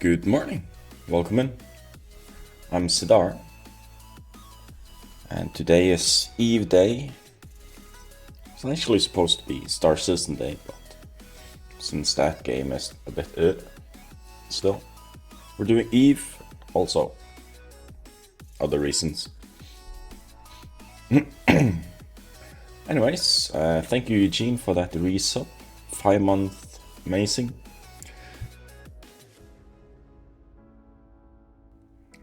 Good morning, welcome in. I'm Sidar, and today is Eve Day. It's actually supposed to be Star Citizen Day, but since that game is a bit still, we're doing Eve. Also, other reasons. Anyways, thank you Eugene for that resub. 5 month, amazing.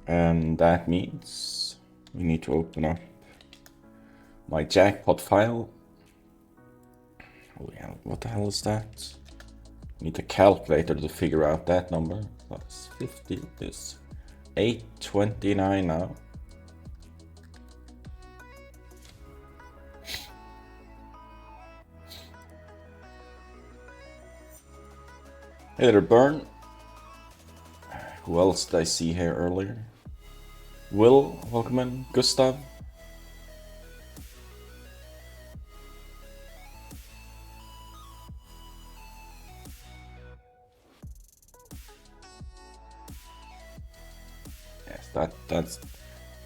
And that means we need to open up my jackpot file. Holy hell, what the hell is that? I need a calculator to figure out that number. Plus 50 is 829 now. Hey there, Burn. Who else did I see here earlier? Will, welcome in. Gustav. Yes, that's.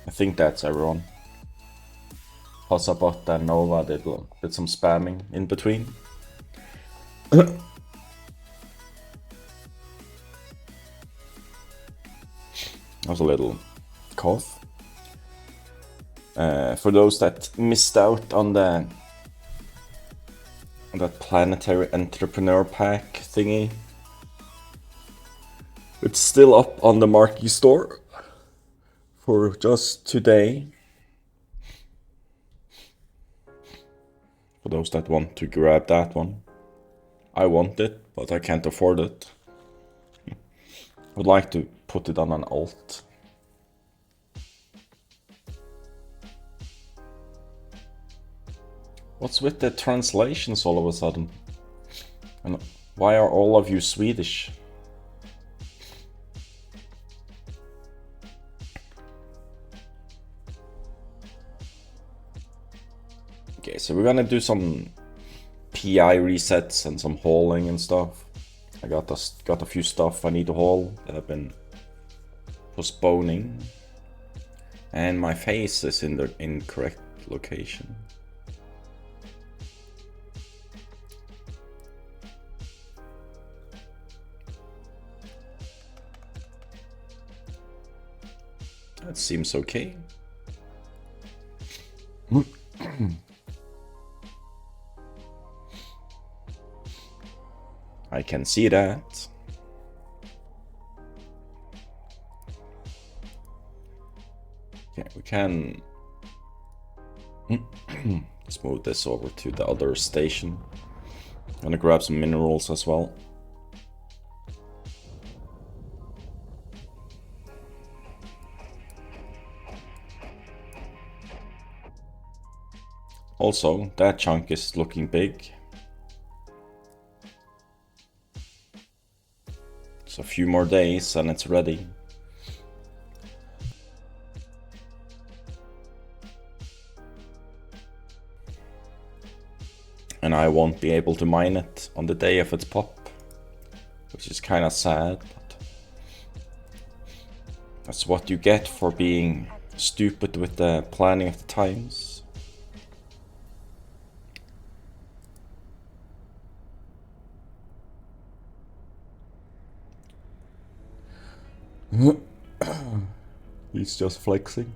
I think that's everyone. Hossabot and Nova did some spamming in between. That was a little cough. For those that missed out on that planetary entrepreneur pack thingy, it's still up on the Marquee store for just today. For those that want to grab that one. I want it, but I can't afford it. Would like to put it on an alt. What's with the translations all of a sudden? And why are all of you Swedish? Okay, so we're gonna do some PI resets and some hauling and stuff. I got a few stuff I need to haul that I've been postponing. And my face is in the incorrect location. That seems okay. I can see that. Okay, we can let's move this over to the other station. I'm gonna grab some minerals as well. Also, that chunk is looking big. It's a few more days and it's ready. And I won't be able to mine it on the day of its pop, which is kind of sad, but that's what you get for being stupid with the planning of the times. He's just flexing.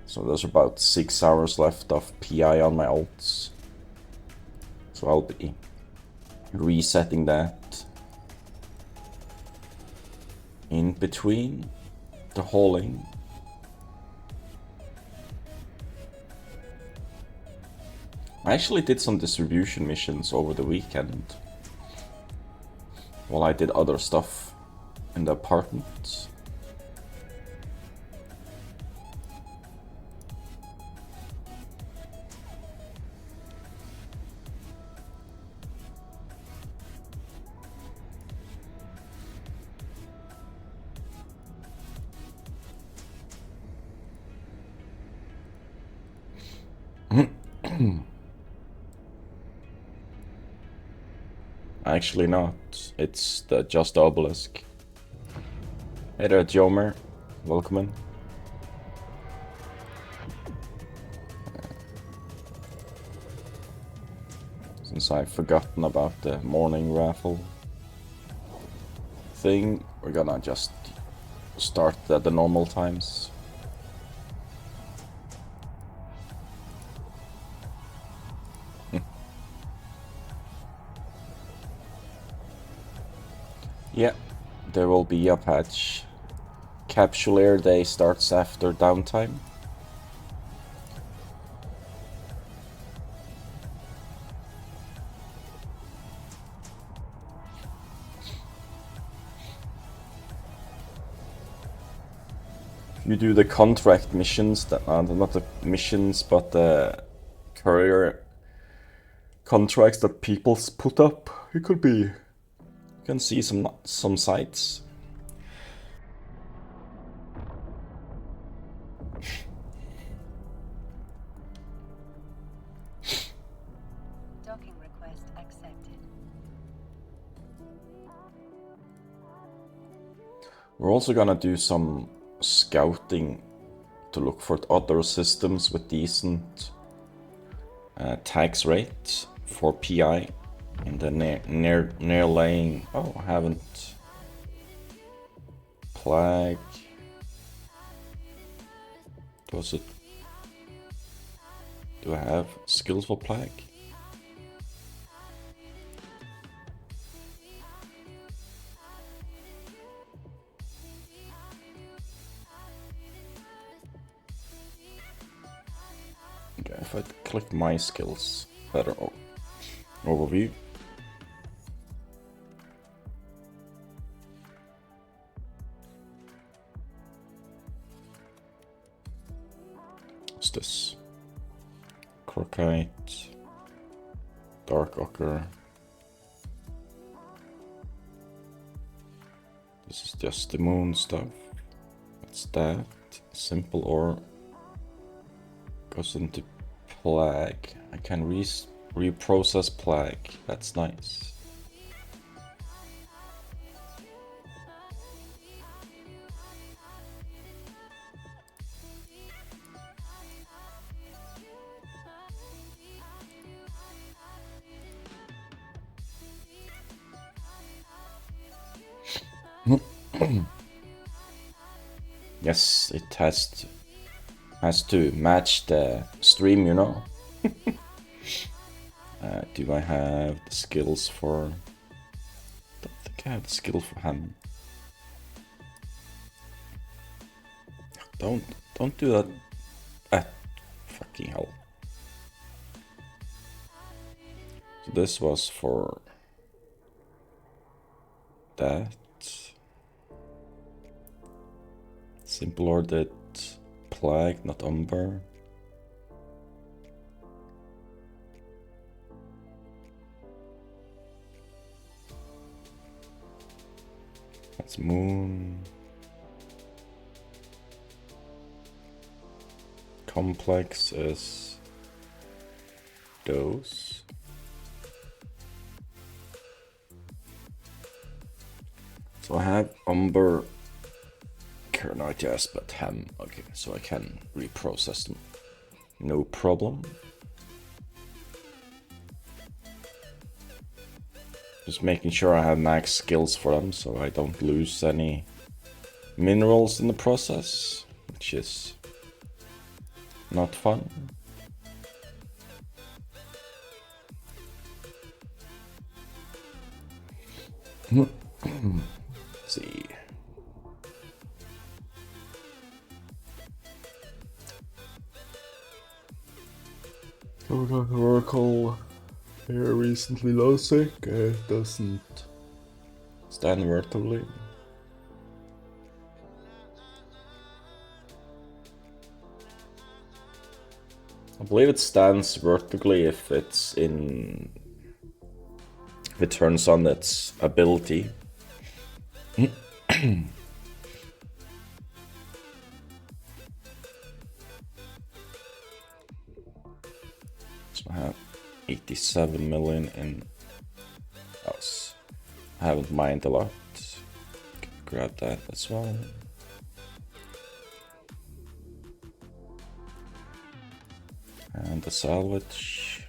So there's about 6 hours left of PI on my alts. So I'll be resetting that in between the hauling. I actually did some distribution missions over the weekend while I did other stuff in the apartment. Actually not. It's the just obelisk. Hey there, Jomer. Welcome in. Since I've forgotten about the morning raffle thing, we're gonna just start at the normal times. Yeah, there will be a patch. Capsulaire Day starts after downtime. You do the contract missions, that not the missions, but the courier contracts that people put up. It could be. You can see some sites. Docking request accepted. We're also gonna do some scouting to look for other systems with decent tax rate for PI in the near laying. Oh, I haven't. Plague. Was it? Do I have skills for plague? Okay, if I click my skills, better overview. What's this? Crocite, Dark Ochre. This is just the moon stuff. What's that? Simple ore goes into plague. I can reprocess plague. That's nice. Yes, it has to match the stream, you know. Do I have the skills for? I don't think I have the skill for him. Don't do that. Fucking hell. So this was for that. Simple or did plague, not umber. That's moon. Complex is those. So I have umber, Kernite, yes, but hem. Okay, so I can reprocess them. No problem. Just making sure I have max skills for them so I don't lose any minerals in the process, which is not fun. Let's see. Oracle here recently low sick. It doesn't stand vertically. I believe it stands vertically if it's in. If it turns on its ability. So I have 87 million in us. haven't mined a lot. Grab that as well. And the salvage.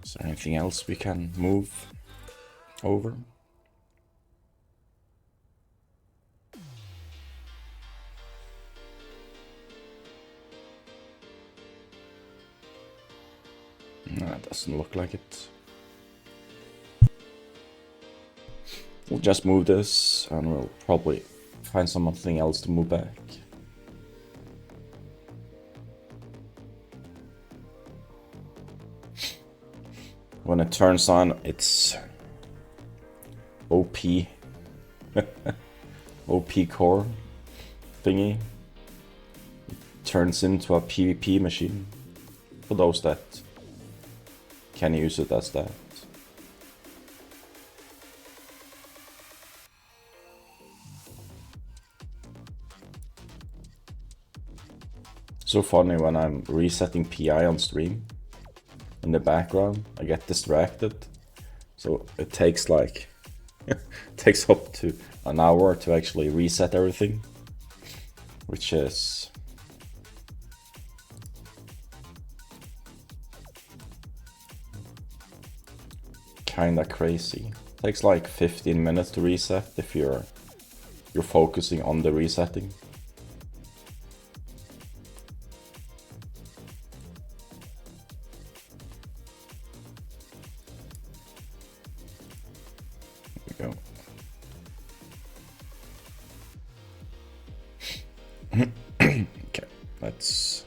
Is there anything else we can move over? No, it doesn't look like it. We'll just move this and we'll probably find something else to move back. When it turns on, it's OP. OP core thingy. It turns into a PvP machine. For those that can use it as that. So funny when I'm resetting PI on stream. In the background, I get distracted. So it takes like takes up to an hour to actually reset everything, which is kinda crazy. Takes like 15 minutes to reset if you're focusing on the resetting. There we go. Okay, let's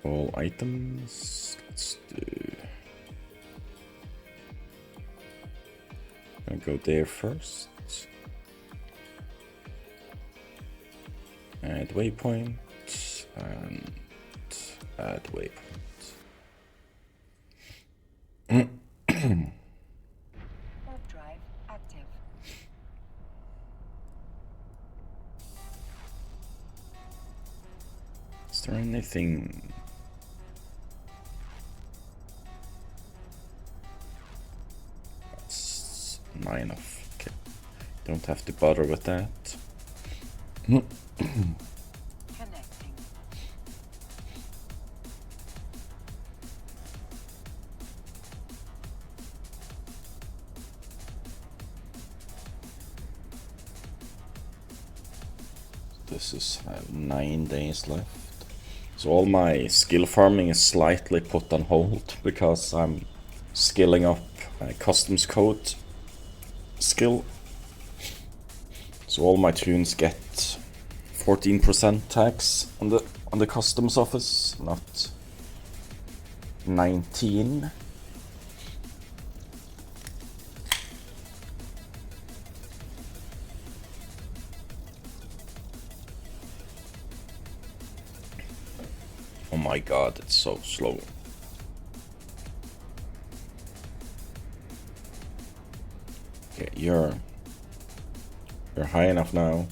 all items. Let's do. I'll go there first. Add waypoint and add waypoint. Warp drive active. Is there anything? That's 9 of. Okay, don't have to bother with that. Connecting. This is 9 days left. So all my skill farming is slightly put on hold because I'm skilling up customs code skill. So all my tunes get 14% tax on the customs office, not 19. Oh my god, it's so slow. Okay, you're high enough now.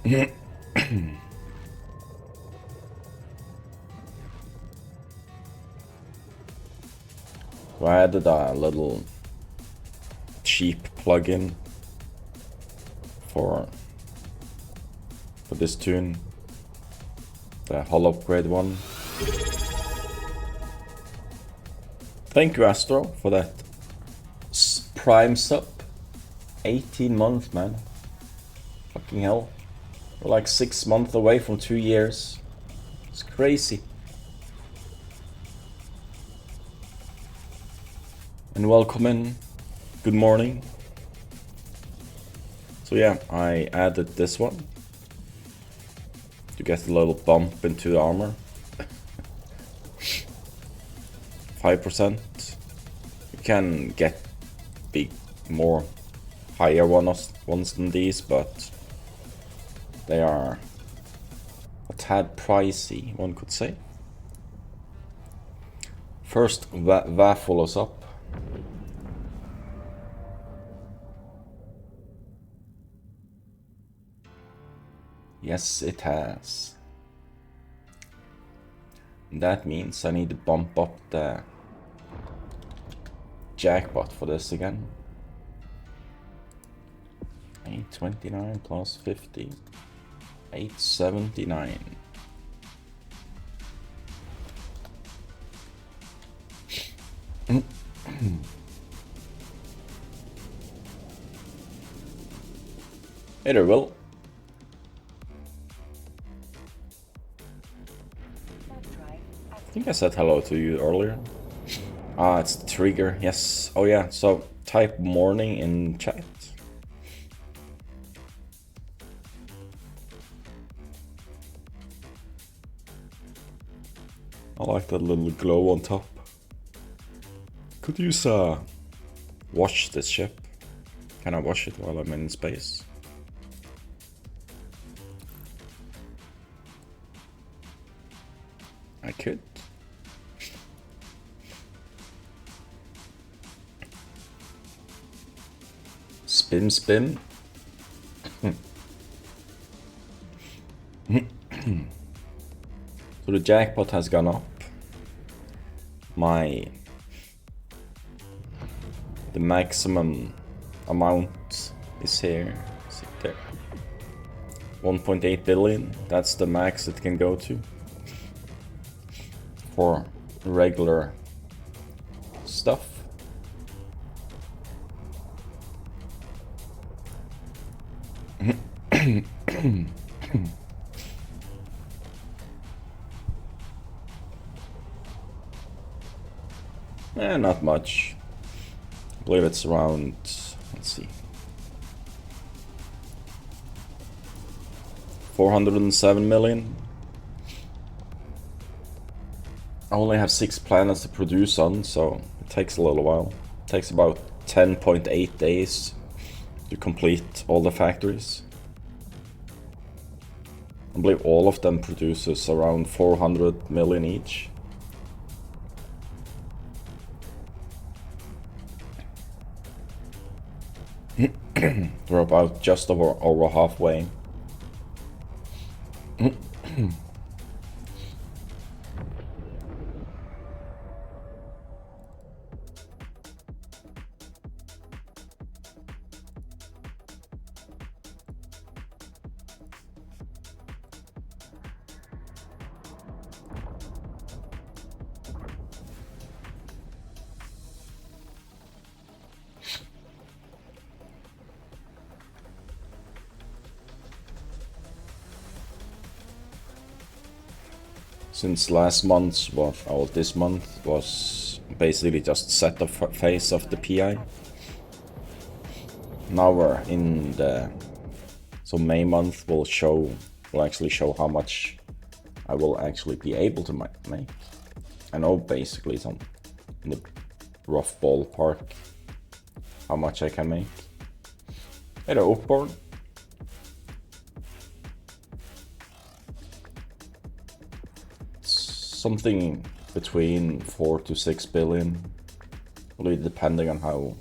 So I added a little cheap plugin for this tune, the hull upgrade one. Thank you, Astro, for that prime sub. 18 months, man. Fucking hell. We're like 6 months away from 2 years. It's crazy. And welcome in. Good morning. So yeah, I added this one to get a little bump into the armor. 5%. You can get big more higher ones than these, but they are a tad pricey, one could say. First, Va follows up. Yes, it has. That means I need to bump up the jackpot for this again. 829 plus 50. 879. Hey there, Will. I think I said hello to you earlier. Ah, it's the trigger. Yes. Oh yeah. So type morning in chat. I like that little glow on top. Could use watch this ship. Can I watch it while I'm in space? I could. Spin, spin. So the jackpot has gone up. The maximum amount is here. Is it there? 1.8 billion. That's the max it can go to for regular stuff. Not much. I believe it's around, let's see, 407 million. I only have 6 planets to produce on, so it takes a little while. It takes about 10.8 days to complete all the factories. I believe all of them produces around 400 million each. We're about just over halfway. Since last month, this month was basically just set the phase of the PI. Now we're in so May month will actually show how much I will actually be able to make. I know basically in the rough ballpark how much I can make. Hey there, Upborn. Something between 4 to 6 billion, really depending on how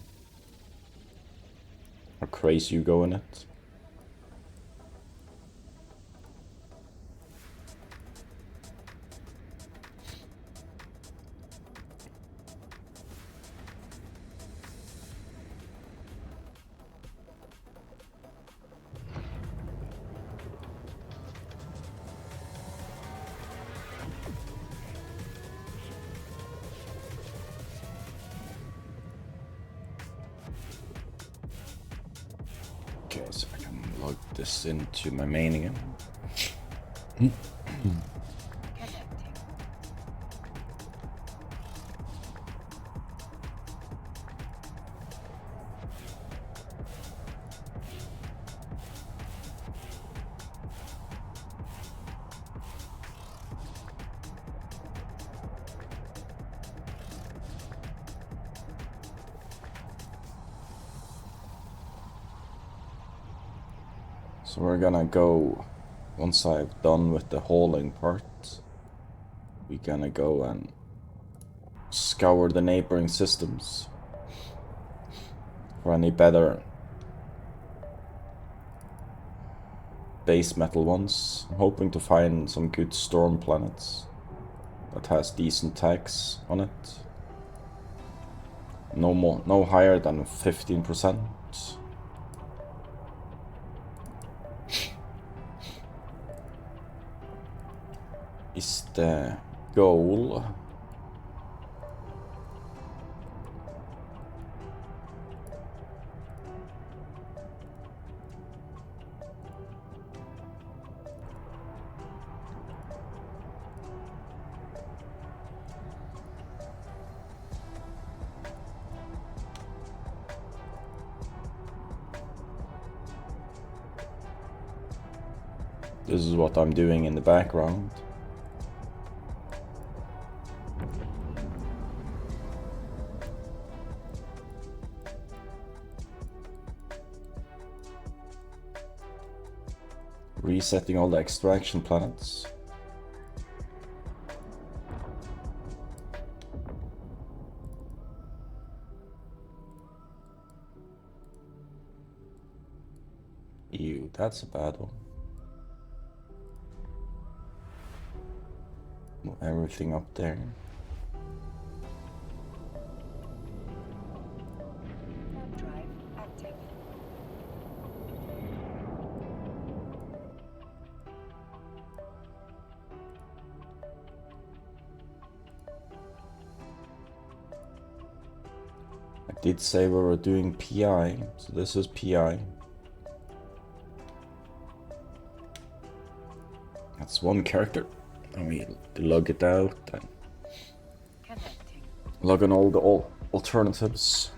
crazy you go in it. Okay, so I can log this into my main again. So we're gonna go, once I've done with the hauling part, we're gonna go and scour the neighboring systems for any better base metal ones. I'm hoping to find some good storm planets that has decent tags on it. No higher than 15%. Is the goal. This is what I'm doing in the background. Resetting all the extraction planets. Ew, that's a bad one. Move everything up there. Warp drive active. I did say we were doing PI, so this is PI. That's one character, and we log it out and Connecting. log on all the alternatives.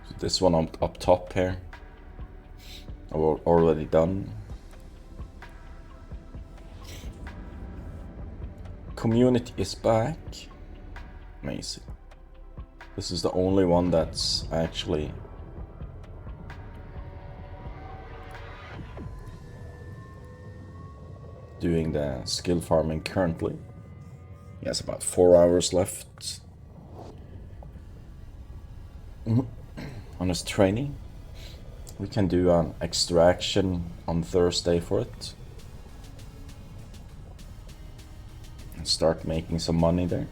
So this one up top here, I've already done. Community is back. Amazing. This is the only one that's actually doing the skill farming currently. He has about 4 hours left on his training. We can do an extraction on Thursday for it. And start making some money there.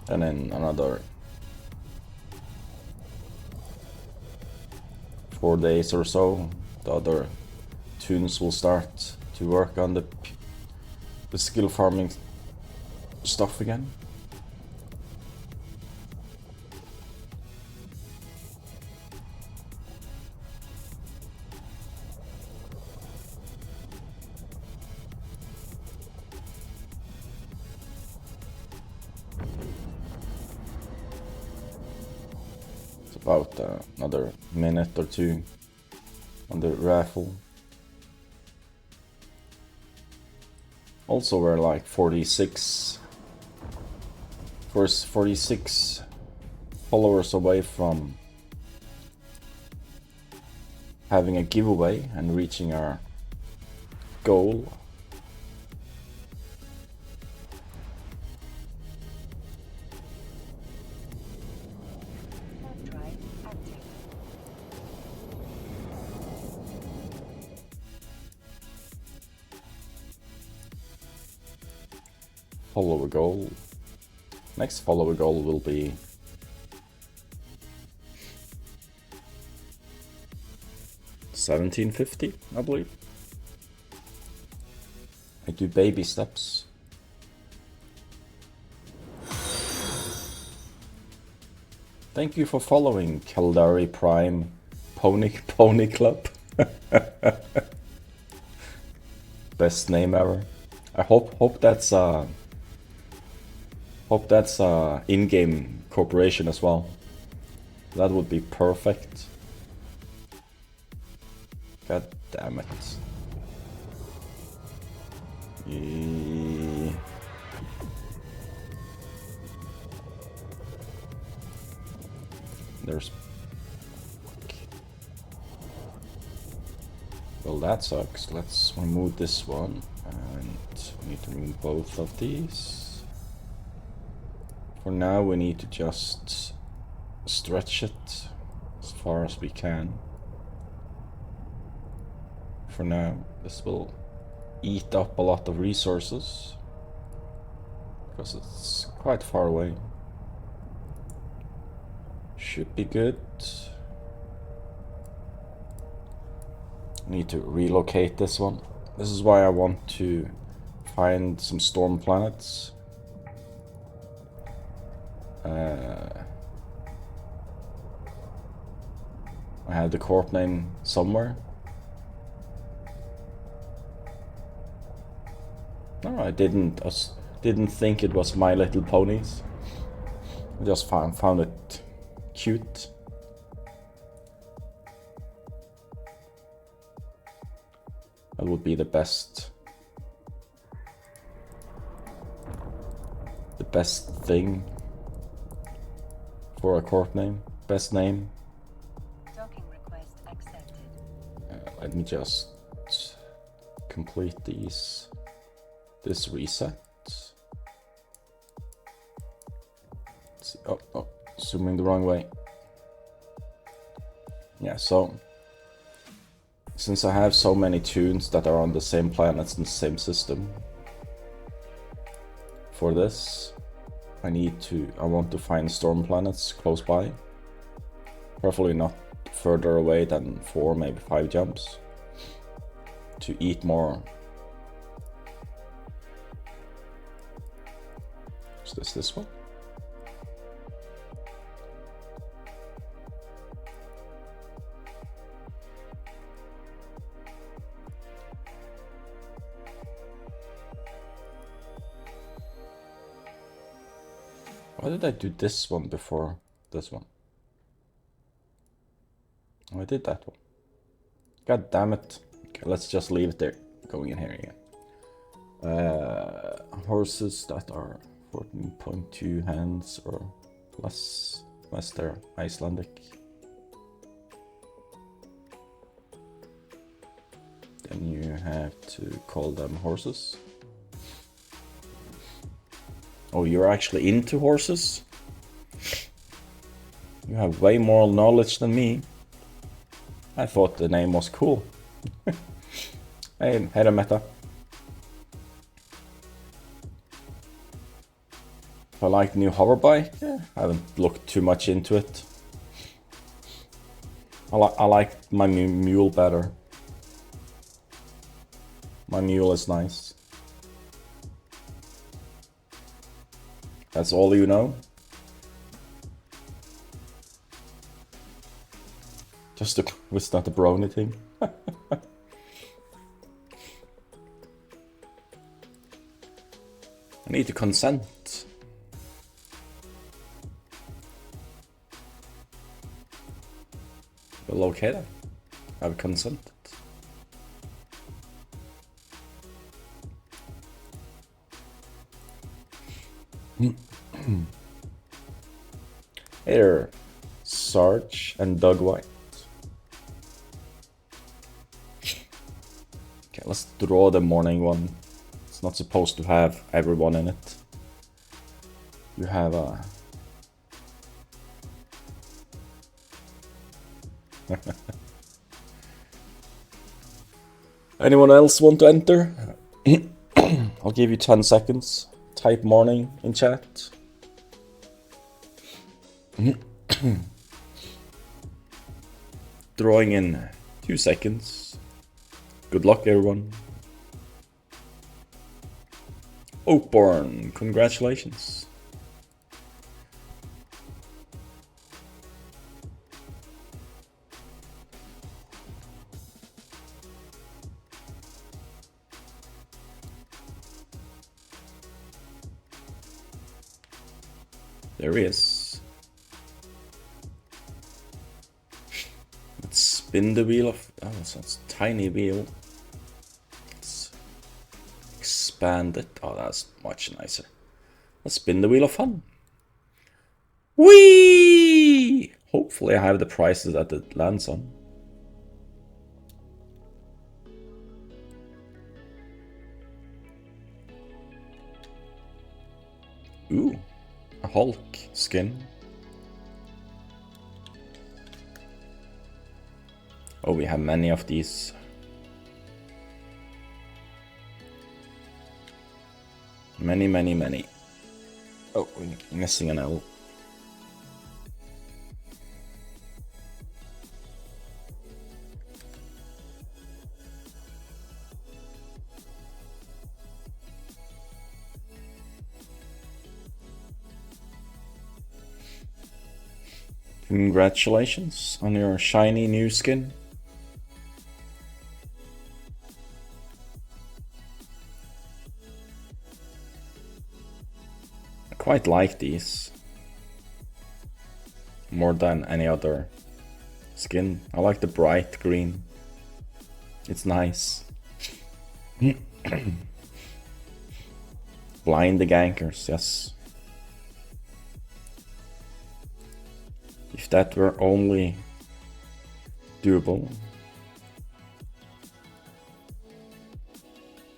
And then another 4 days or so, the other tunes will start to work on the skill farming stuff again. About another minute or two on the raffle. Also, we're like 46 followers away from having a giveaway and reaching our goal. Follower goal. Next follower goal will be 1750, I believe. I do baby steps. Thank you for following Kaldari Prime Pony Club. Best name ever. I hope that's in-game cooperation as well. That would be perfect. God damn it. There's... Well, that sucks. Let's remove this one. And we need to remove both of these. For now, we need to just stretch it as far as we can. For now, this will eat up a lot of resources because it's quite far away. Should be good. Need to relocate this one. This is why I want to find some storm planets. I have the corp name somewhere. No, I didn't think it was My Little Ponies. I just found it cute. That would be the best thing for a corp name. Best name. Docking request accepted. Let me just complete this reset. Let's see. Oh, zooming the wrong way. Yeah, so since I have so many tunes that are on the same planets in the same system, for this I want to find storm planets close by, preferably not further away than 4, maybe 5 jumps, to eat more. Is this one? Why did I do this one before this one? Oh, I did that one. God damn it. Okay, let's just leave it there. Going in here again. Horses that are 14.2 hands or less, unless they're Icelandic. Then you have to call them horses. Oh, you're actually into horses? You have way more knowledge than me. I thought the name was cool. Hey there, Meta. If I like the new hover bike, yeah, I haven't looked too much into it. I like my mule better. My mule is nice. That's all you know? Was not a brony thing? I need to consent. Well, okay then. I've consented. Hey there, Sarge and Doug White. Okay, let's draw the morning one. It's not supposed to have everyone in it. You have a... Anyone else want to enter? I'll give you 10 seconds. Type morning in chat. Drawing in 2 seconds. Good luck, everyone. Oakborn, congratulations. There he is. Let's spin the wheel of... Oh, it's a tiny wheel. Let's expand it. Oh, that's much nicer. Let's spin the wheel of fun. Whee! Hopefully I have the prices that it lands on. Ooh, a Hulk skin. Oh, we have many of these. Many. Oh, we're missing an L. Congratulations on your shiny new skin. I quite like these more than any other skin. I like the bright green. It's nice. Blind the gankers, yes. If that were only doable.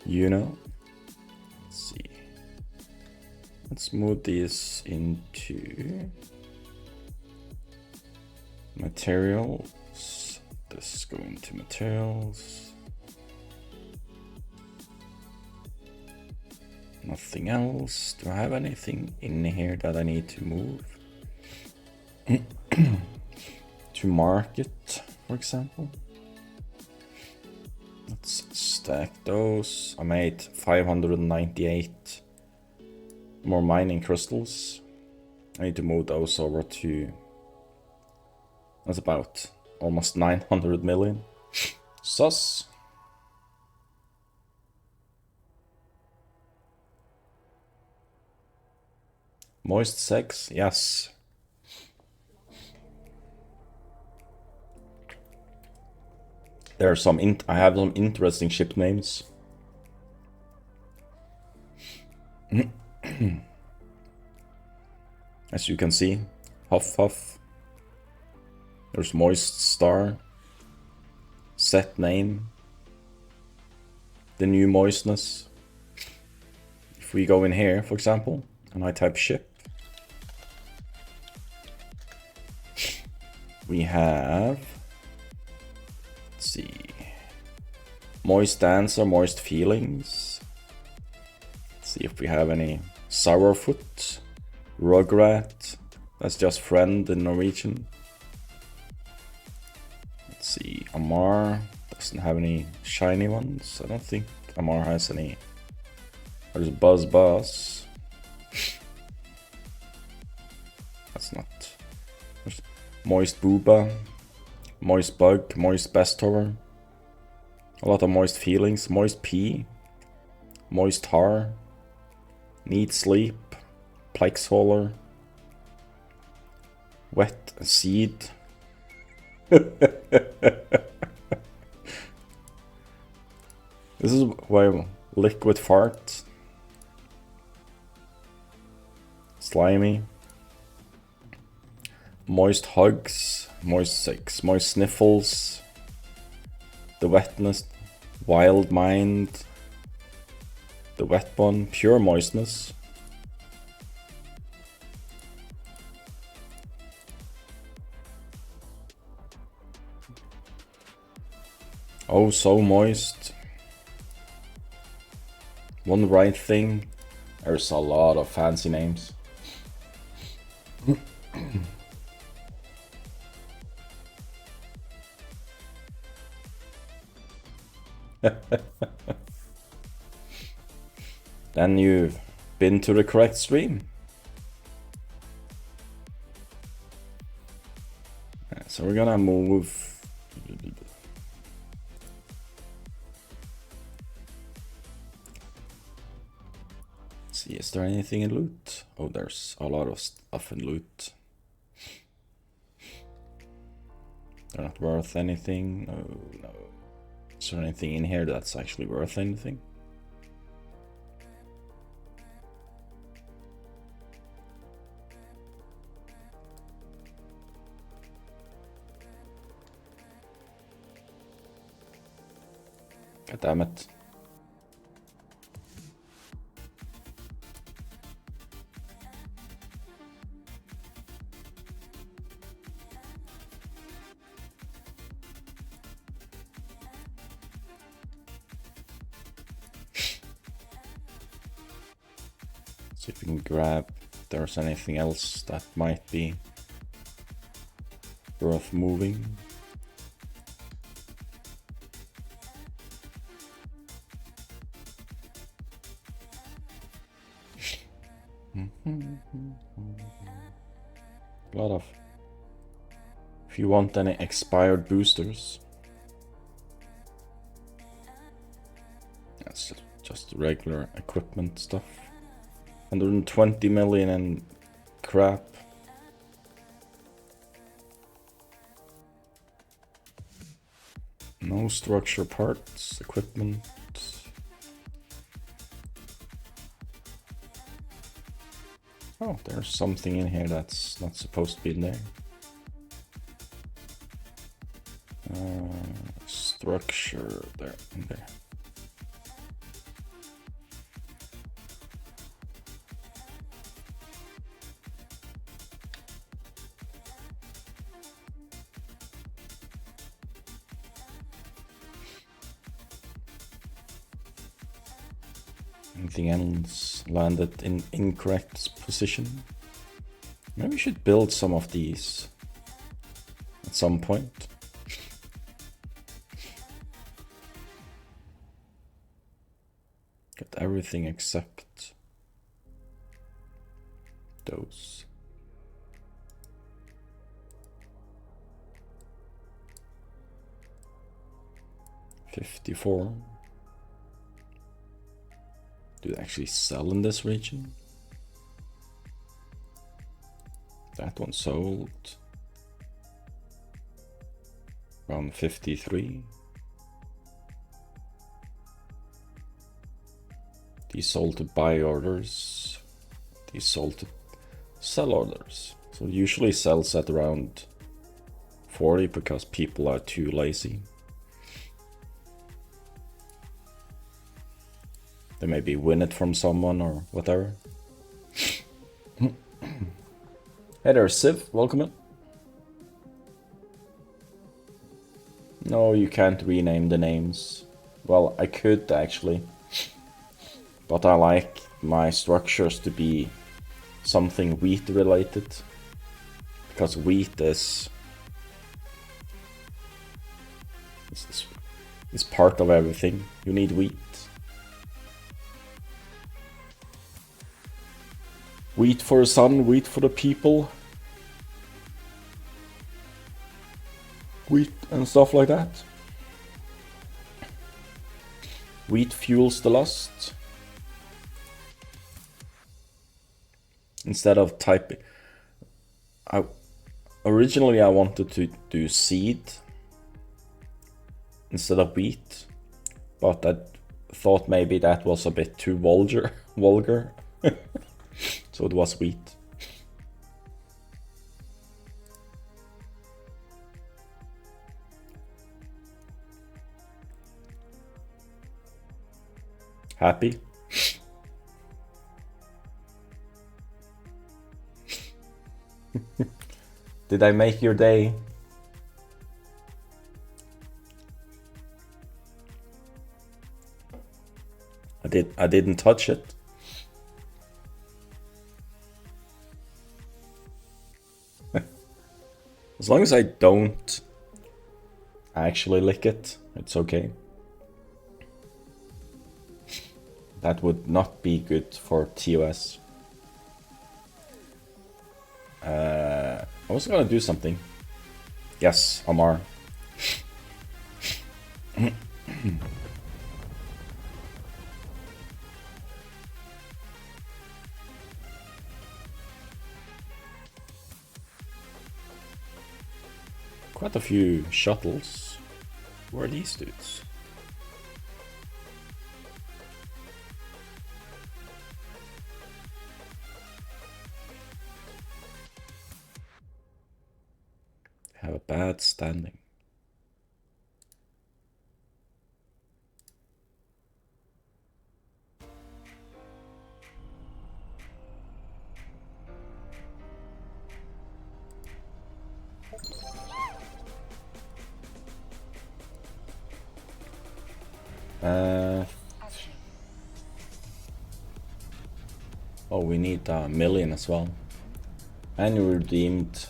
You know? Let's see. Let's move these into materials. This is going to materials. Nothing else. Do I have anything in here that I need to move? To market, for example. Let's stack those. I made 598 more mining crystals. I need to move those over to... That's about almost 900 million. Sus. Moist sex, yes. There are some I have some interesting ship names. As you can see, Huff Huff. There's Moist Star. Set name. The new moistness. If we go in here, for example, and I type ship, we have, let's see, Moist Dancer, Moist Feelings. Let's see if we have any Sourfoot, Rugrat, that's just friend in Norwegian. Let's see, Amar doesn't have any shiny ones. I don't think Amar has any. There's Buzz Buzz. That's not. There's Moist Booba, Moist Bug, Moist Bestower. A lot of Moist Feelings, Moist Pea, Moist Har, Need Sleep, Plexhauler, Wet Seed. This is why Liquid Fart, Slimy, Moist Hugs, Moist Six, Moist Sniffles, The Wetness, Wild Mind, The Wet One, Pure Moistness. Oh, so moist. One Right Thing. There's a lot of fancy names. Then you've been to the correct stream. So we're gonna move. Let's see, is there anything in loot? Oh, there's a lot of stuff in loot. They're not worth anything. No. Is there anything in here that's actually worth anything? God damn it. See if we can grab if there's anything else that might be worth moving. A lot of. If you want any expired boosters, that's just regular equipment stuff. 120 million and crap. No structure parts, equipment. Oh, there's something in here that's not supposed to be in there. Structure there, okay. Anything else landed in incorrect position? Maybe we should build some of these at some point. Got everything except those. $54. Do they actually sell in this region? That one sold. Around 53. These sold to buy orders. These sold to sell orders. So it usually sells at around 40 because people are too lazy. They maybe win it from someone or whatever. Hey there, Civ, welcome in. No, you can't rename the names. Well, I could actually. But I like my structures to be something wheat related. Because wheat is part of everything. You need wheat. Wheat for the sun, wheat for the people. Wheat and stuff like that. Wheat fuels the lust. Instead of typing. Originally I wanted to do seed instead of wheat. But I thought maybe that was a bit too vulgar. So it was wheat. Happy? Did I make your day? I didn't touch it. As long as I don't actually lick it, it's okay. That would not be good for TOS. I was gonna do something. Yes, Amar. Quite a few shuttles. Who are these dudes? Have a bad standing. Action. Oh, we need a million as well. And we redeemed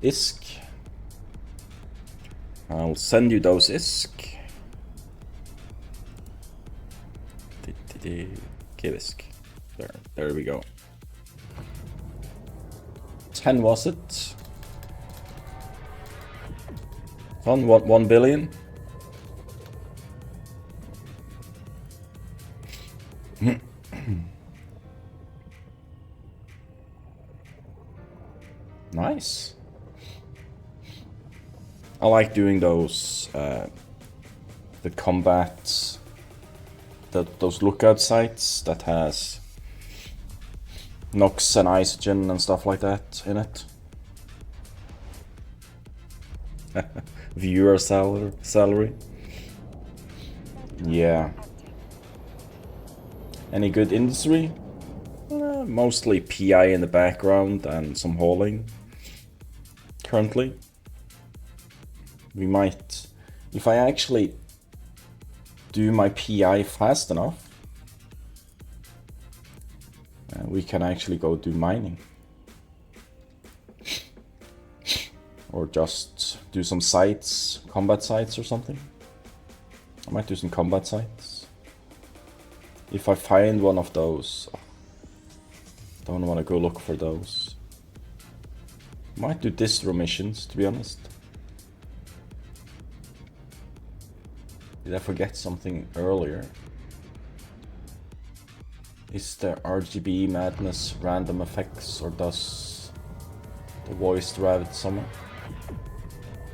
ISK. I'll send you those ISK. Give ISK. There we go. 10 was it? On what, 1 billion? Nice. I like doing those, the combat, those lookout sites that has Nox and Isogen and stuff like that in it. Viewer salary. Yeah. Any good industry? Mostly PI in the background and some hauling. Currently. We might, if I actually do my PI fast enough, we can actually go do mining. Or just do some sites, combat sites or something. I might do some combat sites. If I find one of those, don't want to go look for those. Might do distro missions, to be honest. Did I forget something earlier? Is there RGB madness, random effects, or does the voice drive it somewhere?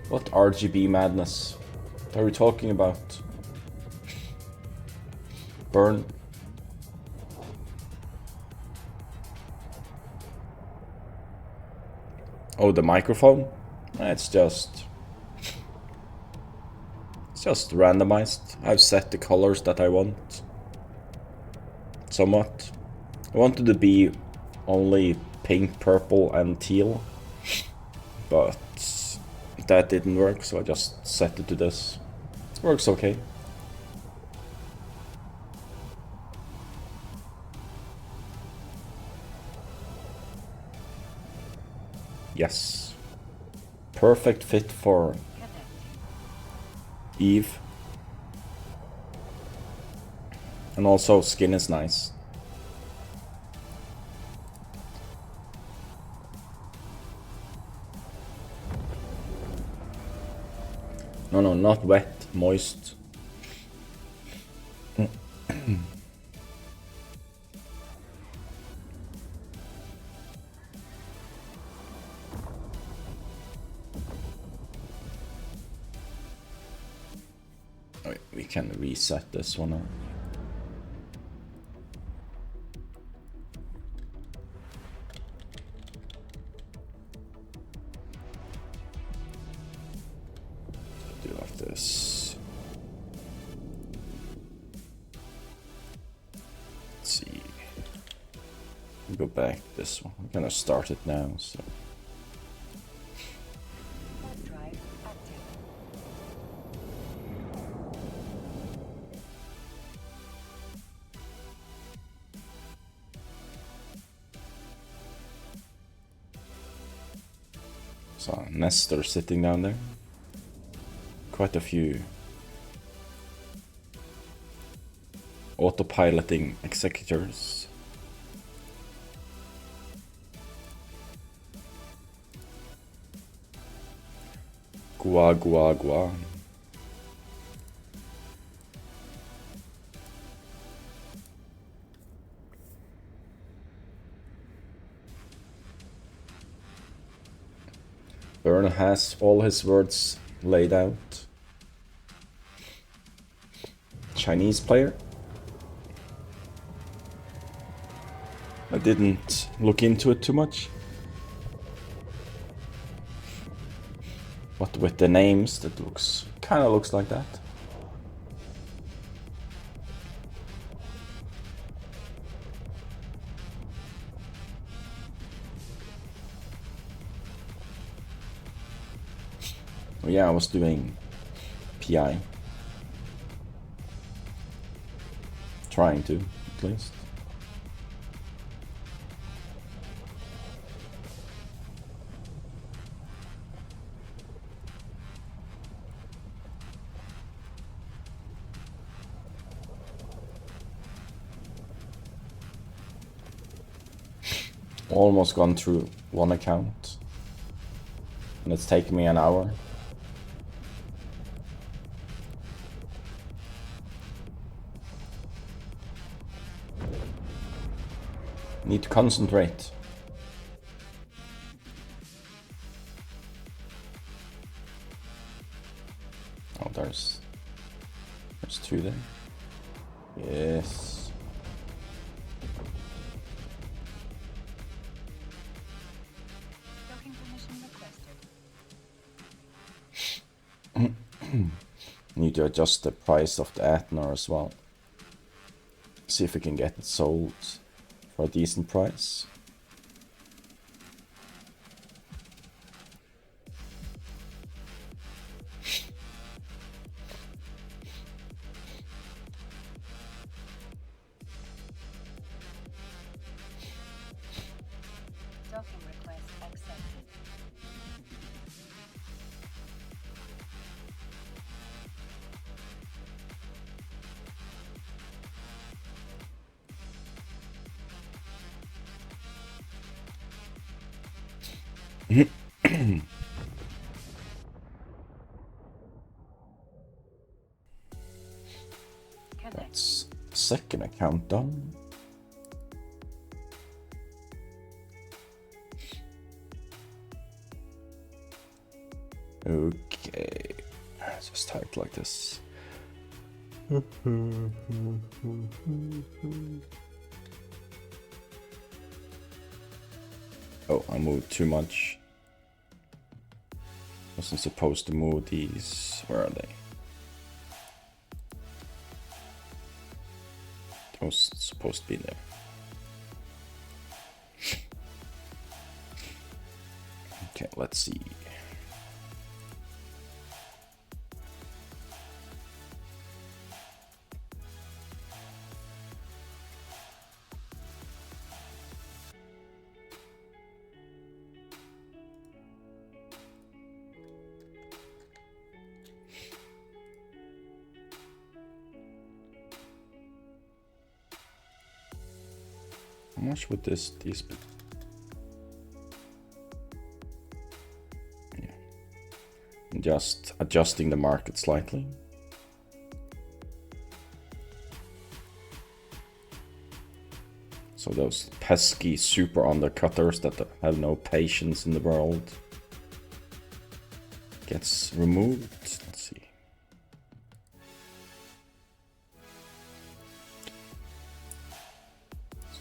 What RGB madness? What are we talking about? Burn. Oh, the microphone? It's just randomized. I've set the colors that I want. Somewhat. I wanted to be only pink, purple and teal. But that didn't work, so I just set it to this. It works okay. Yes. Perfect fit for Eve. And also skin is nice. No, not wet, moist. Wait, we can reset this one now. Do like this. Let's see. We'll go back this one. I'm gonna start it now, so. Drive active. So Nestor sitting down there. Quite a few autopiloting executors. Gua gua gua. Burn has all his words laid out. Chinese player. I didn't look into it too much. But with the names, that kind of looks like that. Oh yeah, I was doing PI. Trying to, at least. Almost gone through one account. And it's taken me an hour. Need to concentrate. Oh, there's two there. Yes. Docking permission requested. Need to adjust the price of the Aether as well. See if we can get it sold for a decent price. Docking request accepted. That's second account done. Okay, just type like this. Oh, I moved too much. Wasn't supposed to move these. Where are they? Those supposed to be there. Okay, let's see. How much would these be? Yeah. Just adjusting the market slightly. So those pesky super undercutters that have no patience in the world gets removed. Let's see.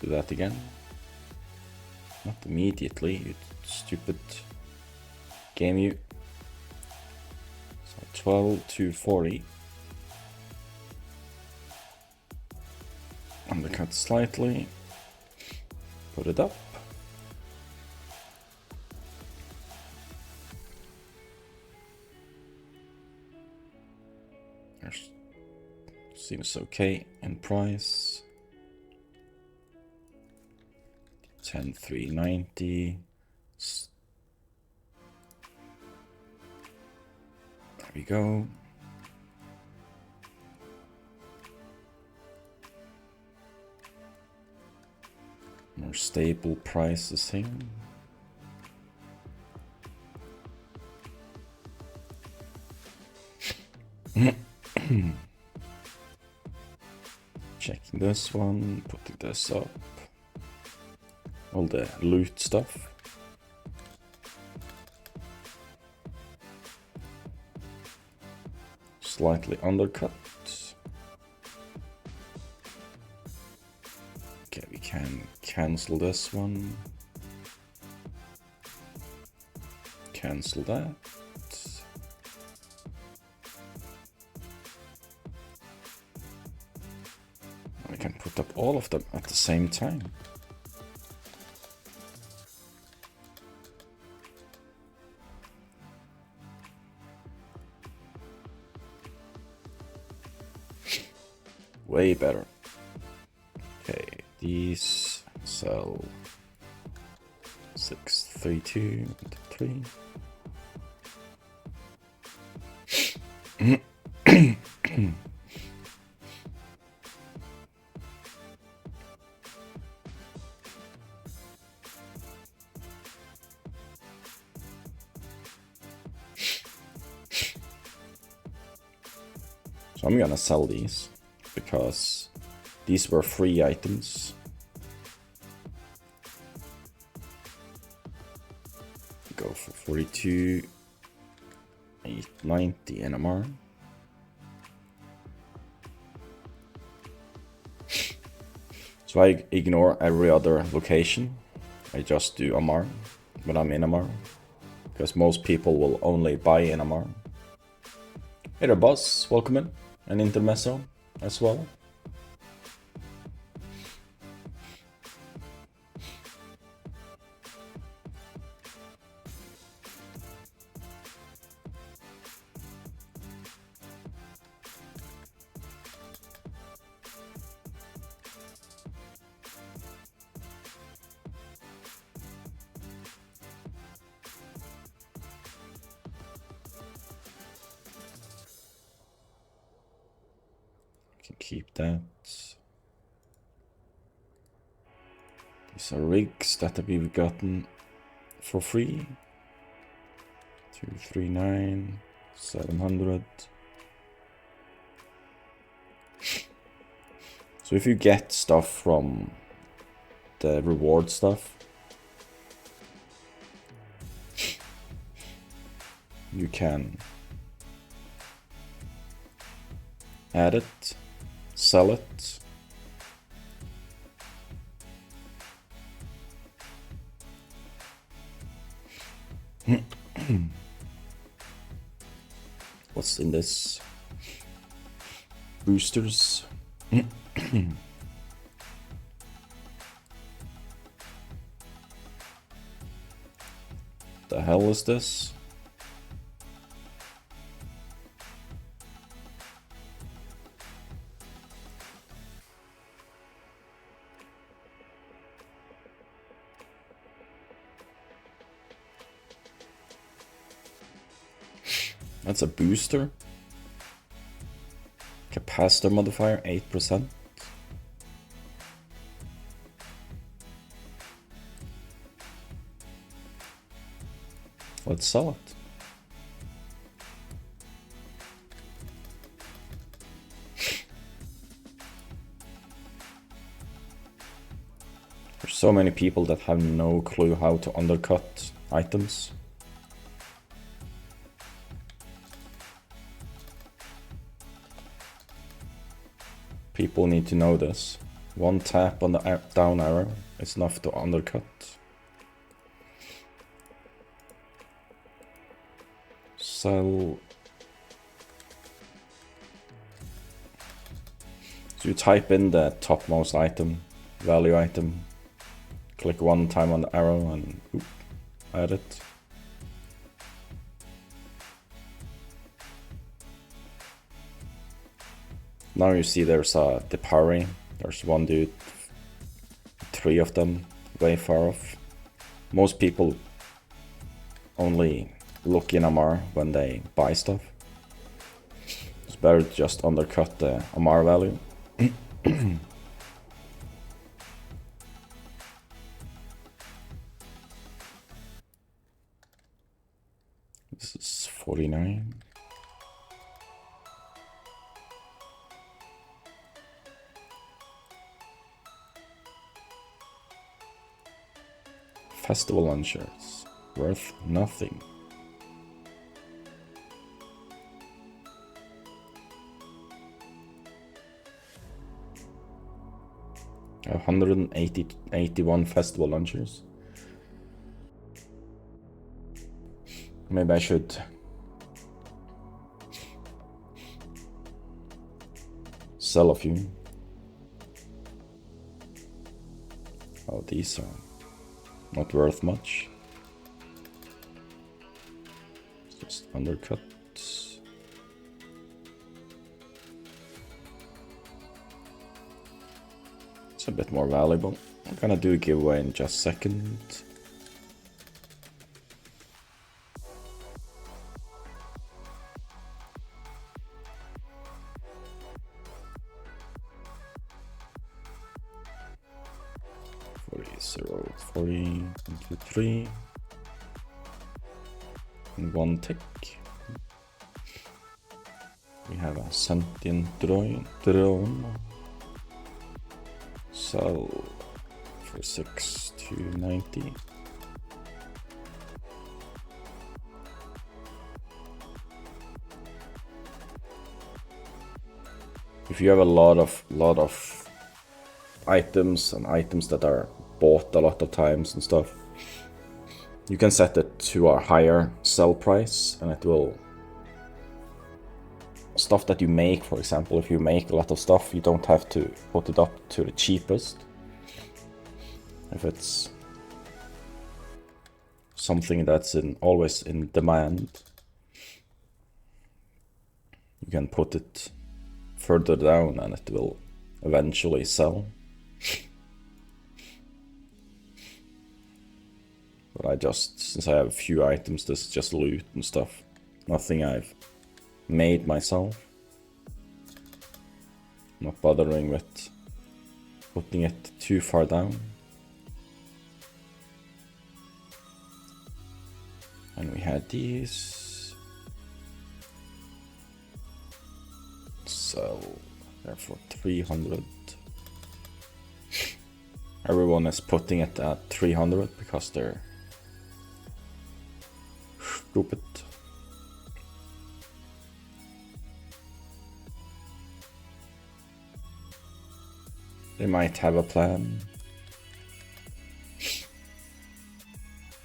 Do that again. Not immediately, you stupid game you. So 12 to 40. Undercut slightly. Put it up. Seems okay in price. 10,390. There we go. More stable prices here. Checking this one, putting this up. All the loot stuff. Slightly undercut. Okay, we can cancel this one. Cancel that. We can put up all of them at the same time. Way better. Okay, these sell 632 3. So I'm gonna sell these because these were free items. Go for 42, 890 NMR. So I ignore every other location. I just do MR when I'm in MR, because most people will only buy in MR. Hey there, boss, welcome in, and Intermezzo as well. Keep that. These are rigs that we've gotten for free. 239, 700. So if you get stuff from the reward stuff, you can add it, sell it, what's in this? Boosters. The hell is this? That's a booster. Capacitor modifier, 8%. Let's sell it. There's so many people that have no clue how to undercut items. People need to know this. One tap on the down arrow is enough to undercut. Sell. So you type in the topmost item, value item, click one time on the arrow and add it. Now you see there's a Depari. There's one dude, 3 of them, way far off. Most people only look in MR when they buy stuff. It's better to just undercut the MR value. This is 49. Festival launchers, worth nothing. I have 181 festival launchers. Maybe I should sell a few. Oh, these are not worth much. Just undercut. It's a bit more valuable. I'm gonna do a giveaway in just a second. Zero, 40, 1, 2, 3. And 1 tick. We have a sentient drone. Sell for 6 to 90. If you have a lot of items and items that are bought a lot of times and stuff, you can set it to a higher sell price, and it will... Stuff that you make, for example, if you make a lot of stuff, you don't have to put it up to the cheapest. If it's something that's always in demand, you can put it further down and it will eventually sell. But since I have a few items, this is just loot and stuff. Nothing I've made myself. Not bothering with putting it too far down. And we had these. So they're for 300. Everyone is putting it at 300 because they're stupid. They might have a plan.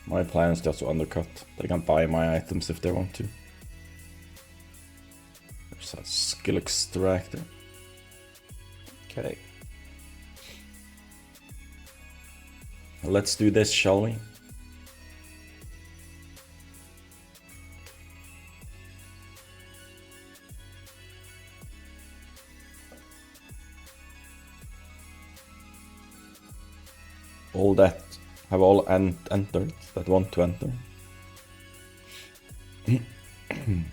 My plan is just to undercut. They can buy my items if they want to. There's a skill extractor. Okay. Let's do this, shall we? All that have all entered that want to enter. Let's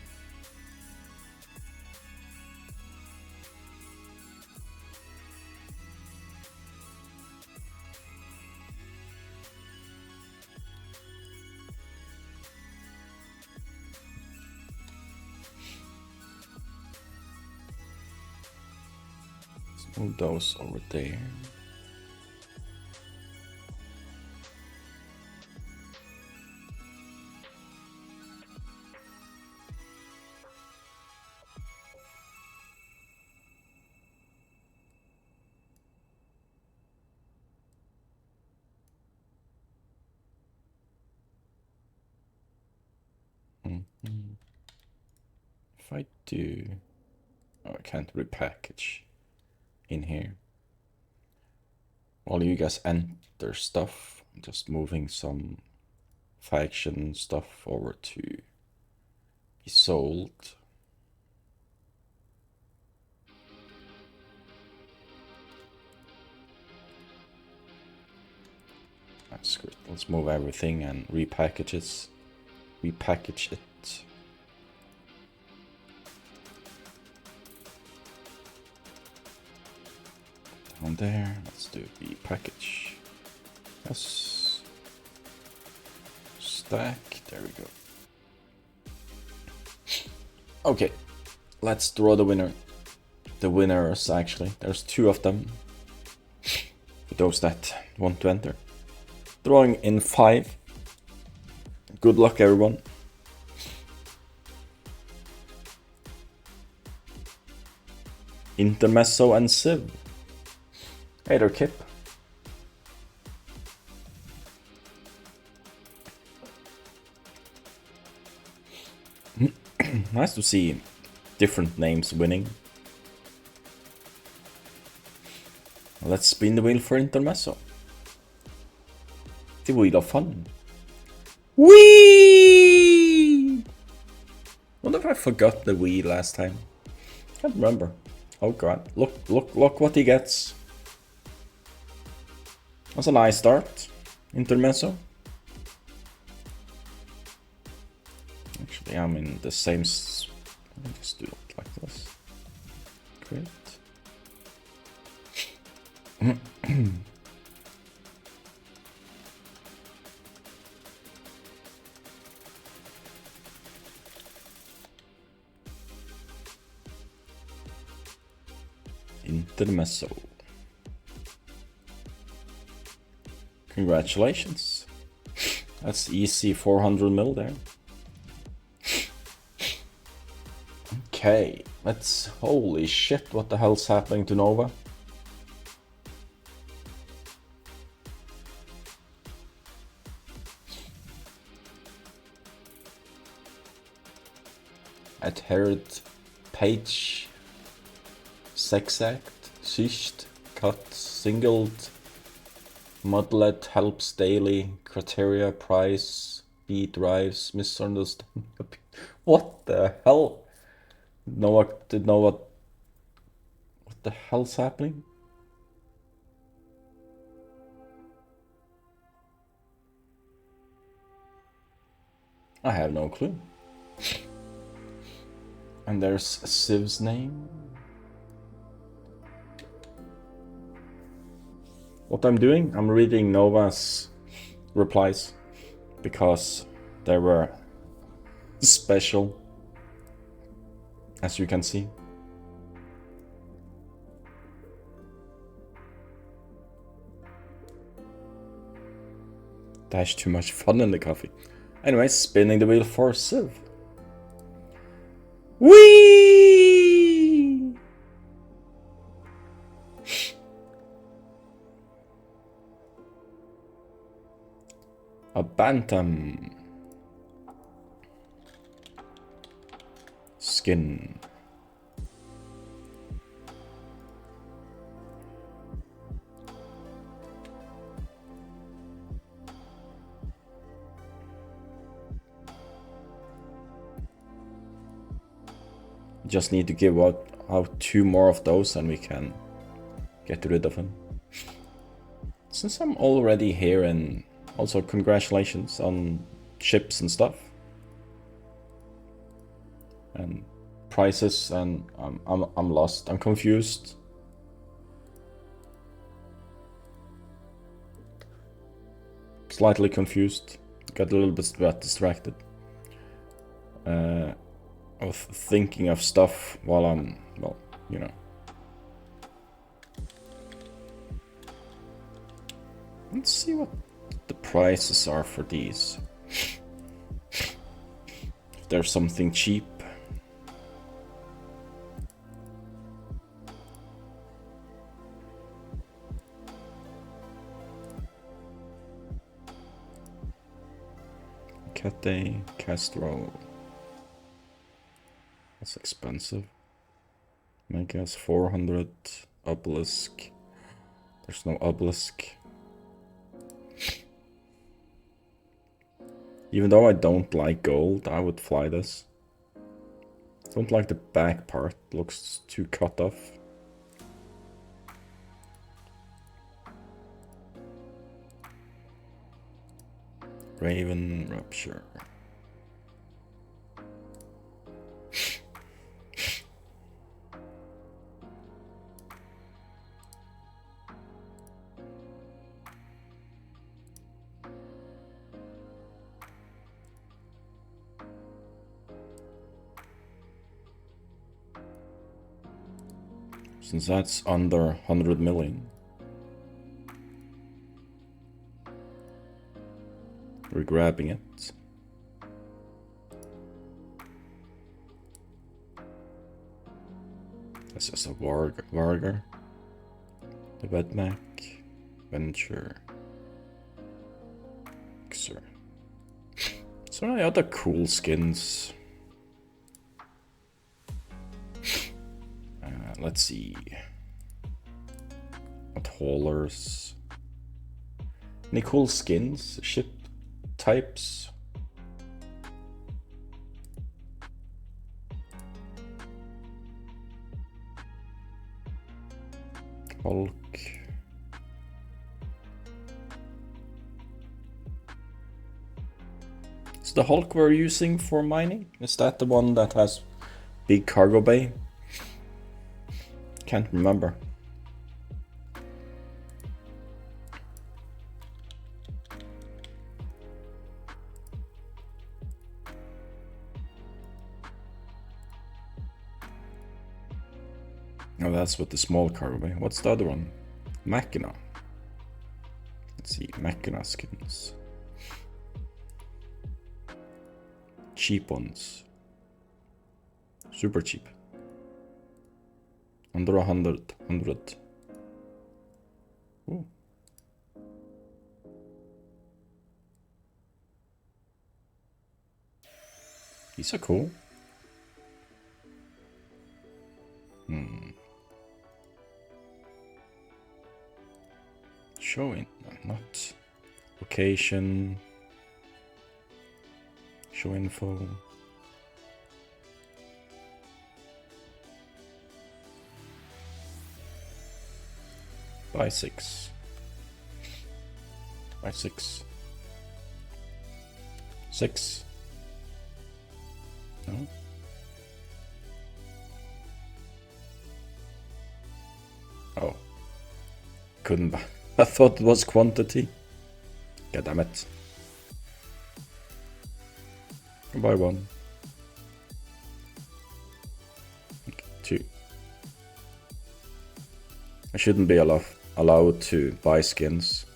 move those over there. If I do... Oh, I can't repackage in here. While you guys enter stuff, I'm just moving some faction stuff over to be sold. That's good. Let's move everything and repackage it. Down there, let's do the package. Yes. Stack, there we go. Okay, let's draw the winner. The winners, actually. There's 2 of them. For those that want to enter. Drawing in 5. Good luck, everyone. Intermezzo and Civ. Hey there, Kip. Nice to see different names winning. Let's spin the wheel for Intermezzo. The wheel of fun. Whee! Wonder if I forgot the wheel last time. Can't remember. Oh god, look what he gets. That's a nice start. Intermezzo. Actually, I'm in the same... Let me just do it like this. Great. Intermezzo. Congratulations. That's easy 400 mil there. Okay, let's... Holy shit, what the hell's happening to Nova? Adhered page, sexact, shisht, cut, singled, modlet, helps daily, criteria, price, B drives, misunderstanding. What the hell? Noah did know what the hell's happening? I have no clue. And there's Civ's name. What I'm doing, I'm reading Nova's replies because they were special, as you can see. There's too much fun in the coffee. Anyways, spinning the wheel for Civ. Whee! A Bantam. Skin. Just need to give out 2 more of those and we can get rid of him. Since I'm already here, and also congratulations on ships and stuff. And prices, and I'm lost. I'm confused. Slightly confused. Got a little bit distracted. Of thinking of stuff while I'm, well, you know. Let's see what the prices are for these. If there's something cheap. Cate, Castro. That's expensive. Megas 400. Obelisk. There's no obelisk. Even though I don't like gold, I would fly this. Don't like the back part, looks too cut off. Raven Rupture. Since that's under 100 million. We're grabbing it. That's just a Vargar. The Bedmac. Venture. Xer. So many other cool skins. Let's see. What haulers? Any cool skins? Ship types? Hulk. Is the Hulk we're using for mining? Is that the one that has big cargo bay? Can't remember. Oh, that's with the small cargo bay. What's the other one? Machina. Let's see, Machina skins. Cheap ones. Super cheap. Under 100. Ooh. These are cool. Showing, not location. Show info. Buy 6. Buy 6. 6. No. Oh. Couldn't buy. I thought it was quantity. God damn it. Buy 1. Okay, 2. I shouldn't be allowed to buy skins.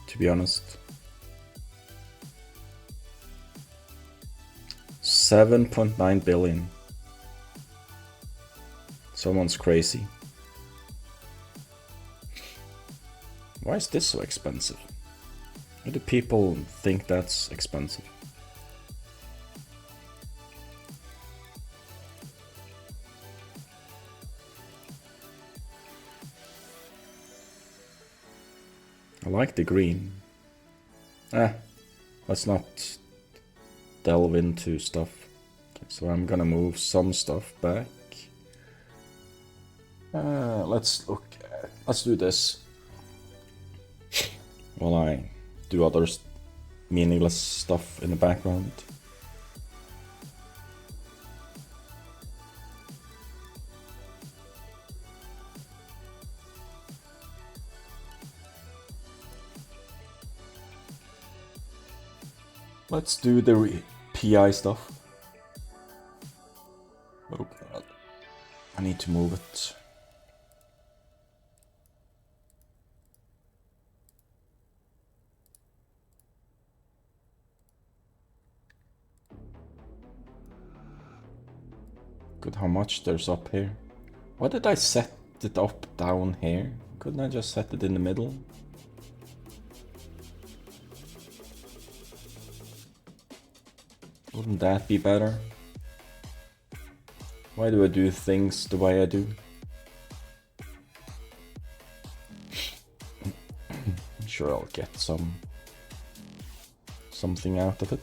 To be honest. 7.9 billion. Someone's crazy. Why is this so expensive? Why do people think that's expensive? I like the green. Let's not delve into stuff. Okay, so I'm gonna move some stuff back. Let's do this while I do other meaningless stuff in the background. Let's do the PI stuff. Oh god. I need to move it. Good, how much there's up here. Why did I set it up down here? Couldn't I just set it in the middle? Wouldn't that be better? Why do I do things the way I do? I'm sure I'll get something out of it.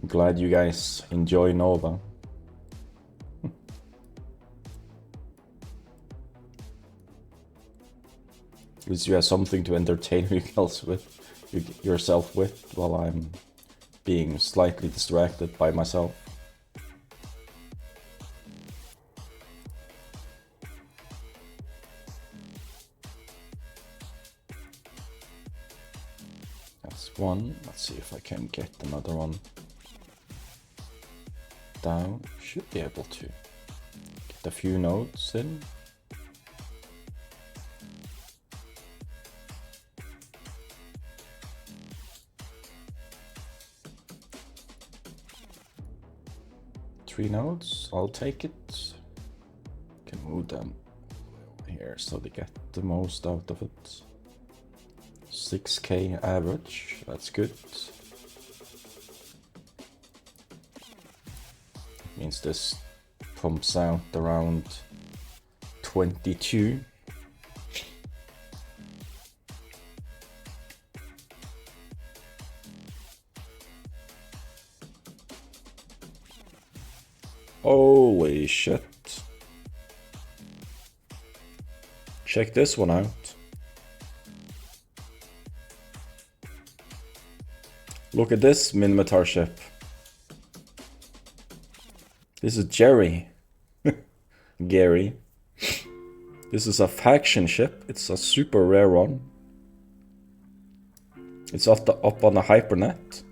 Glad you guys enjoy Nova. At least you have something to entertain yourself with while I'm being slightly distracted by myself. That's one. Let's see if I can get another one down. Should be able to get a few nodes in. Three nodes, I'll take it. Can move them here so they get the most out of it. 6k average, that's good. Means this pumps out around 22. Holy shit. Check this one out. Look at this Minotaur ship. This is Jerry. Gary. This is a faction ship. It's a super rare one. It's up on the hypernet.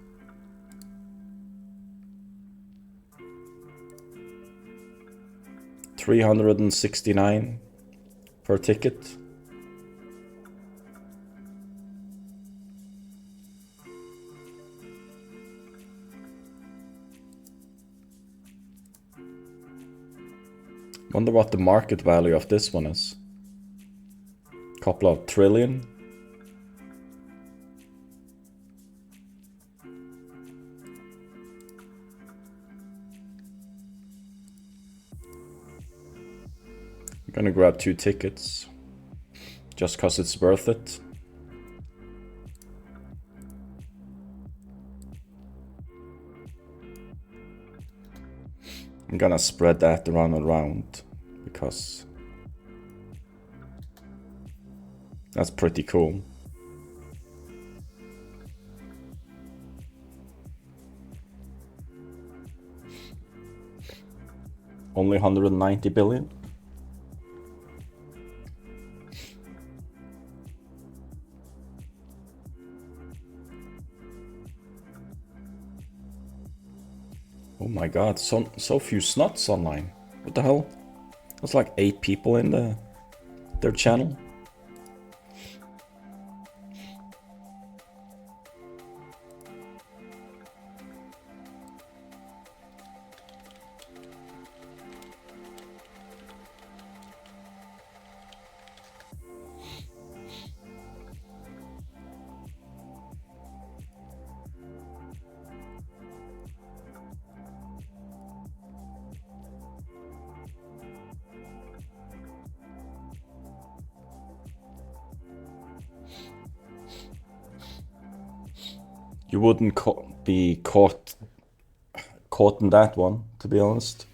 $369 per ticket. Wonder what the market value of this one is. Couple of trillion. I'm gonna grab 2 tickets. Just cause it's worth it. I'm gonna spread that around because that's pretty cool. Only 190 billion. Oh my god, so few snots online. What the hell? There's like 8 people in their channel. You wouldn't be caught in that one, to be honest.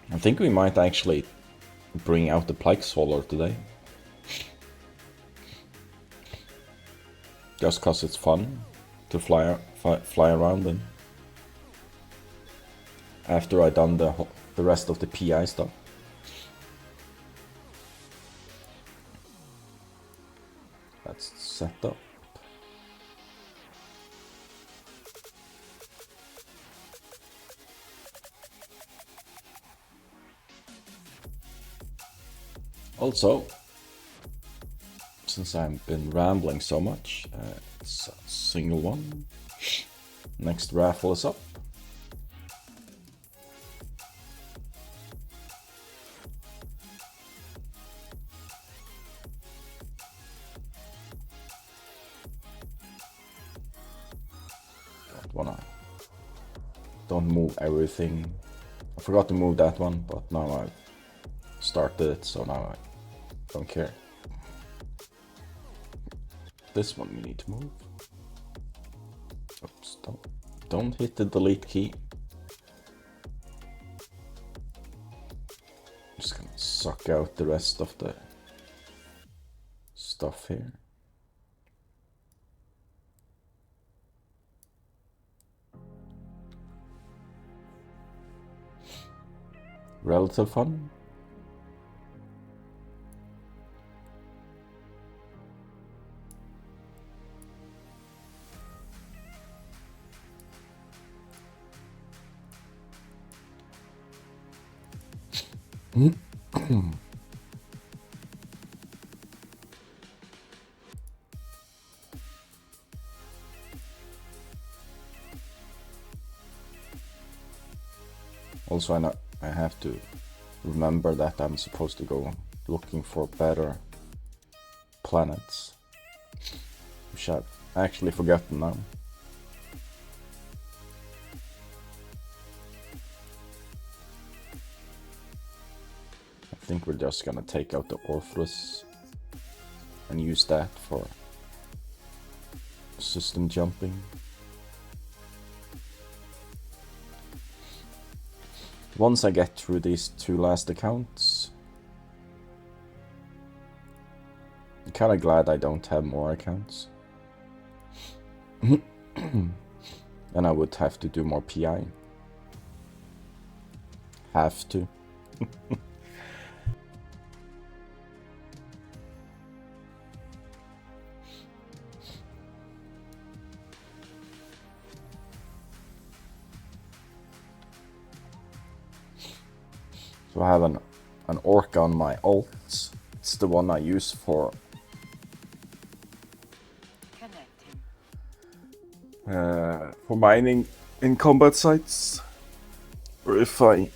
I think we might actually bring out the Plagueswaller today. Just cause it's fun to fly around in. After I done the rest of the PI stuff. Let's set up. Also, since I've been rambling so much, it's a single one. Next raffle is up. Don't move everything. I forgot to move that one, but now I've started it, so now I don't care. This one we need to move. Oops, don't hit the delete key. Just gonna suck out the rest of the stuff here. Relative fun. Also, I have to remember that I'm supposed to go looking for better planets, which I've actually forgotten now. I think we're just gonna take out the Orpheus and use that for system jumping. Once I get through these 2 last accounts, I'm kinda glad I don't have more accounts. And I would have to do more PI. Have to. So I have an orc on my alt. It's the one I use for mining in combat sites, or if I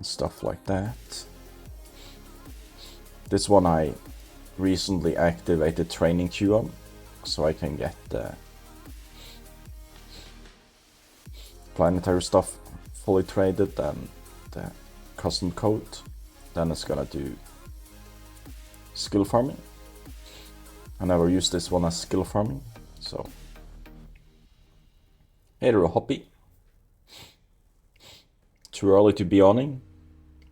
and stuff like that. This one I recently activated training queue on, so I can get the planetary stuff fully traded and the custom code. Then it's gonna do skill farming. I never used this one as skill farming, so hey there, Hoppy. Too early to be owning?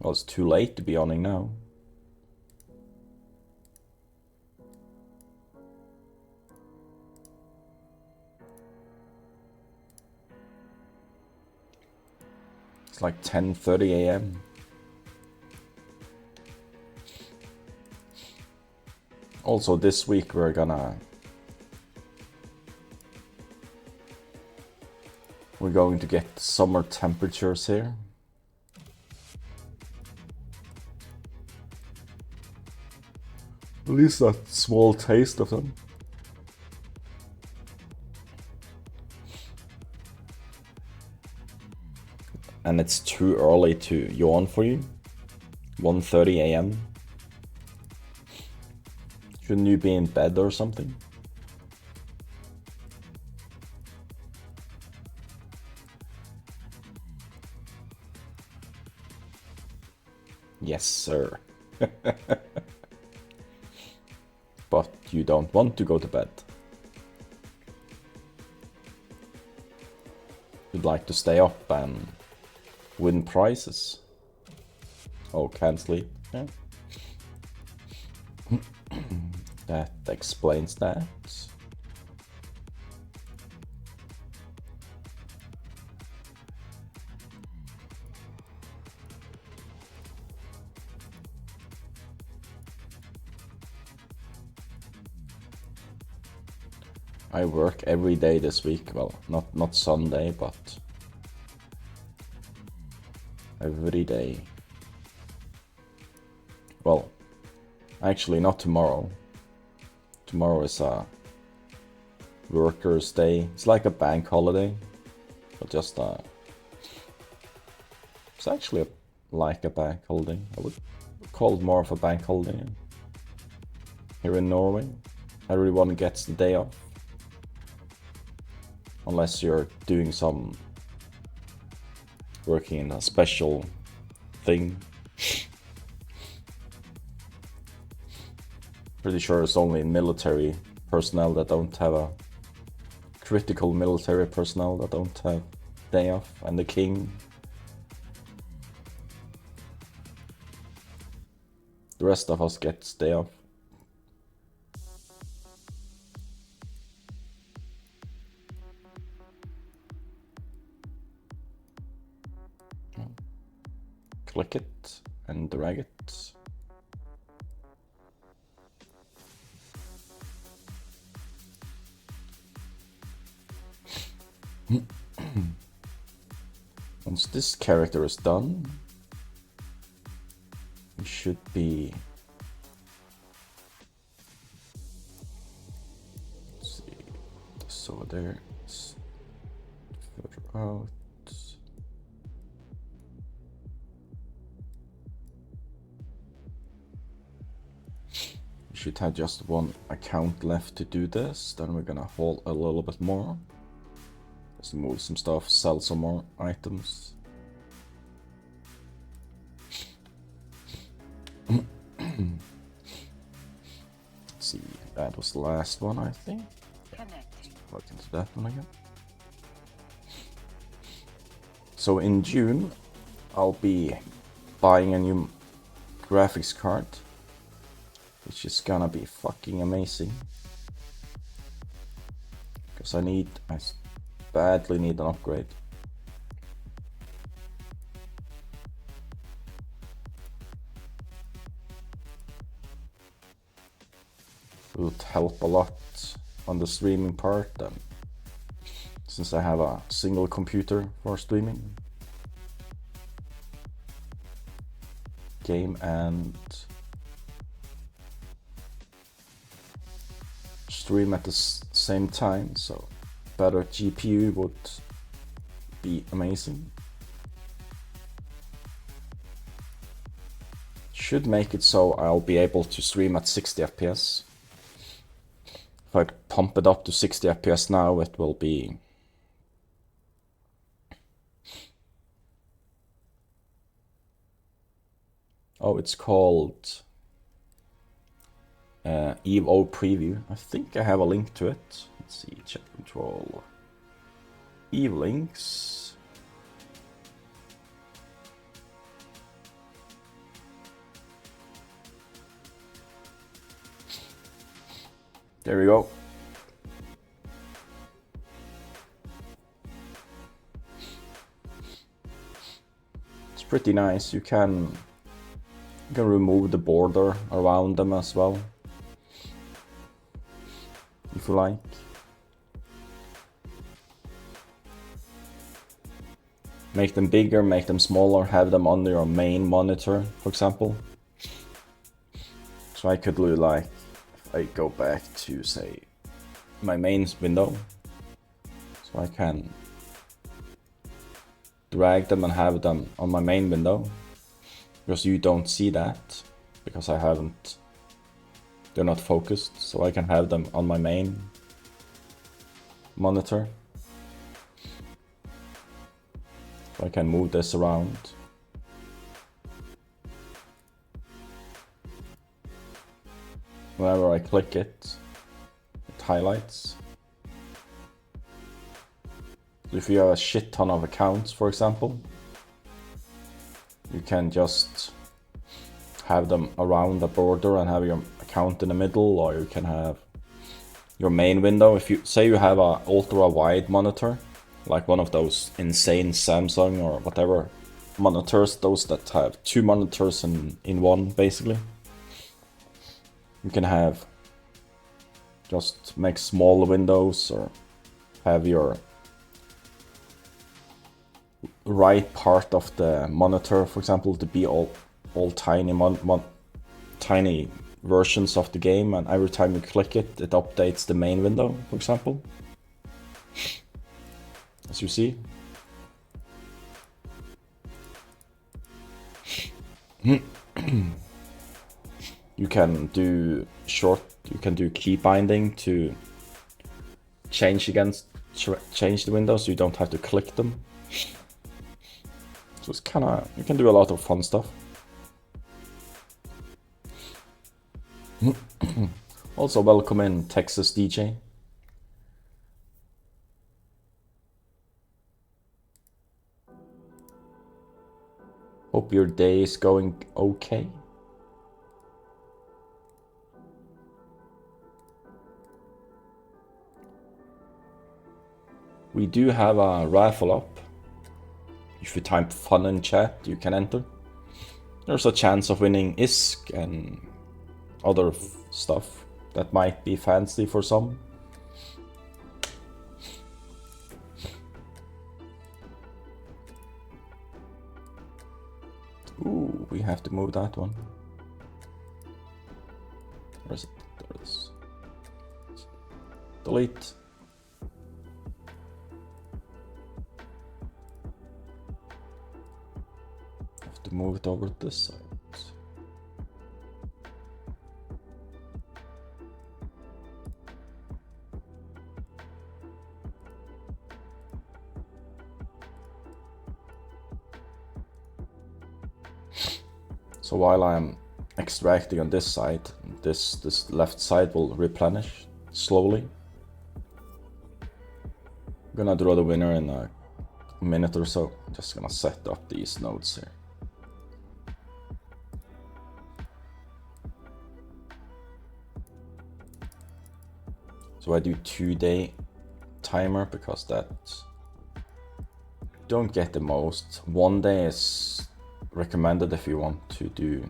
Well, it's too late to be owning now. It's like 10:30 a.m. Also, this week we're going to get summer temperatures here. At least a small taste of them. And it's too early to yawn for you. 1:30 a.m. Shouldn't you be in bed or something? Yes, sir. But you don't want to go to bed. You'd like to stay up and win prizes. Oh, can't sleep. Yeah. That explains that. I work every day this week. Well, not Sunday, but every day. Well, actually not tomorrow. Tomorrow is a workers' day. It's like a bank holiday, but just it's actually like a bank holiday. I would call it more of a bank holiday. Here in Norway, everyone gets the day off. Unless you're doing some working in a special thing. Pretty sure it's only military personnel that don't have a critical military personnel that don't have day off, and the king. The rest of us gets day off. Click it and drag it. Once this character is done, we should be... Let's see. over there. It's further out. We should have just one account left to do this. Then we're gonna haul a little bit more. Just move some stuff, sell some more items. Let's see, that was the last one, I think. Connecting. Plug into that one again. So in June, I'll be buying a new graphics card, which is gonna be fucking amazing. Because I badly need an upgrade. It would help a lot on the streaming part, since I have a single computer for streaming. Game and stream at the same time, so better GPU would be amazing. Should make it so I'll be able to stream at 60 FPS. If I pump it up to 60 FPS now, it will be it's called Evo Preview. I think I have a link to it. Let's see, chat control. Eve links. There we go. It's pretty nice. You can remove the border around them as well, if you like. Make them bigger, make them smaller, have them on your main monitor, for example. So I could do like, if I go back to say my main window, so I can drag them and have them on my main window. Because you don't see that, because they're not focused, so I can have them on my main monitor. So I can move this around. Whenever I click it, it highlights. If you have a shit ton of accounts, for example, you can just have them around the border and have your account in the middle, or you can have your main window. If you say you have a ultra wide monitor, like one of those insane Samsung or whatever monitors, those that have two monitors in one basically, you can have just make small windows, or have your right part of the monitor, for example, to be all tiny tiny versions of the game, and every time you click it, it updates the main window, for example. As you see. You can do key binding to change the windows, so you don't have to click them. So it's you can do a lot of fun stuff. Also, welcome in Texas DJ. Hope your day is going okay. We do have a raffle up. If you type fun in chat, you can enter. There's a chance of winning ISK and other stuff that might be fancy for some. Ooh, we have to move that one. Where is it? There it is. Delete. to move it over to this side. So while I'm extracting on this side, this left side will replenish slowly. I'm gonna draw the winner in a minute or so. I'm just gonna set up these nodes here. So I do 2-day timer because that don't get the most. 1 day is recommended if you want to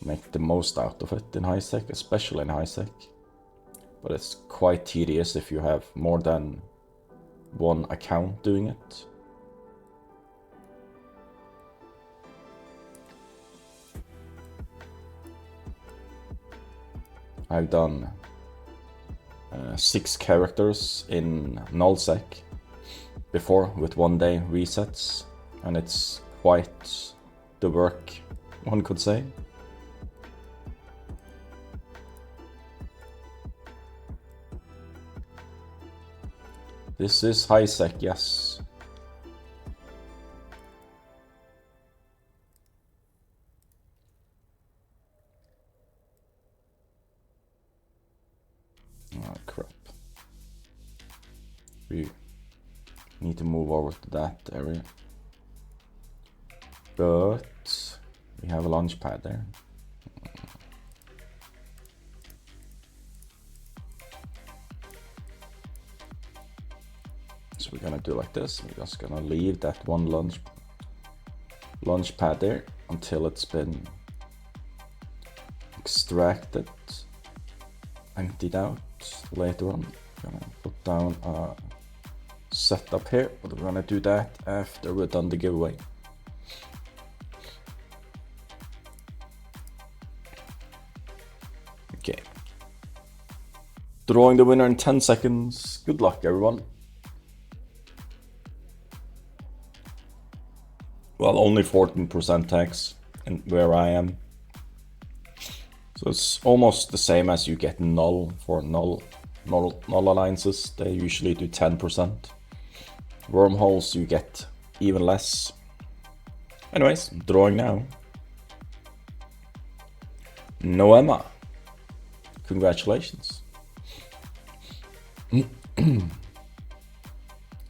make the most out of it in high sec, especially in high sec. But it's quite tedious if you have more than one account doing it. I've done 6 characters in nullsec before with 1 day resets, and it's quite the work, one could say. This is high sec, yes. Oh crap. We need to move over to that area. But we have a launch pad there. So we're gonna do like this. We're just gonna leave that one launch pad there until it's been extracted, emptied out later on. Gonna put down a setup here, but we're gonna do that after we're done the giveaway. Okay. Drawing the winner in 10 seconds. Good luck, everyone. Well, only 14% tax in where I am. So it's almost the same as you get null for null alliances. They usually do 10%. Wormholes you get even less. Anyways, drawing now. Noema. Congratulations.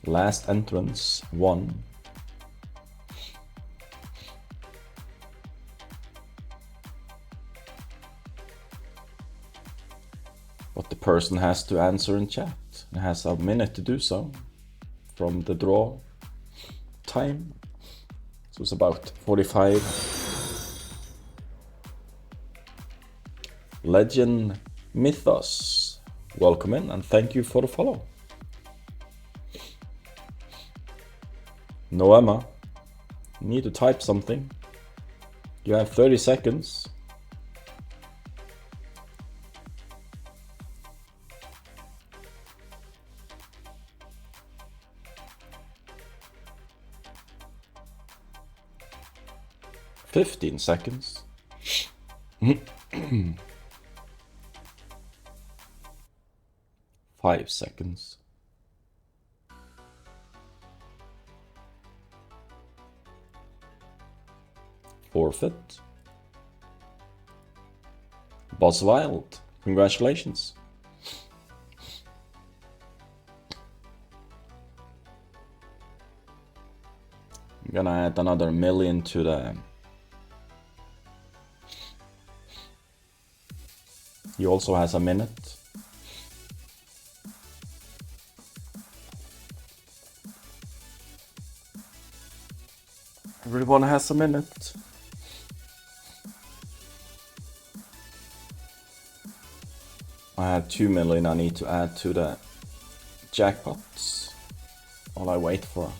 Last entrance, 1. But the person has to answer in chat. It has a minute to do so from the draw time. So it's about 45. Legend Mythos, welcome in and thank you for the follow. Noema, you need to type something. You have 30 seconds. $15 seconds. 5 seconds. Forfeit. Boss Wild, congratulations. I'm gonna add another million to the... He also has a minute. Everyone has a minute. I have 2 million I need to add to the jackpots while I wait for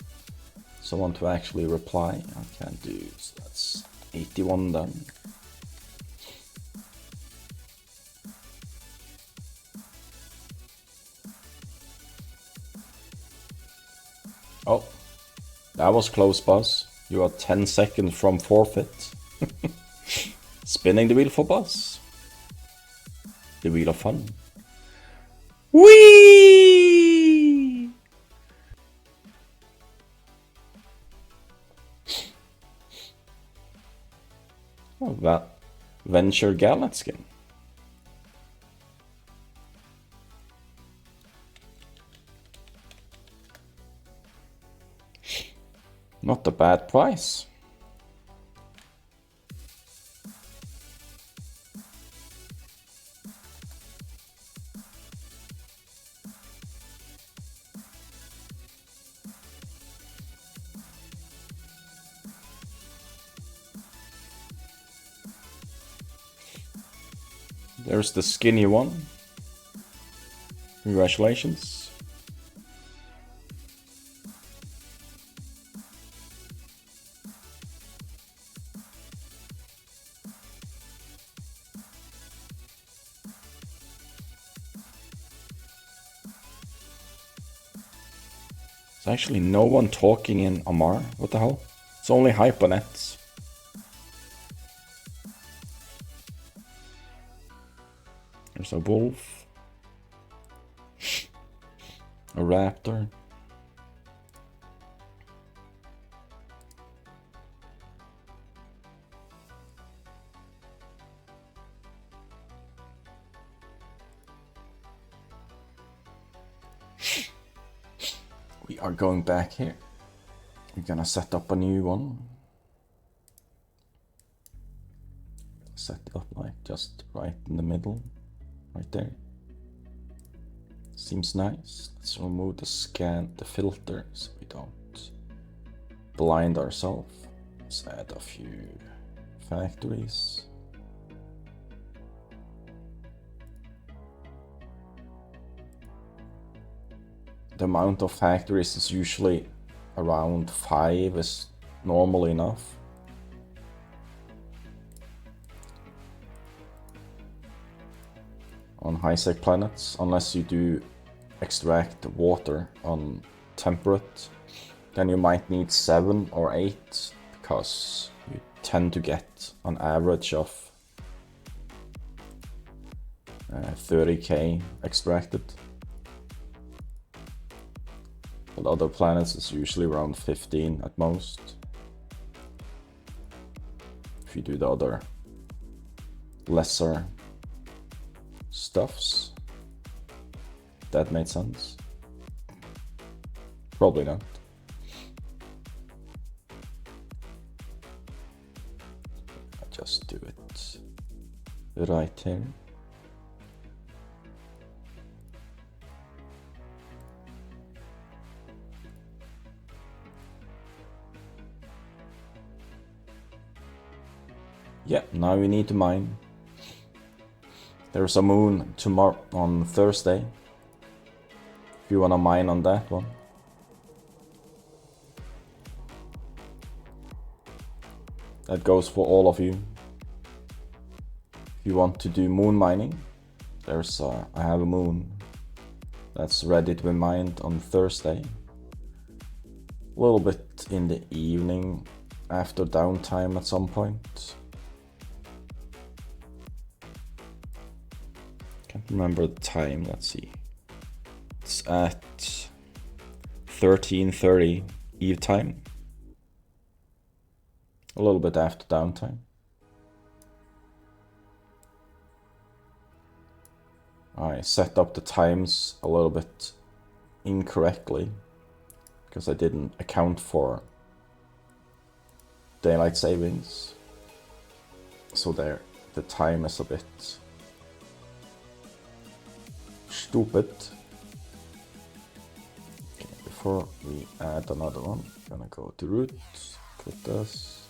someone to actually reply. I can't do, so that's 81 done. Oh, that was close, boss. You are 10 seconds from forfeit. Spinning the wheel for boss. The wheel of fun. Whee! Oh, that Venture Gallant skin. Not a bad price. There's the skinny one. Congratulations. There's actually no one talking in Amar. What the hell? It's only Hypernets. There's a wolf. A raptor. We are going back here. We're gonna set up a new one. Set it up like just right in the middle. Right there. Seems nice. Let's remove the filter so we don't blind ourselves. Let's add a few factories. The amount of factories is usually around 5 is normal enough. On high-sec planets, unless you do extract water on temperate, then you might need 7 or 8 because you tend to get an average of 30k extracted. But other planets is usually around 15 at most. If you do the other lesser stuffs. That made sense. Probably not. I'll just do it right here. Yeah, now we need to mine. There's a moon tomorrow on Thursday. If you wanna mine on that one. That goes for all of you. If you want to do moon mining, I have a moon that's ready to be mined on Thursday. A little bit in the evening after downtime at some point. Can't remember the time, let's see. It's at 13:30 Eve time. A little bit after downtime. I set up the times a little bit incorrectly because I didn't account for daylight savings. So there, the time is a bit stupid. Okay, before we add another one, I'm gonna go to root, click this.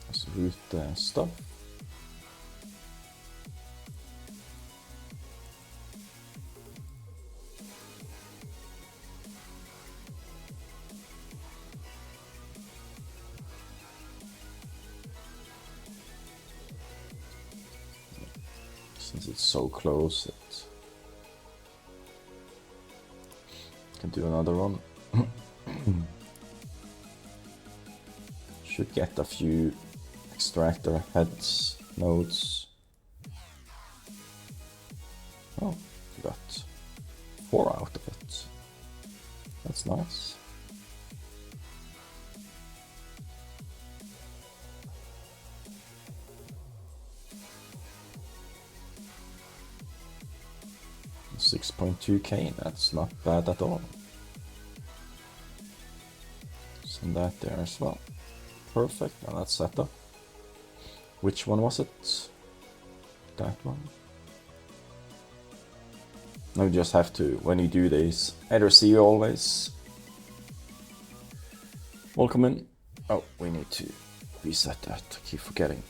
Let's root the stuff. Since it's so close, it can do another one. Should get a few extractor heads, nodes. Oh, we got 4 out of it. That's nice. $6.2k, that's not bad at all. Send that there as well. Perfect, now that's set up. Which one was it? That one. Now you just have to, when you do these, either see you always. Welcome in. Oh, we need to reset that, I keep forgetting.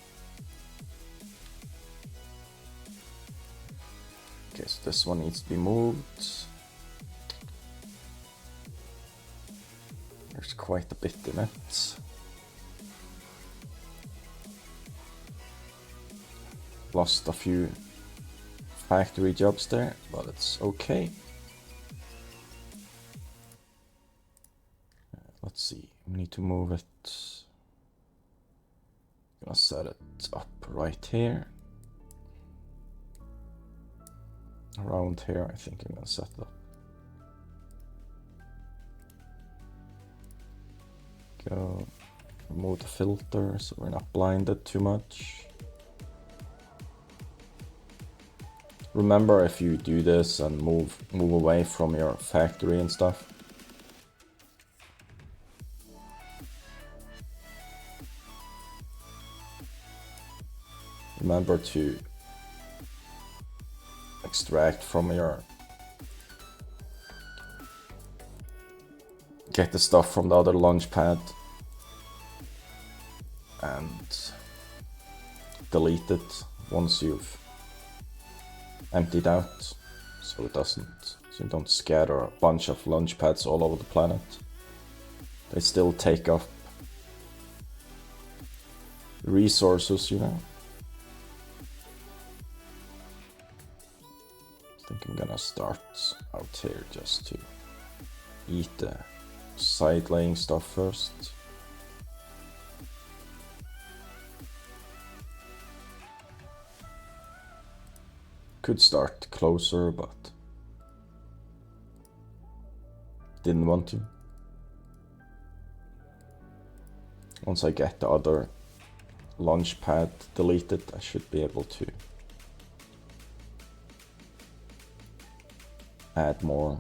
Okay, so this one needs to be moved. There's quite a bit in it. Lost a few factory jobs there, but it's okay. Let's see, we need to move it. Gonna set it up right here. Around here, I think I'm gonna set it up. Go remove the filter so we're not blinded too much. Remember, if you do this and move away from your factory and stuff, remember to extract from your, get the stuff from the other launch pad and delete it once you've emptied out, so it doesn't, so you don't scatter a bunch of launch pads all over the planet. They still take up resources, you know. I think I'm gonna start out here just to eat the side laying stuff first. Could start closer, but didn't want to. Once I get the other launch pad deleted, I should be able to add more.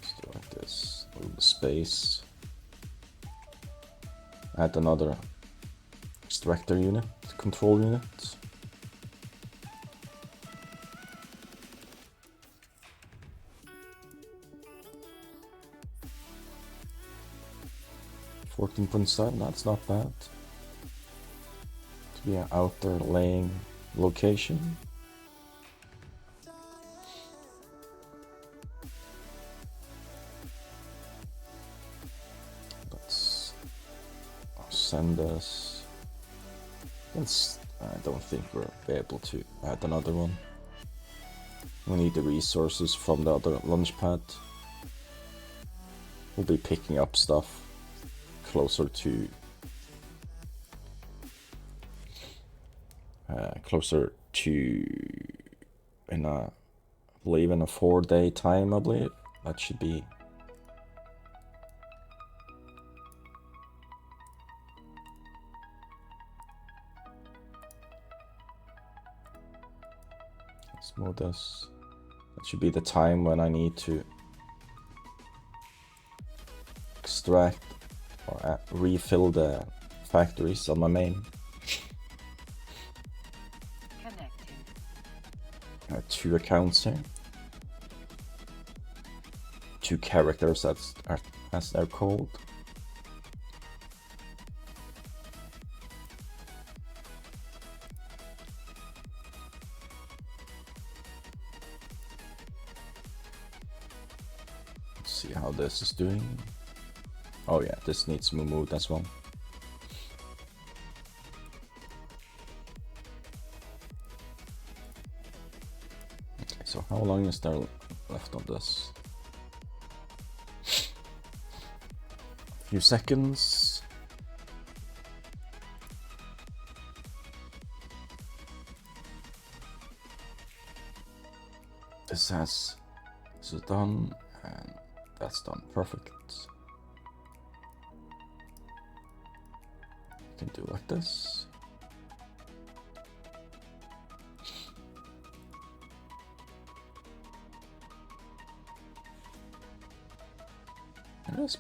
Let's do like this, move the space. Add another extractor unit, control unit. $14.7, that's not bad. To be an outer laying location. Let's send this. I don't think we'll be able to add another one. We need the resources from the other launch pad. We'll be picking up stuff closer to in a, I believe in a 4-day time, I believe. That should be smooth this. That should be the time when I need to extract or refill the factories on my main. Connecting. 2 accounts here. 2 characters as they're called. Let's see how this is doing. Oh yeah, this needs to be moved as well. How long is there left on this? A few seconds. This is done, and that's done. Perfect. You can do like this. It is.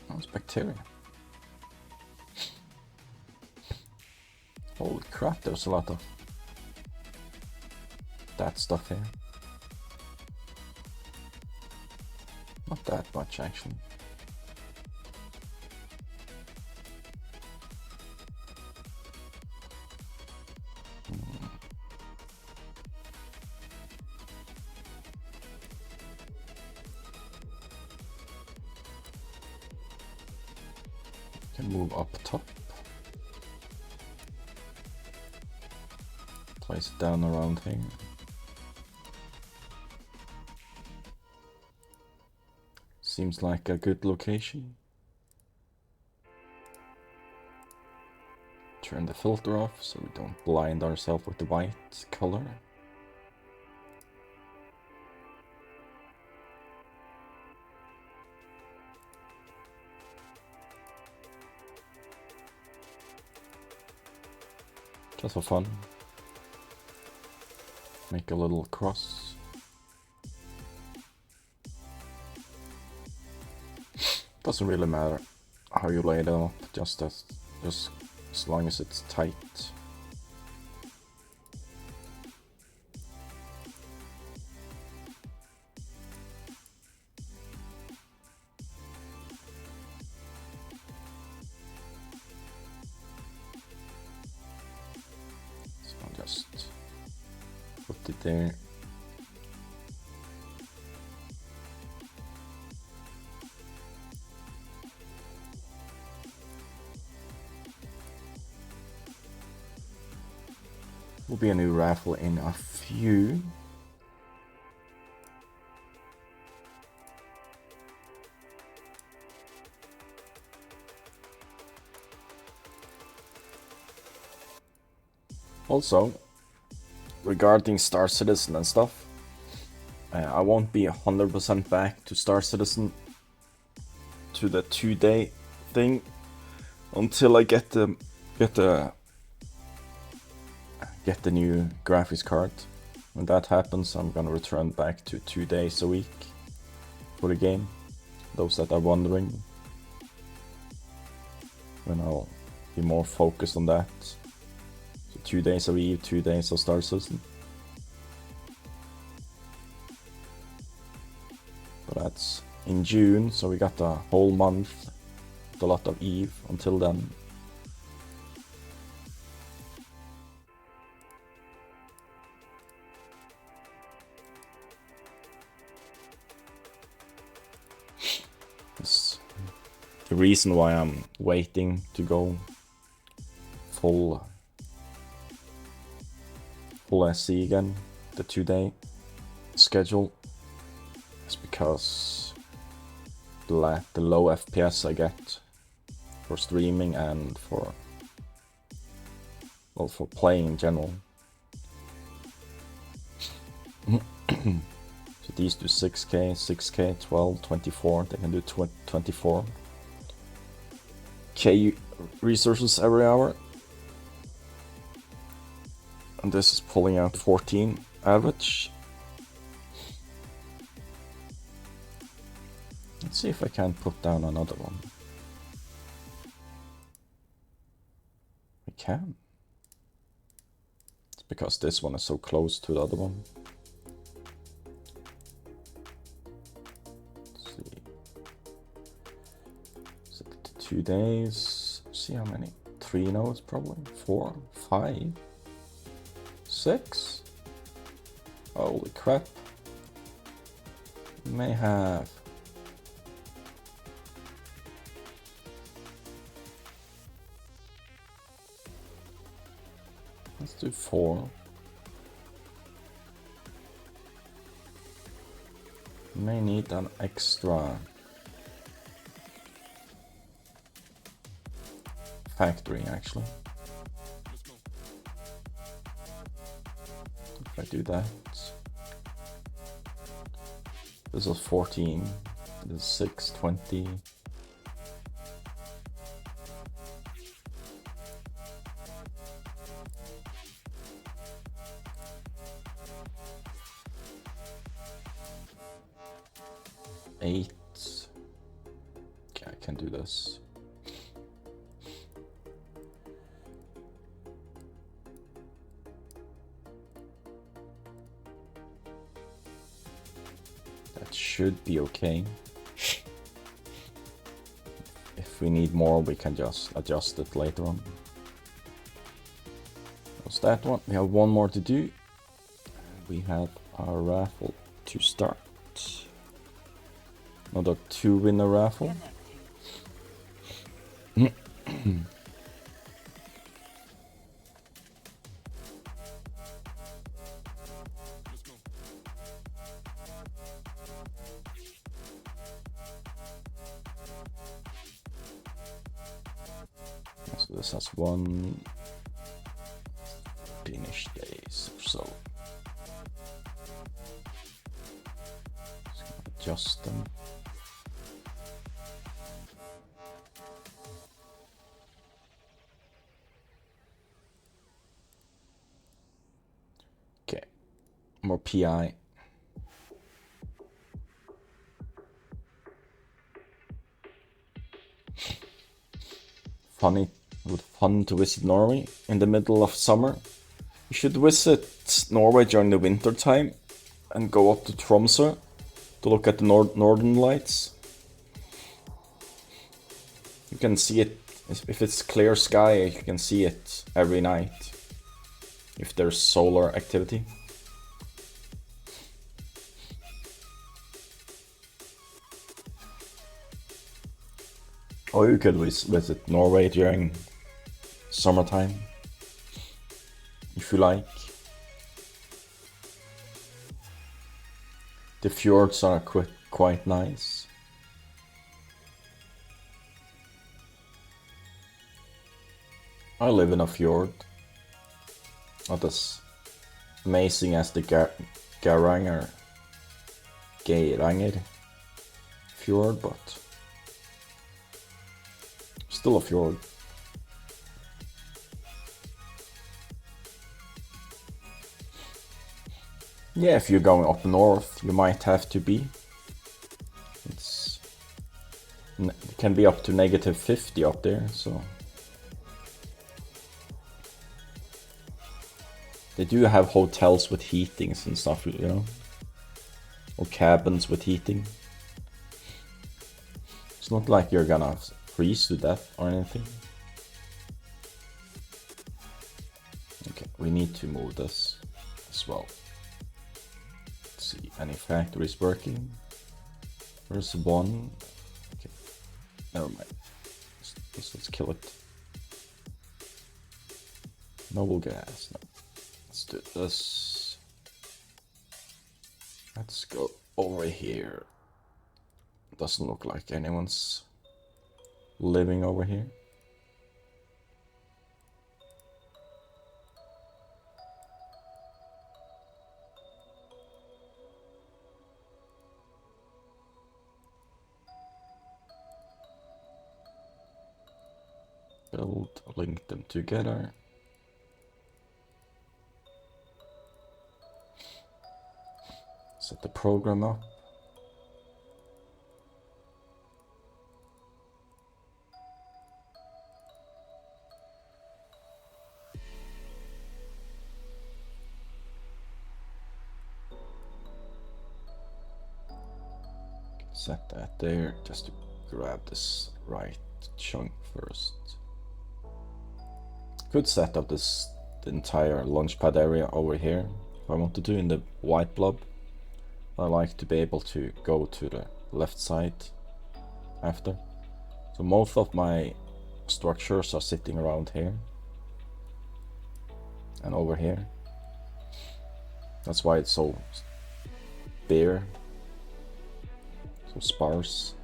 Oh, it's bacteria. Holy crap, there's a lot of that stuff here. Not that much, actually. Can move up top. Place it down around here. Seems like a good location. Turn the filter off so we don't blind ourselves with the white color. Just for fun. Make a little cross. Doesn't really matter how you lay it up, just as long as it's tight. So I'll just put it there. Will be a new raffle in a few. Also, regarding Star Citizen and stuff, I won't be 100% back to Star Citizen to the 2-day thing until I get the new graphics card. When that happens, I'm gonna return back to 2 days a week for the game. Those that are wondering, when I'll be more focused on that. So 2 days of Eve, 2 days of Star Citizen. But that's in June, so we got a whole month with a lot of Eve until then. The reason why I'm waiting to go full SC again, the 2-day schedule, is because the low FPS I get for streaming and for playing in general. So these do 6K, 6K, 12, 24, they can do 24K resources every hour. And this is pulling out 14 average. Let's see if I can put down another one. I can. It's because this one is so close to the other one. Let's see. Is it 2 days? See how many? 3 nodes probably? 4, 5, 6? Holy crap. May have. Let's do 4. May need an extra factory actually. If I do that. This is 14. This is 6, 20. Eight. Okay, I can do this. That should be okay. If we need more, we can just adjust it later on. That's that one. We have one more to do. We have our raffle to start. Another 2-winner raffle. So this has 1 finish days or so. Just gonna adjust them. Okay, more PI. Fun to visit Norway in the middle of summer. You should visit Norway during the winter time and go up to Tromsø to look at the northern lights. You can see it if it's clear sky. You can see it every night if there's solar activity. Or you could visit Norway during summertime, if you like. The fjords are quite nice. I live in a fjord. Not as amazing as the Geiranger fjord, but still a fjord. Yeah, if you're going up north, you might have to be. It can be up to -50 up there, so. They do have hotels with heatings and stuff, you know? Or cabins with heating. It's not like you're gonna freeze to death or anything. Okay, we need to move this as well. Let's see, any factories working? There's one. Okay, never mind. Let's kill it. Noble gas, no. Let's do this. Let's go over here. Doesn't look like anyone's living over here. Build, link them together. Set the program up. Set that there just to grab this right chunk first. Could set up the entire launchpad area over here if I want to do in the white blob. I like to be able to go to the left side after. So most of my structures are sitting around here and over here. That's why it's so bare. So sparse.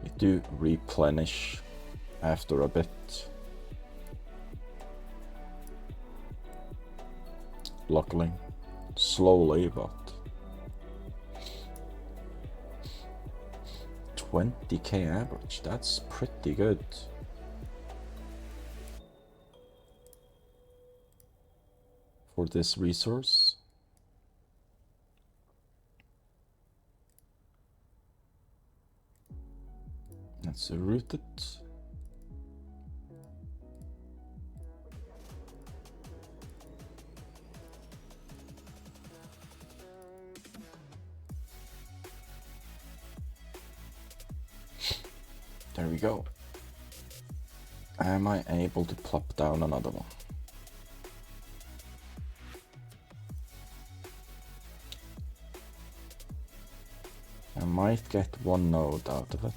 You do replenish after a bit. Luckily, slowly, but 20k average, that's pretty good. For this resource. Let's root it. There we go. Am I able to plop down another one? I might get one node out of it,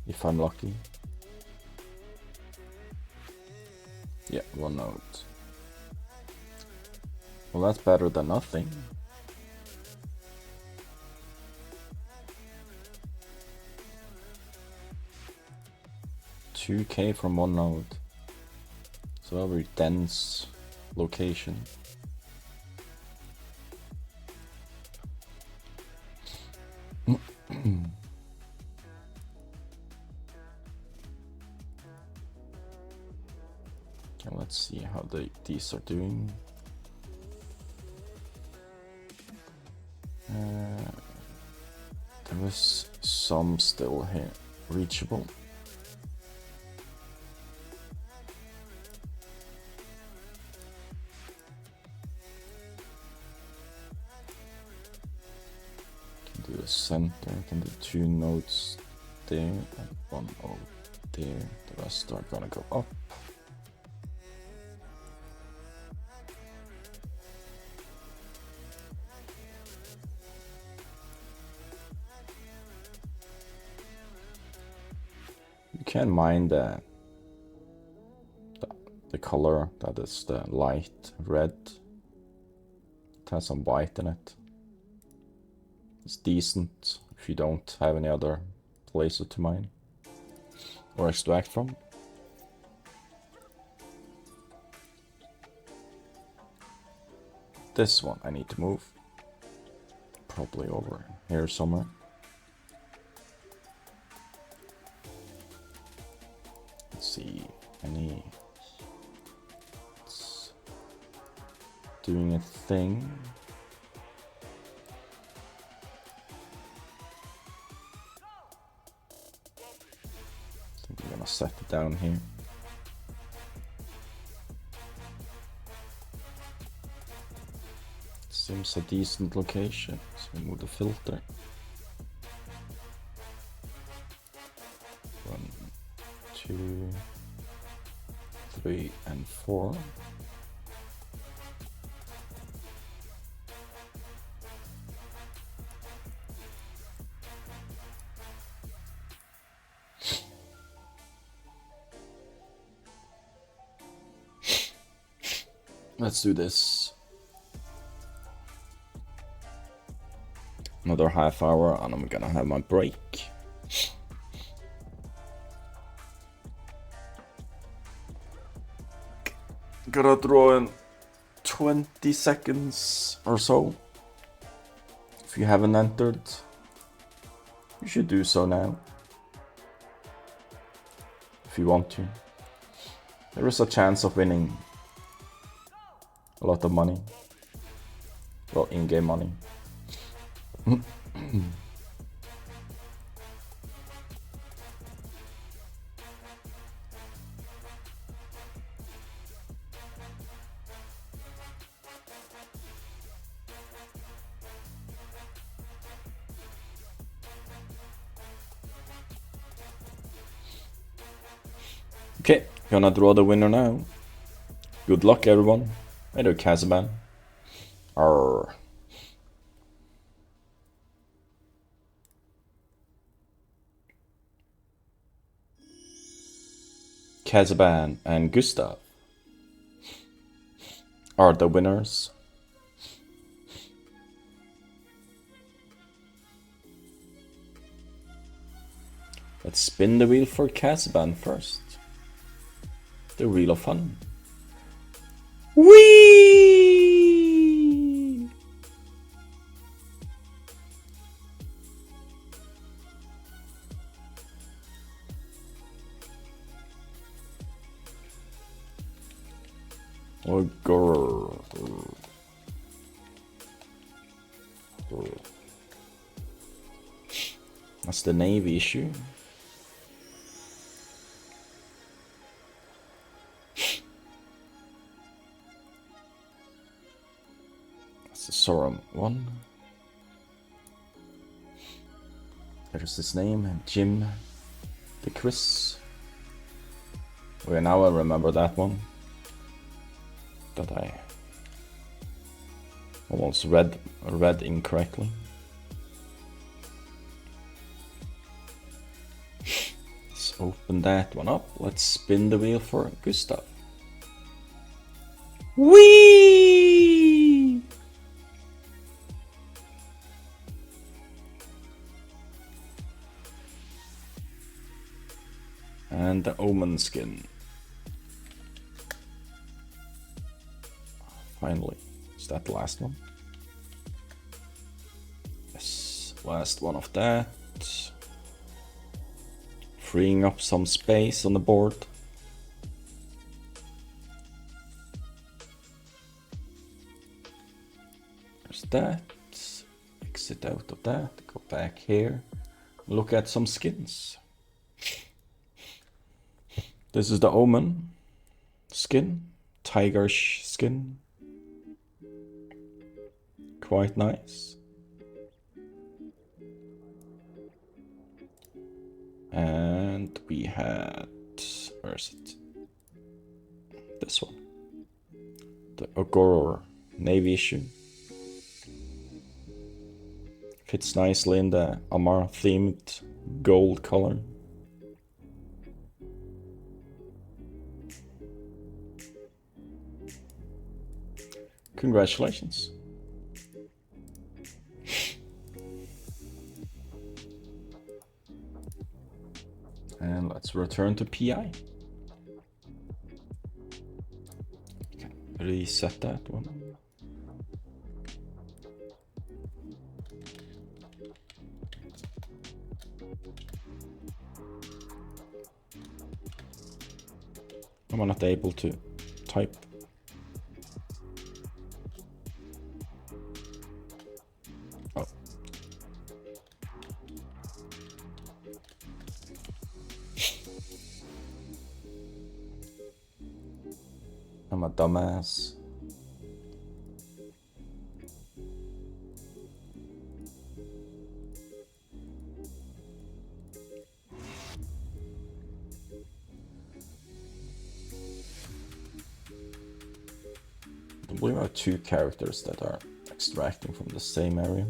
if I'm lucky. Yeah, one node. Well, that's better than nothing. $2k from one node. So a very dense location. Okay, let's see how these are doing. There is some still here reachable. Can do a center, can do 2 nodes there and 1 over there. The rest are gonna go up. You can mine the color that is the light red. It has some white in it. It's decent if you don't have any other places to mine or extract from. This one I need to move. Probably over here somewhere. Let's see, any... It's doing a thing. I think we're gonna set it down here. Seems a decent location, so we move the filter. 1, 2, 3, and 4. Let's do this. Another half hour and I'm gonna have my break. Gotta draw in 20 seconds or so. If you haven't entered, you should do so now. If you want to. There is a chance of winning a lot of money. Well, in-game money. Okay, gonna draw the winner now. Good luck, everyone. Hey there, Kazaban. Arr. Kazaban and Gustav are the winners. Let's spin the wheel for Kazaban first. The wheel of fun. Whee! Oh, grrr. That's the Navy issue. That's the Sorum one. There's his name, Jim the Chris. Okay, now I remember that one. That I almost read incorrectly. Let's open that one up. Let's spin the wheel for Gustav. Whee! And the Omen skin. Finally. Is that the last one? Yes, last one of that. Freeing up some space on the board. There's that. Exit out of that. Go back here. Look at some skins. This is the Omen skin. Tiger skin. Quite nice. And we had, where is it? This one. The Ogoror Navy issue. Fits nicely in the Amar themed gold color. Congratulations. And let's return to PI. Reset that one. I'm not able to type. Oh. I'm a dumbass. I believe I have two characters that are extracting from the same area.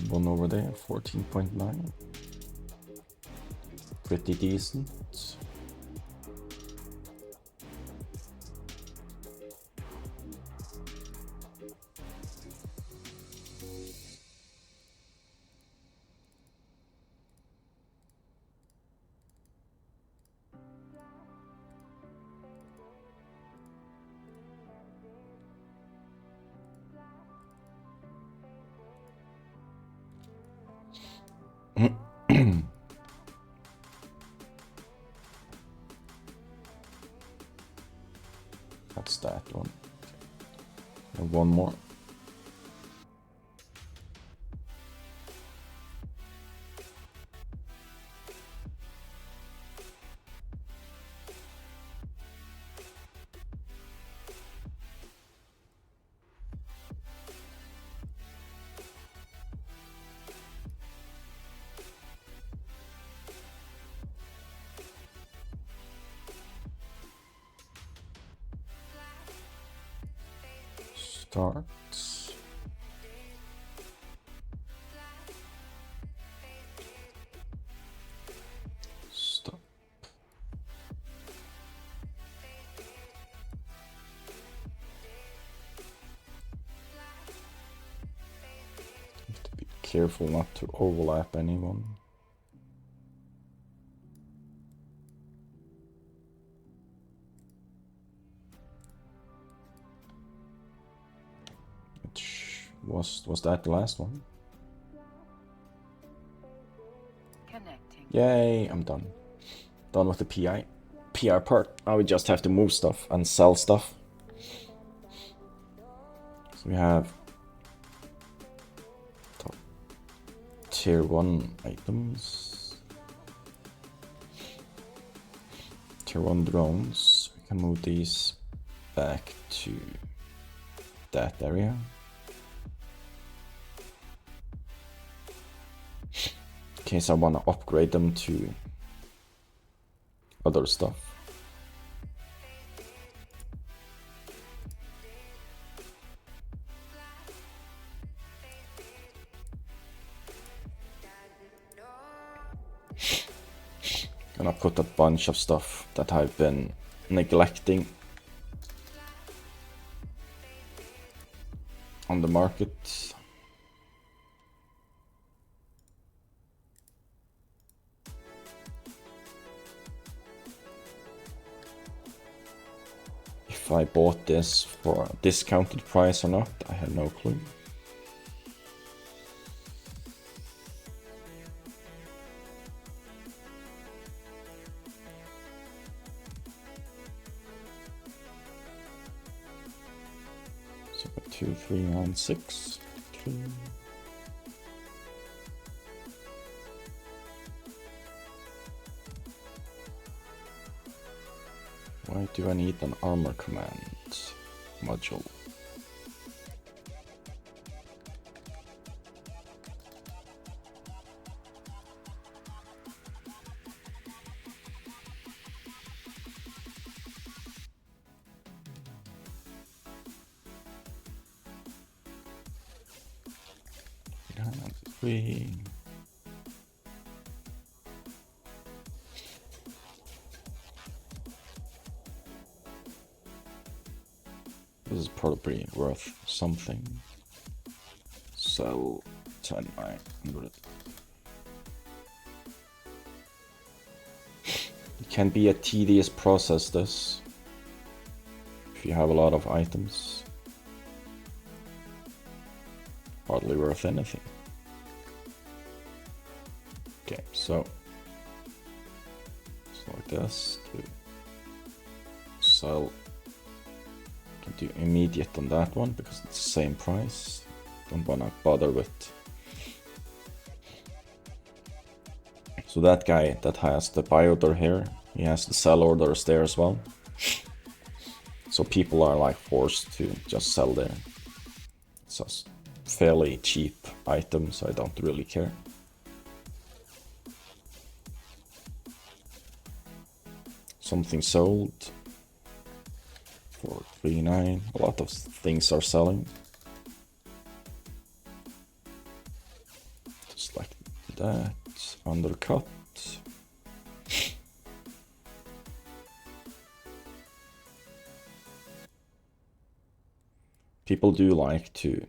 One over there, 14.9. Pretty decent. That's that one. And one more. Start. Stop. Have to be careful not to overlap anyone. Was that the last one? Connecting. Yay, I'm done. Done with the PR part. Now we just have to move stuff and sell stuff. So we have top tier 1 items. Tier 1 drones. We can move these back to that area. In case I want to upgrade them to other stuff. Gonna put a bunch of stuff that I've been neglecting on the market. If I bought this for a discounted price or not, I have no clue. So 2, 3, 9, 6, 2. Why do I need an armor command module? Three. This is probably worth something. Sell 10,900. It can be a tedious process, this, if you have a lot of items. Hardly worth anything. Okay, so it's like this to sell. Can do immediate on that one because it's the same price. Don't wanna bother with. So that guy that has the buy order here, he has the sell orders there as well. So people are like forced to just sell there. It's a fairly cheap item, so I don't really care. Something sold for 3.9. A lot of things are selling. Just like that. Undercut. People do like to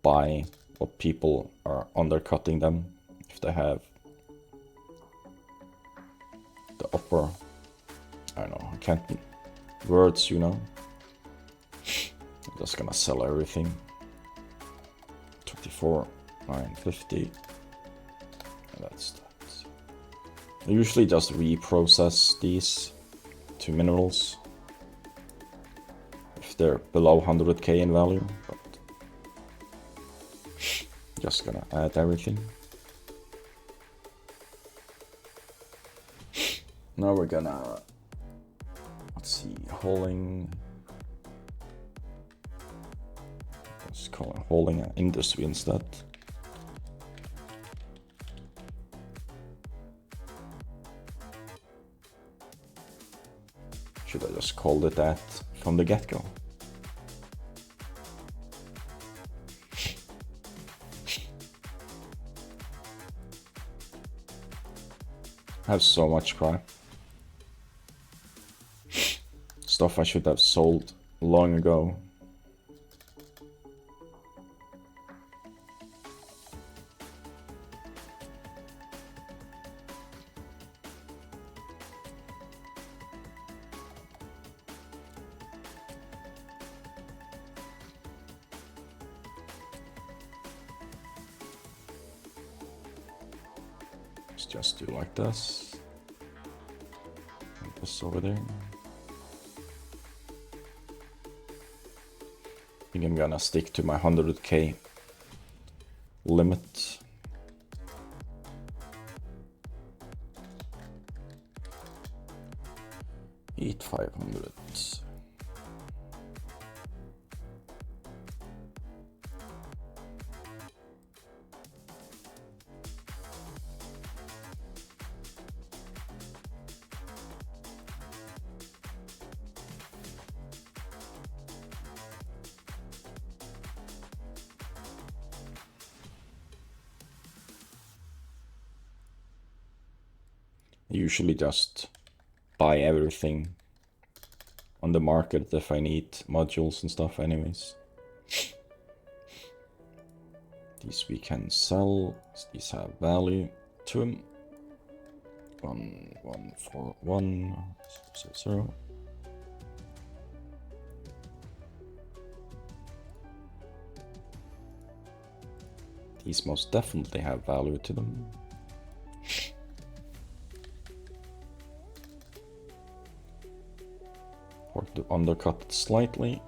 buy what people are undercutting them if they have the upper, I don't know, I can't, words, you know. I'm just gonna sell everything. 24,950. And that's that. I usually just reprocess these to minerals if they're below 100k in value, but just gonna add everything. Now we're gonna, let's see, hauling. Let's call it hauling an industry instead. Should I just call it that from the get-go? I have so much crap. Stuff I should have sold long ago. Let's just do like this. And this over there. I think I'm gonna stick to my 100k limit. Eat 500. I usually just buy everything on the market if I need modules and stuff anyways. These we can sell, these have value to them. 1, 1, 4, 1, 0, 0. These most definitely have value to them. Or to undercut it slightly.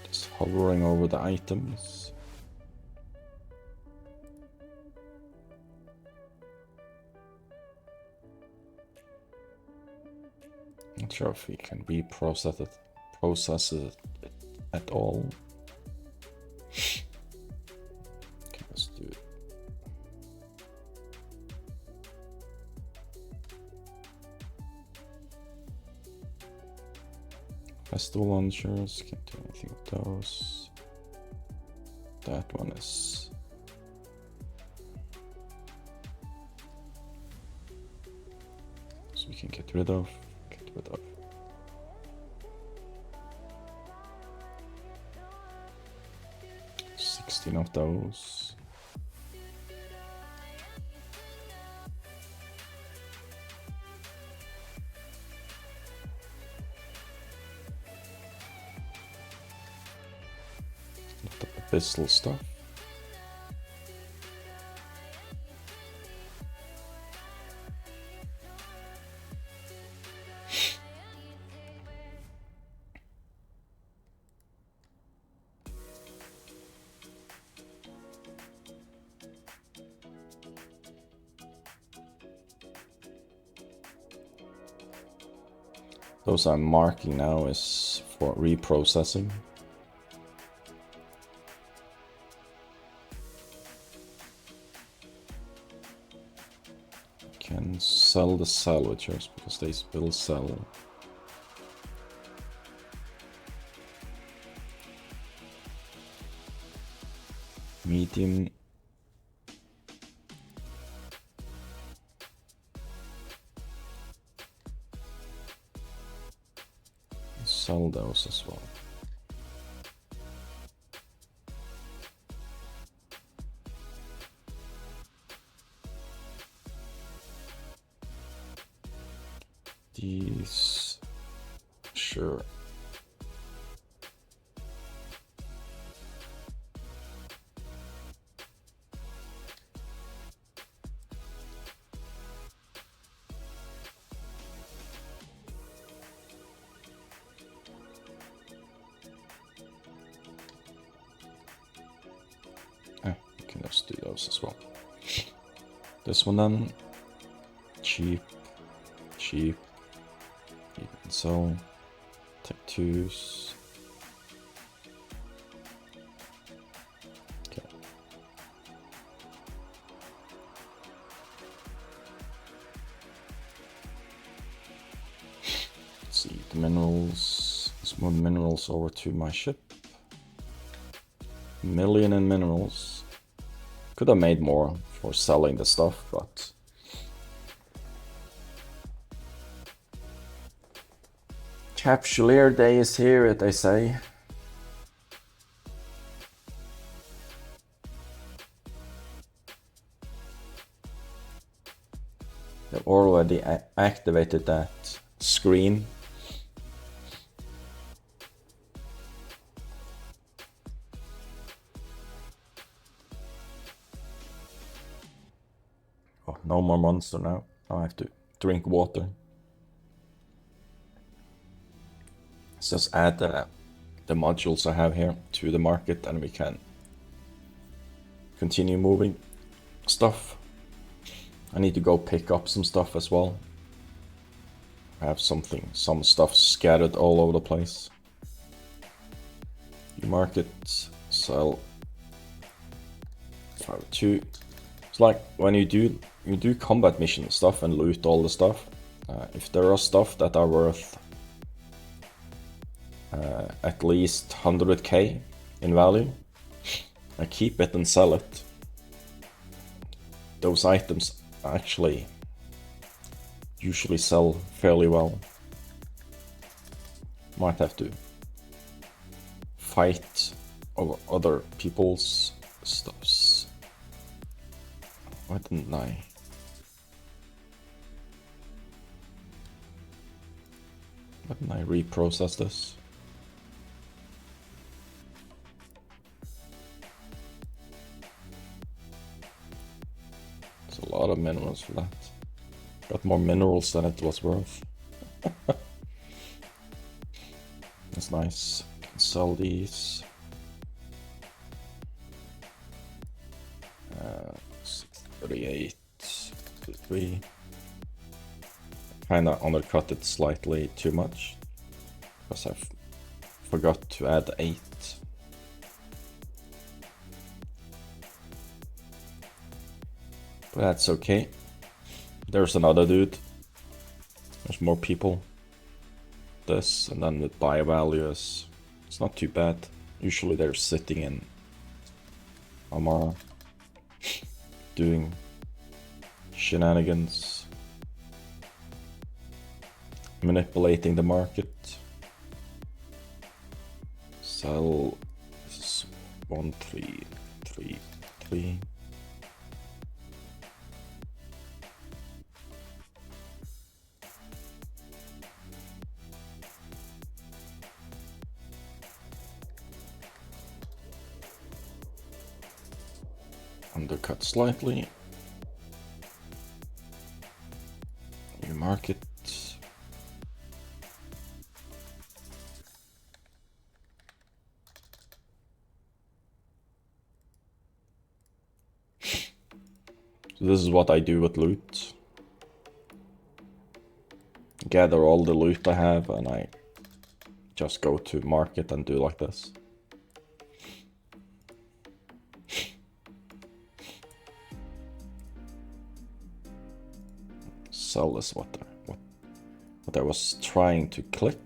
Just hovering over the items. Not sure if we can reprocess it at all. Okay, let's do it. Festival launchers, can't do anything with those. That one is... So we can get rid of. 16 of those. The abyssal stuff. Those I'm marking now is for reprocessing. Can sell the salvagers because they will sell. Medium. Sell those as well. These, sure. We can just do those as well. This one then, cheap, cheap. So take twos. Okay. Let's see the minerals. Let's move minerals over to my ship. Million in minerals. Could have made more for selling the stuff, but Capsuleer Day is here, they say. They've already activated that screen. Oh, no more monster now. I have to drink water. Let's just add the modules I have here to the market and we can continue moving stuff. I need to go pick up some stuff as well. I have some stuff scattered all over the place. You market, sell, 5-2. It's like when you do combat mission stuff and loot all the stuff. If there are stuff that are worth at least 100k in value, I keep it and sell it. Those items actually usually sell fairly well. Might have to fight over other people's stuffs. Why didn't I? Why didn't I reprocess this? It's a lot of minerals for that. Got more minerals than it was worth. That's nice. Can sell these. 38, 3. Kinda undercut it slightly too much because I forgot to add 8. But that's okay. There's another dude. There's more people. This, and then with buy values, it's not too bad. Usually they're sitting in Amara doing shenanigans, manipulating the market. Sell. This is 1, 3, 3, 3. Undercut slightly. You mark it. So this is what I do with loot. Gather all the loot I have and I just go to market and do like this. Sell is what I was trying to click.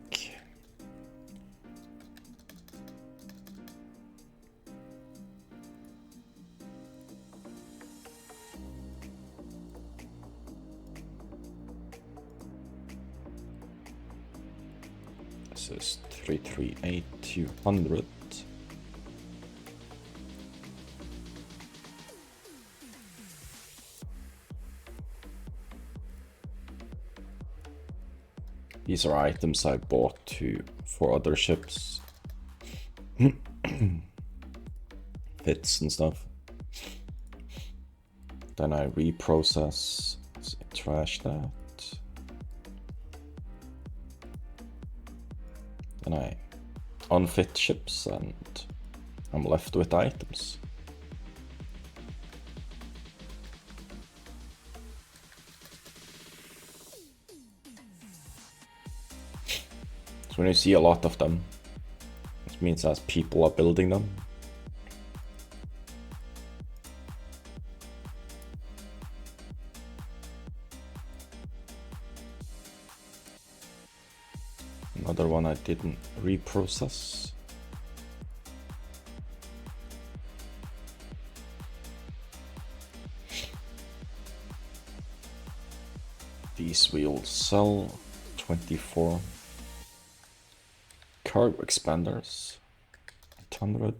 This is 338,200. These are items I bought for other ships. Hits and stuff. Then I reprocess, trash that. Then I unfit ships and I'm left with items. So when you see a lot of them, it means that people are building them. Another one I didn't reprocess. These we'll sell. 24 cargo expanders. 800.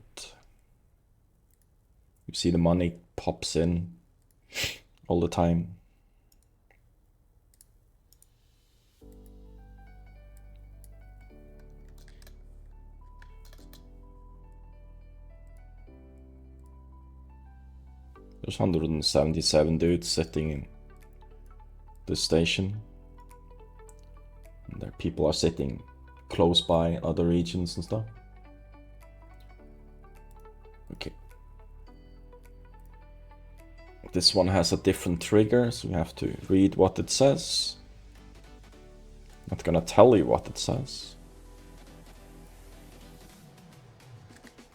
You see the money pops in all the time. There's 177 dudes sitting in this station. And there people are sitting close by other regions and stuff. Okay. This one has a different trigger, so you have to read what it says. Not gonna tell you what it says.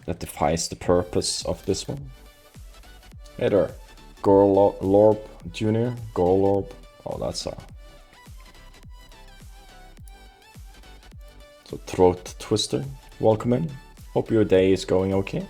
That defies the purpose of this one. Hey there, Gorlorb Jr. Gorlorb. Oh, that's a... So Throat Twister, welcome in. Hope your day is going okay.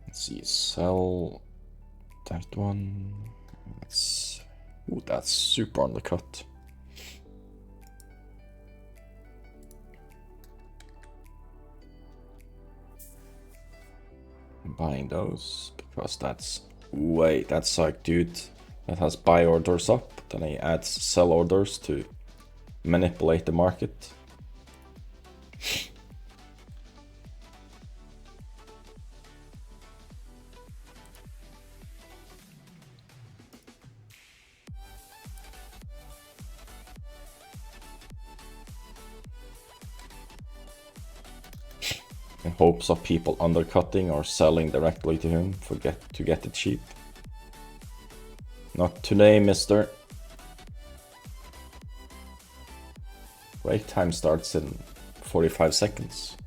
Let's see, sell that one. Ooh, that's super undercut. I'm buying those because that's wait, that's like dude that has buy orders up, then he adds sell orders to manipulate the market. In hopes of people undercutting or selling directly to him to get it cheap. Not today, mister. Break time starts in 45 seconds.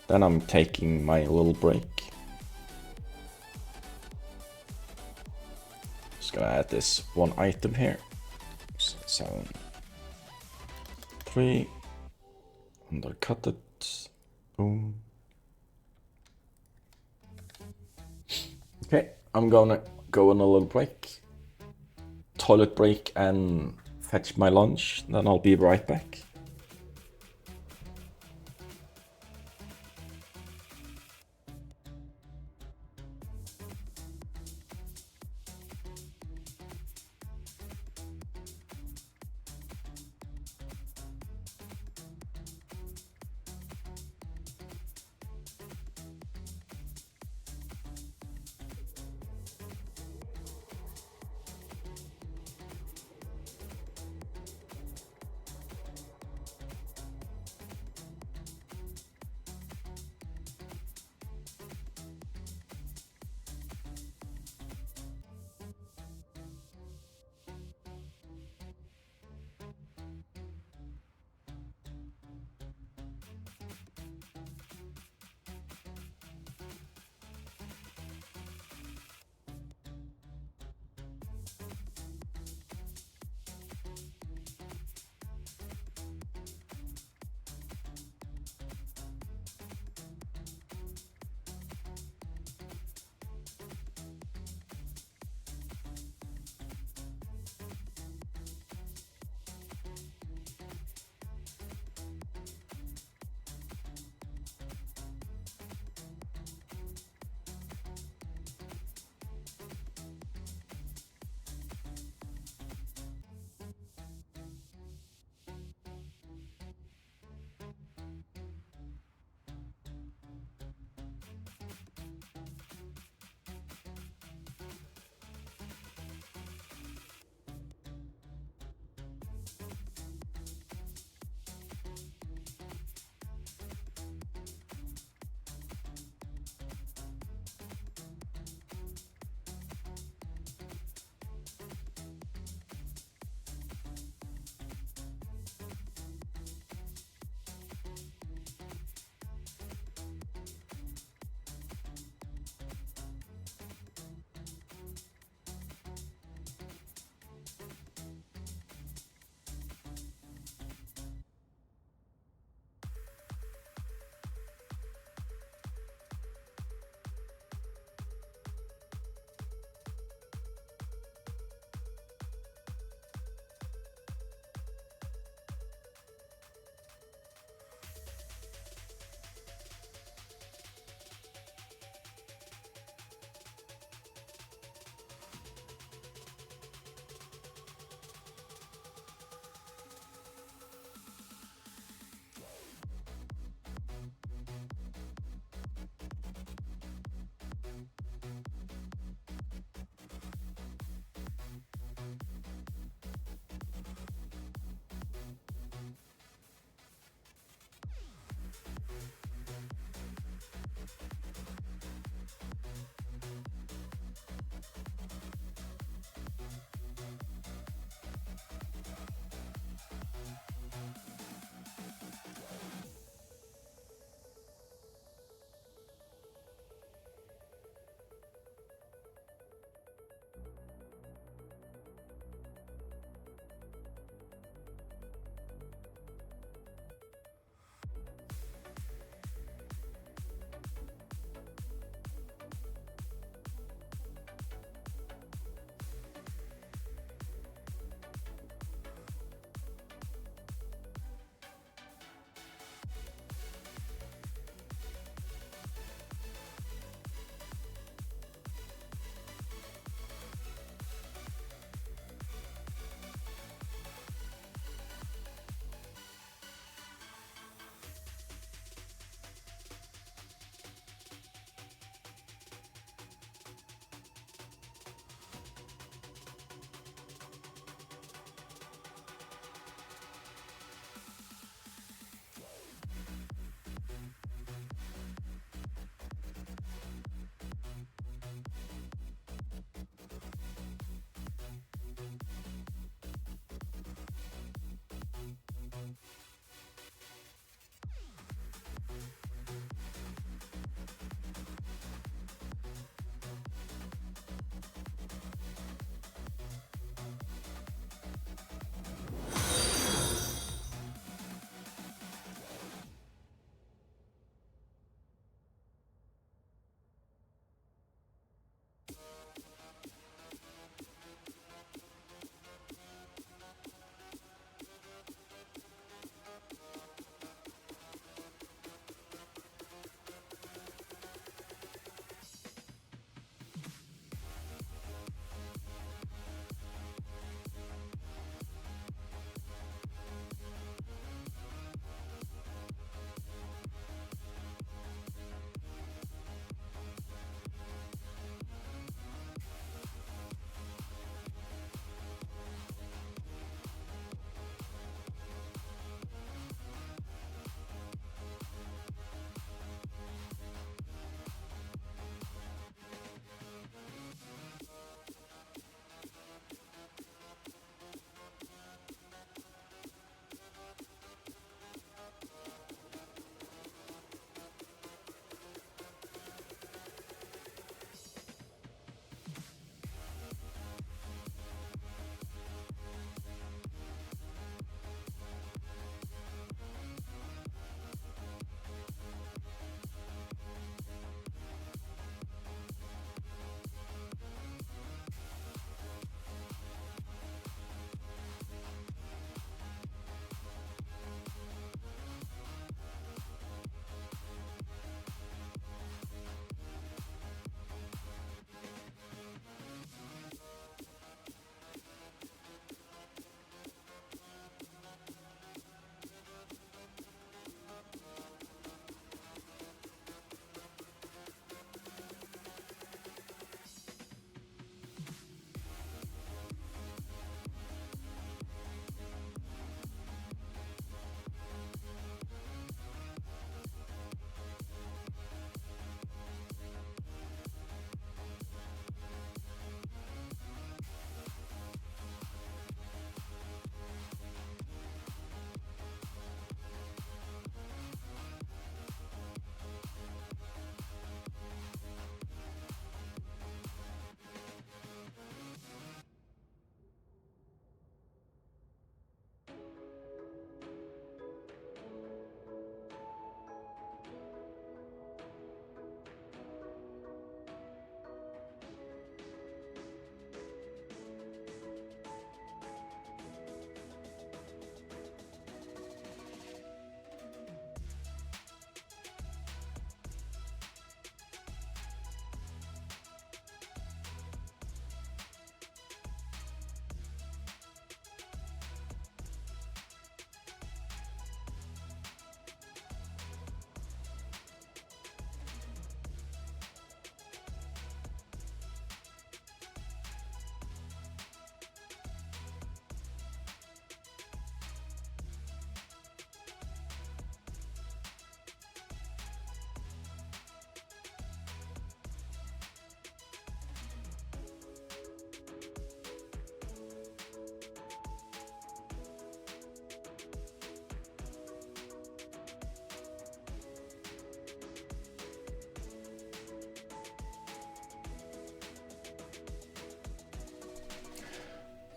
Then I'm taking my little break. Just gonna add this one item here. 7, 3. Undercut it. Boom. Okay, I'm gonna go on a little break. Toilet break and fetch my lunch. Then I'll be right back.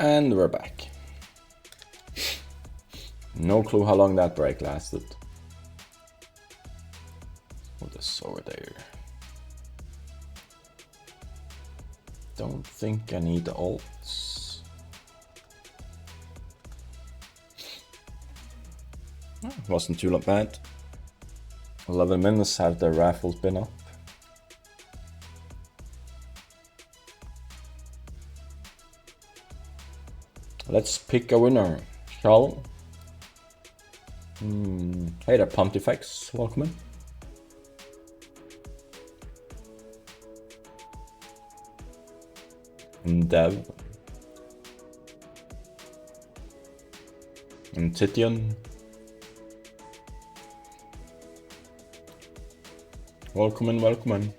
And we're back. No clue how long that break lasted. What is over there? Don't think I need the ults. Wasn't too bad. 11 minutes have the raffles been up. Let's pick a winner, shall we? Hey there, Pontifex, welcome in. And Dev. And Titian. Welcome in, welcome in.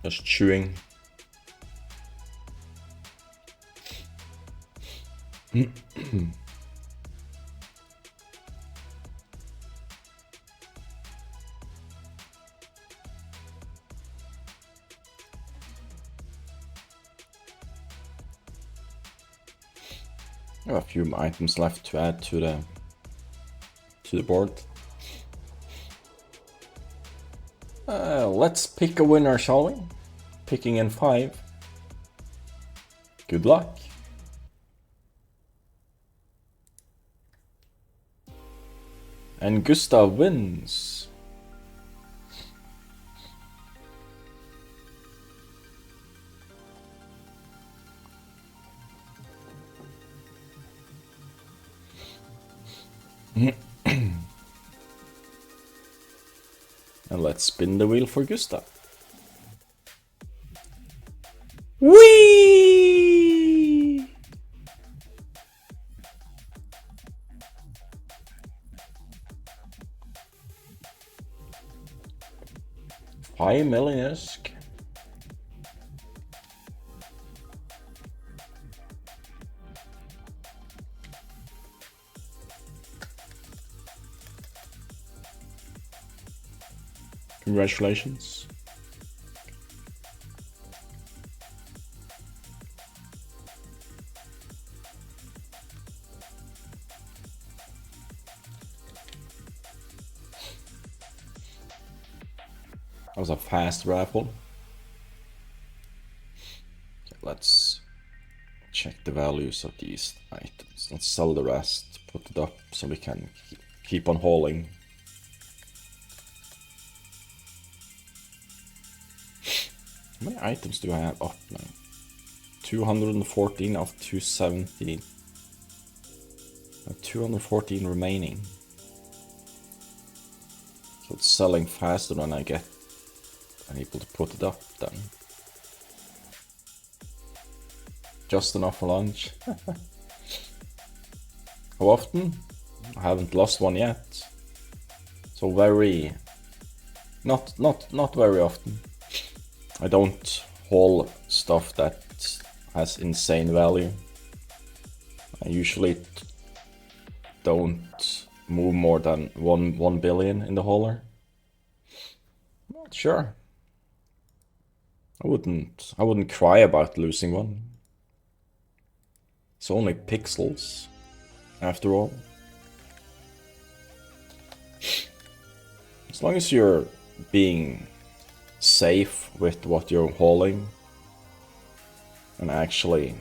Just chewing. I have a few items left to add to the board. Let's pick a winner, shall we? Picking in 5. Good luck. And Gustav wins. And let's spin the wheel for Gustav. Whee! $5 million-esque. Congratulations. That was a fast raffle. Okay, let's check the values of these items. Let's sell the rest, put it up so we can keep on hauling. How many items do I have up now? 214 of 270. 214 remaining. So it's selling faster when I'm able to put it up then. Just enough for lunch. How often? I haven't lost one yet. So not very often. I don't haul stuff that has insane value. I usually don't move more than 1 billion in the hauler. Sure. I wouldn't cry about losing one. It's only pixels, after all. As long as you're being safe with what you're hauling and actually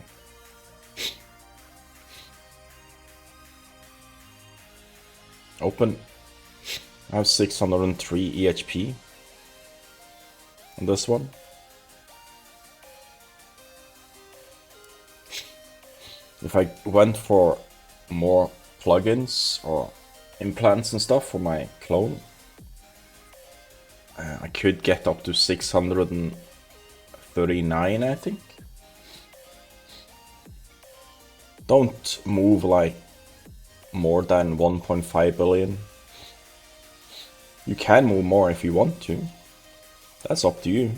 open. I have 603 EHP on this one. If I went for more plugins or implants and stuff for my clone, I could get up to 639, I think. Don't move like more than 1.5 billion. You can move more if you want to. That's up to you.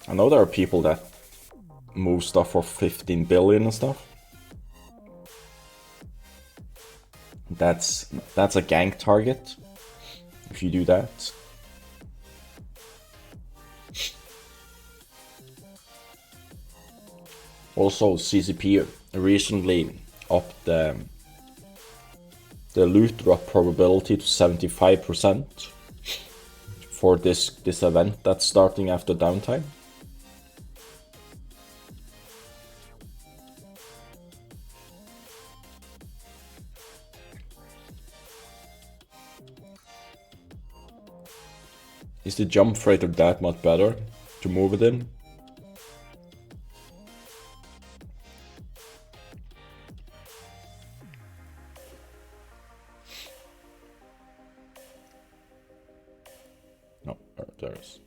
I know there are people that move stuff for 15 billion and stuff. That's a gank target if you do that. Also, CCP recently upped the loot drop probability to 75% for this event that's starting after downtime. Is the jump freighter that much better to move it in? No, there is.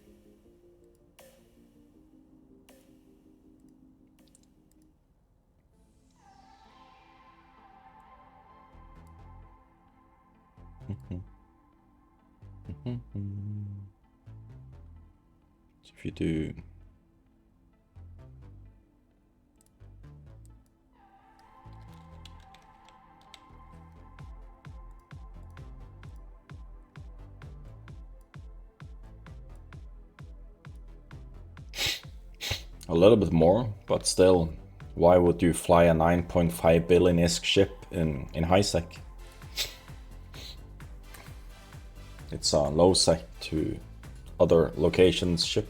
So if you do a little bit more, but still, why would you fly a 9.5 billion ISK ship in high sec? It's a low sec to other locations ship.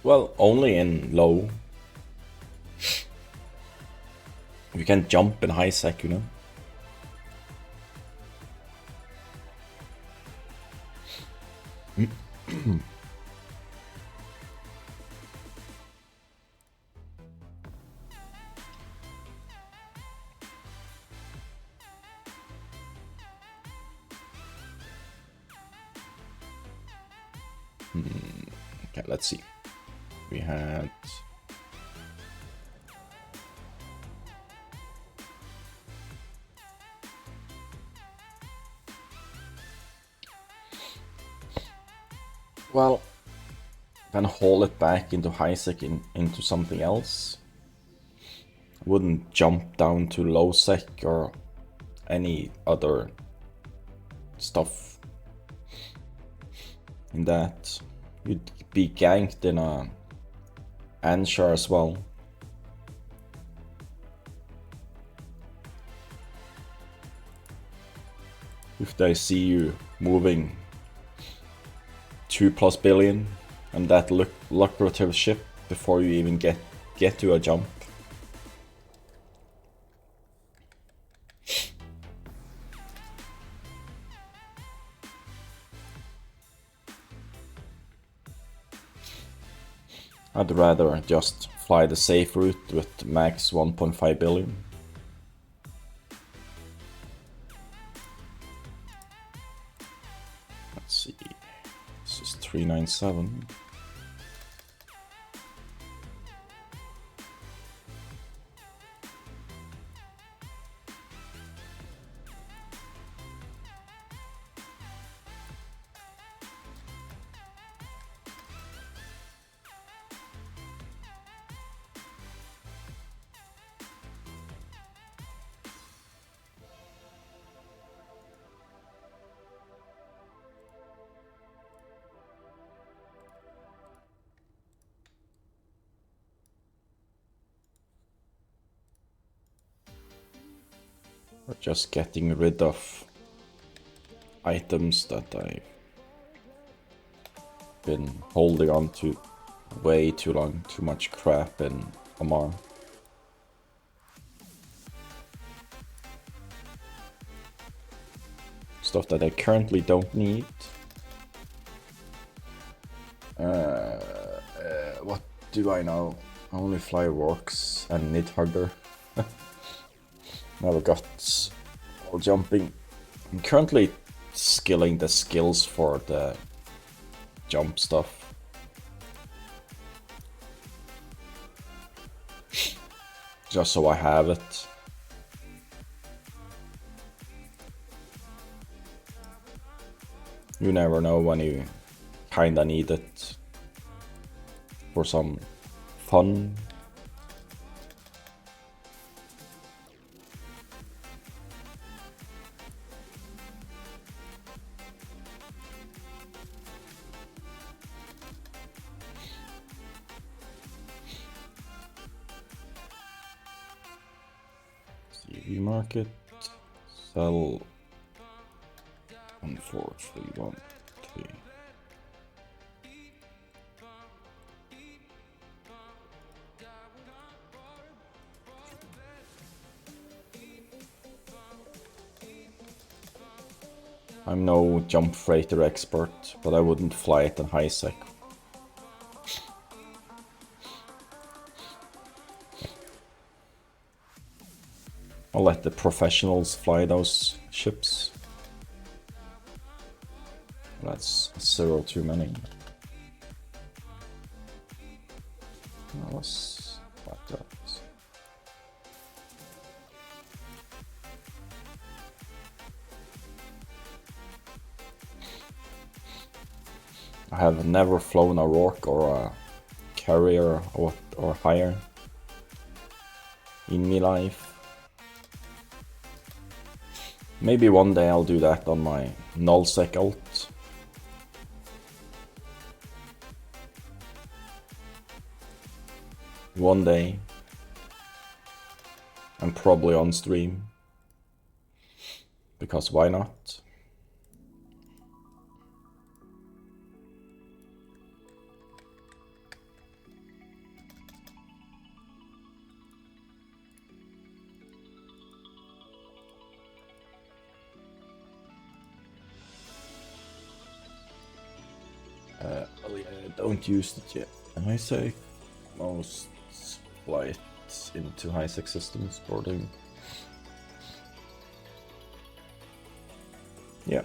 Well, only in low. You can jump in high sec, you know. Okay, let's see. We had well, can haul it back into high sec into something else. Wouldn't jump down to low sec or any other stuff in that. You'd be ganked in a Anshar as well. If they see you moving 2+ billion and that lucrative ship before you even get to a jump. I'd rather just fly the safe route with max 1.5 billion. Let's see. This is 397. Or just getting rid of items that I've been holding on to way too long, too much crap in Omar. Stuff that I currently don't need. What do I know? Only fly works and need harder. Never got all jumping. I'm currently skilling the skills for the jump stuff. Just so I have it. You never know when you kinda need it for some fun. Market. Sell 14313. I'm no jump freighter expert, but I wouldn't fly it in high sec. I'll let the professionals fly those ships. That's 0 too many. Let's like that. I have never flown a Rourke or a carrier or higher in my life. Maybe one day I'll do that on my nullsec alt. One day. And probably on stream. Because why not? Well, yeah, don't use it yet. And I say most fly it into high-sec systems boarding. Yeah.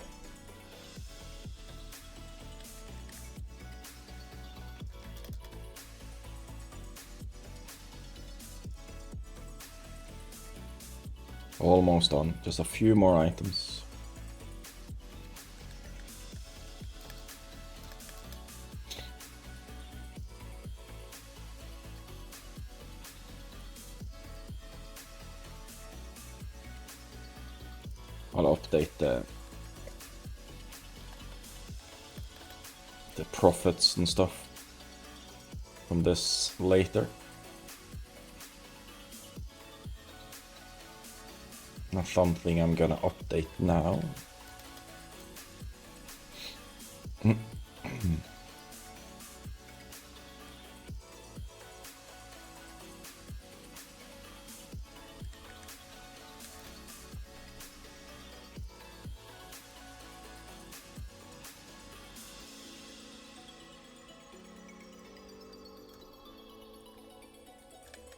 Almost done. Just a few more items. I'll update the profits and stuff from this later. Not something I'm gonna update now.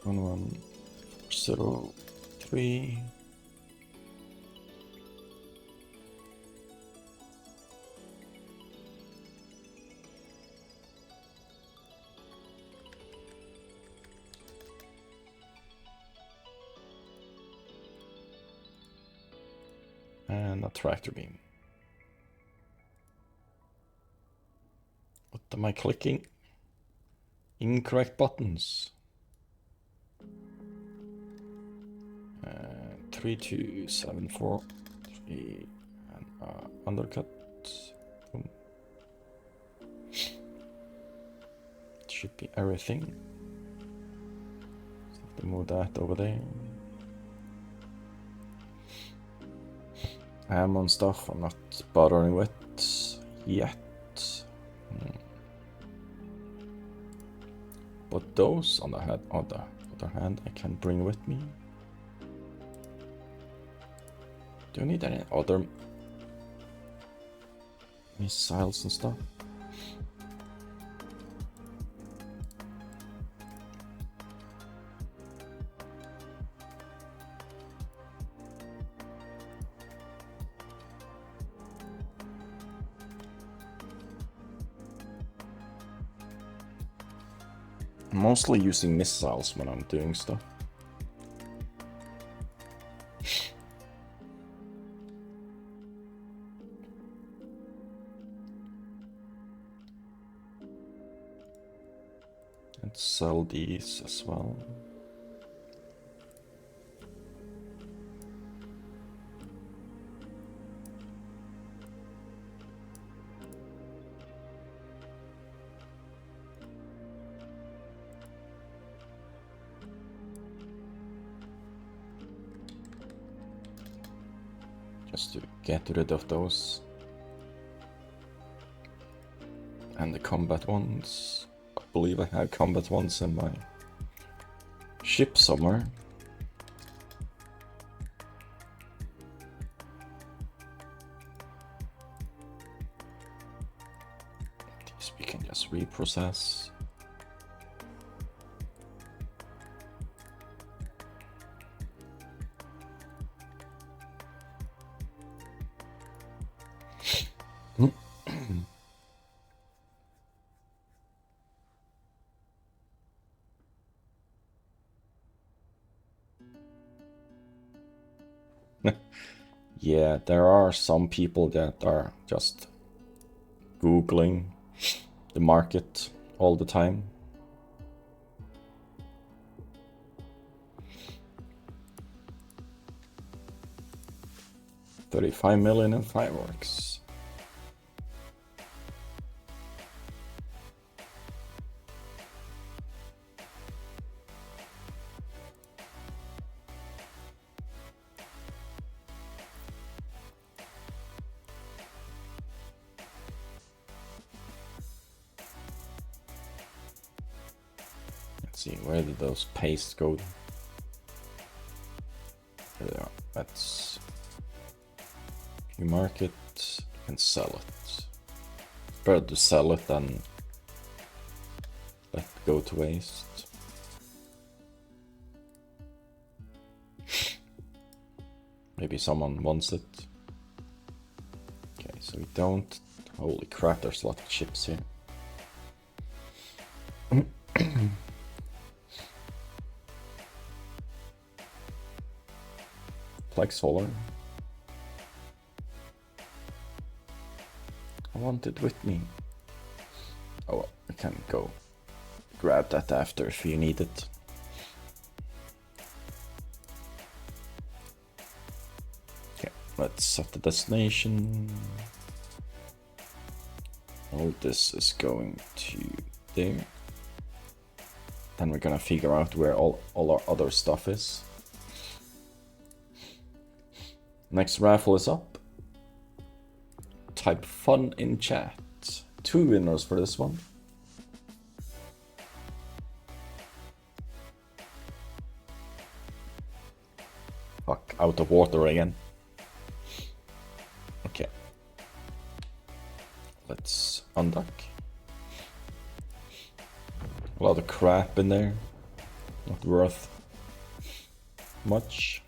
One 0 3. And a tractor beam. What am I clicking? Incorrect buttons. 3 2 7 4 3 and undercut. Boom. Should be everything. So have to move that over there. Ammo stuff I'm not bothering with yet. But those on the other hand I can bring with me. Do you need any other missiles and stuff? I'm mostly using missiles when I'm doing stuff. And sell these as well. just to get rid of those. And the combat ones. I believe I have combat ones in my ship somewhere. These we can just reprocess. Yeah, there are some people that are just Googling the market all the time. $35 million in fireworks. Let's see, where did those pastes go? There they are. Let's you market, you can sell it. Better to sell it than let it go to waste. Maybe someone wants it. Okay, so we don't. Holy crap, there's a lot of chips here. Like solar. I want it with me. Oh well, I can go grab that after if you need it. Okay, let's set the destination. All this is going to there. Then we're gonna figure out where all our other stuff is. Next raffle is up. Type fun in chat. 2 winners for this one. Fuck, out of water again. Okay. Let's undock. A lot of crap in there. Not worth much.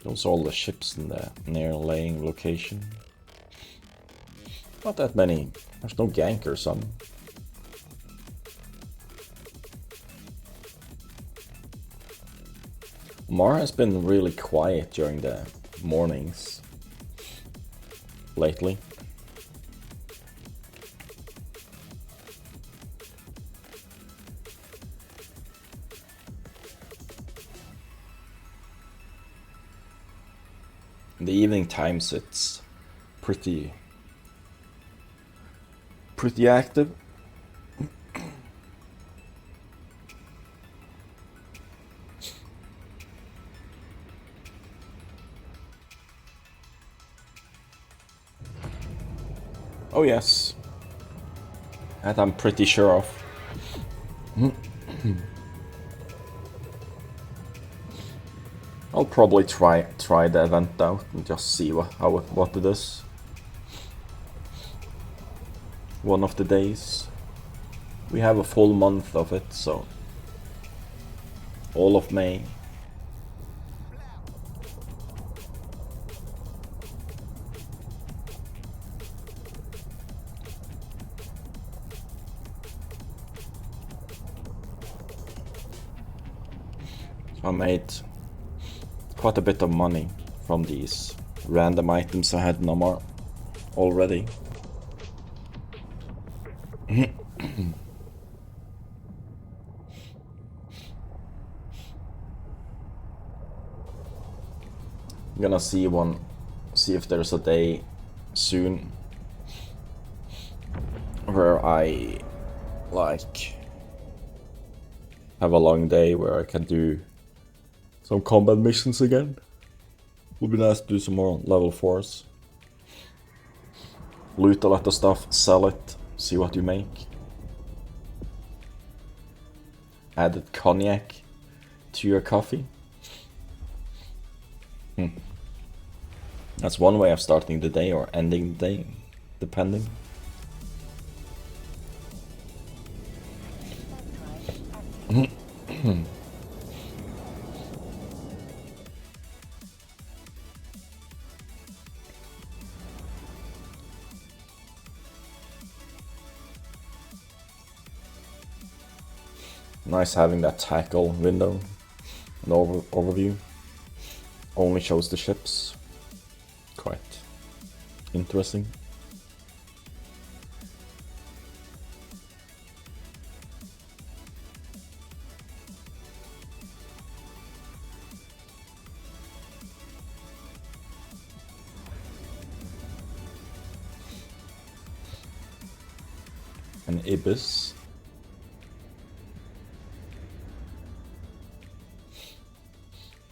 Those are all the ships in the near laying location. Not that many. There's no gank or some. Mar has been really quiet during the mornings lately. In the evening times it's pretty active. Oh yes, that I'm pretty sure of. I'll probably try the event out and just see what it is. One of the days. We have a full month of it, so all of May. I made quite a bit of money from these random items I had no more already. I'm gonna see if there's a day soon where I like have a long day where I can do some combat missions again. Would be nice to do some more level 4s. Loot a lot of stuff, sell it, see what you make. Added cognac to your coffee. That's one way of starting the day or ending the day, depending. Nice having that tackle window, an overview. Only shows the ships. Quite interesting. An ibis.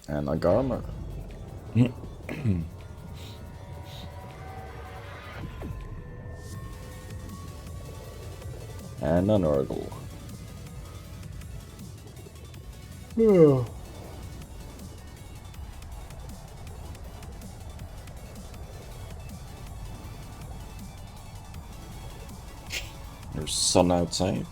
And a garmer. And an Urgle. There's sun outside.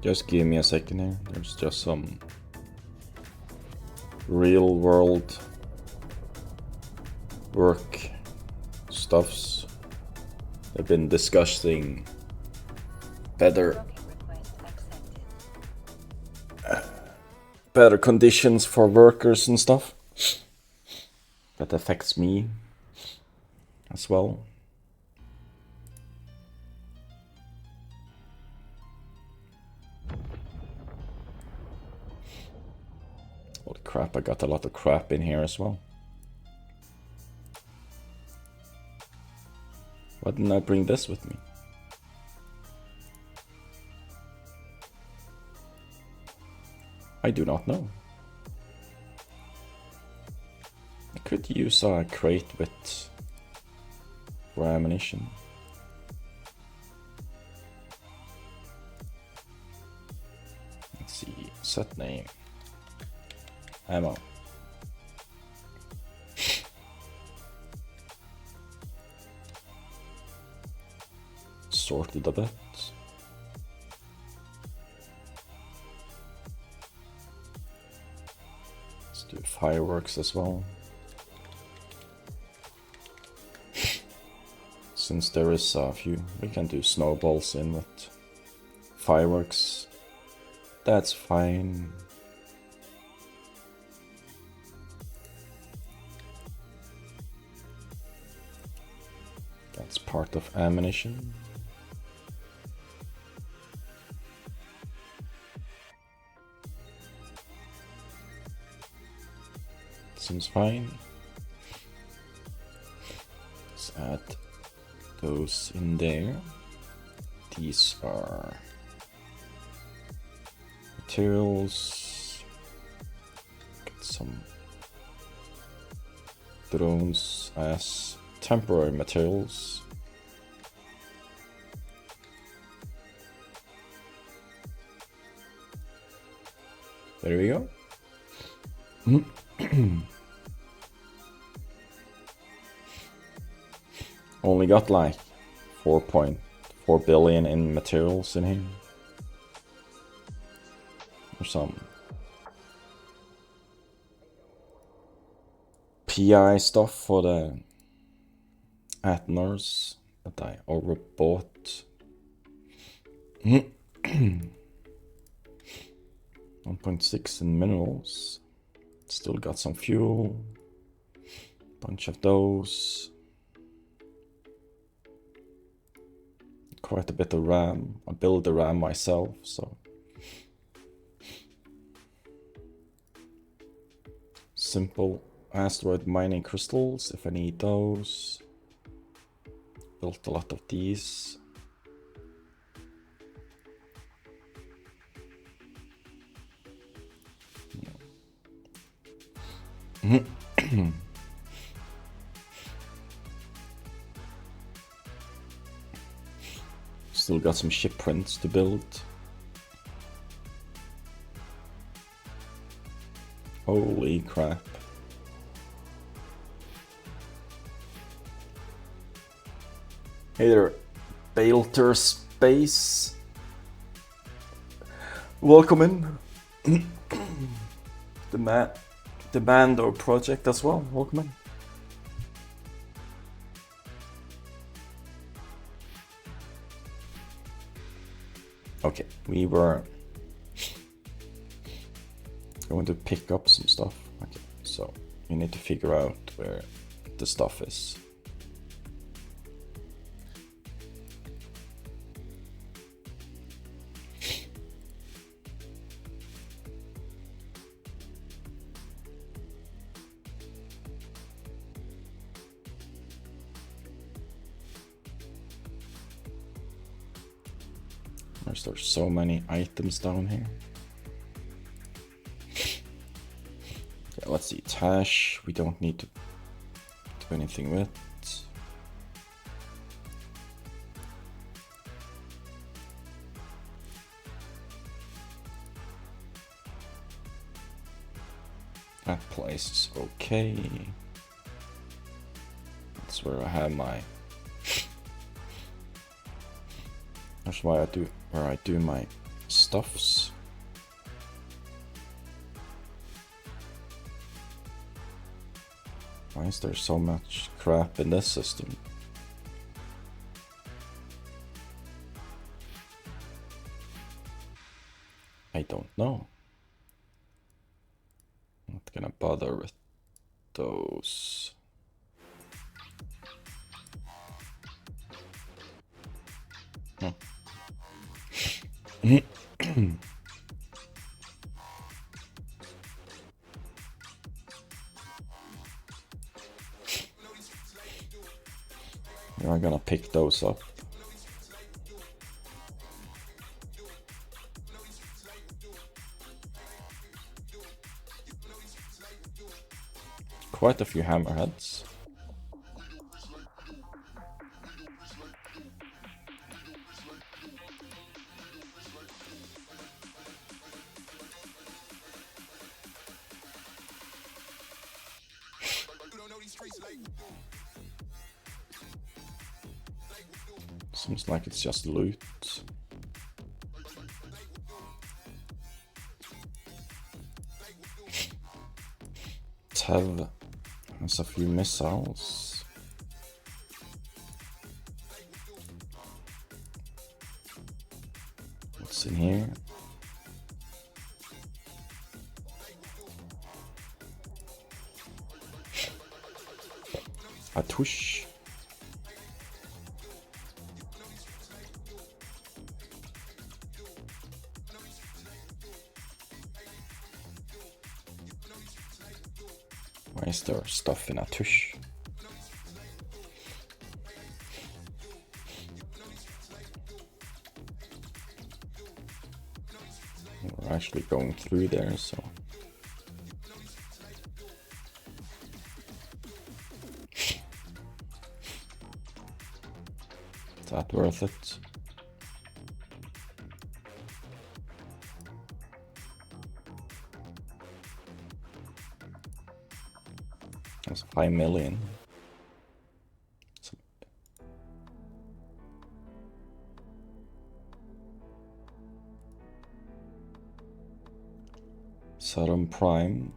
Just give me a second here. There's just some real world work stuffs. They've been discussing better conditions for workers and stuff. That affects me as well. Holy crap, I got a lot of crap in here as well. Why didn't I bring this with me? I do not know. I could use a crate with for ammunition. Let's see, set name, ammo. Sorted a bit. Let's do fireworks as well. Since there is a few, we can do snowballs in with fireworks. That's fine. That's part of ammunition. Seems fine. Let's add those in there. These are materials. Get some drones as temporary materials. There we go. Only got like 4.4 billion in materials in here. Or some PI stuff for the Atheners that I overbought. 1.6 in minerals. Still got some fuel. Bunch of those. Quite a bit of RAM. I build the RAM myself, so. Simple asteroid mining crystals if I need those. Built a lot of these. Still got some ship prints to build. Holy crap. Hey there, Bailter Space. Welcome in. The band or project as well. Welcome in. Okay, we were going to pick up some stuff. Okay, so we need to figure out where the stuff is. There's so many items down here. Okay, let's see. Tash, we don't need to do anything with. That place is okay. That's where I have my. That's why where I do my stuffs. Why is there so much crap in this system? I don't know. I'm not gonna bother with those. We're gonna pick those up. Quite a few hammerheads. Seems like it's just loot. Tev has a few missiles. What's in here? A tush. Why is there stuff in a tush? We're actually going through there, so... Is that worth it? That's 5 million. Saturn Prime.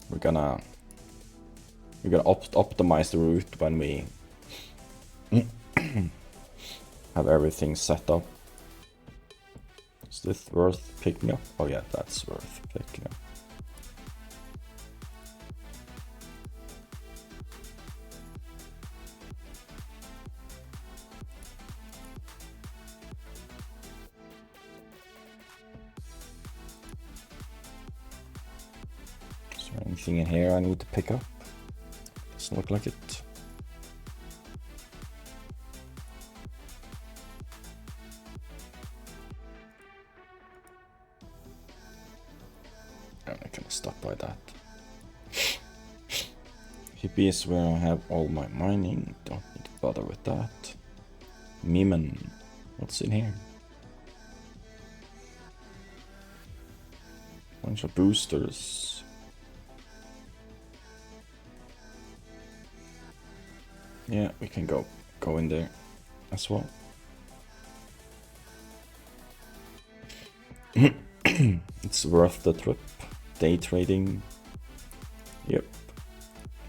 We're gonna optimize the route when we have everything set up. Is this worth picking up? Oh yeah, that's worth picking up. Is there anything in here I need to pick up? Doesn't look like it. I can stop by that. Hippie is where I have all my mining. Don't need to bother with that. Mimen. What's in here? Bunch of boosters. Yeah, we can go in there as well. It's worth the trip. Day trading. Yep.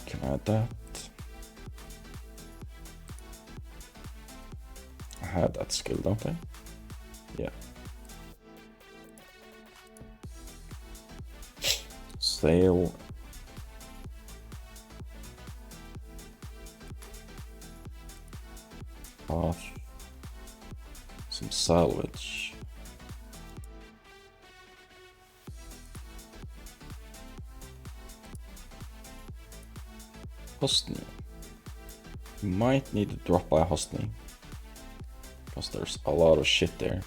Can add that. I had that skill, don't I? Yeah. Sail. Off. Some salvage. Hostney. You might need to drop by Hostney, because there's a lot of shit there.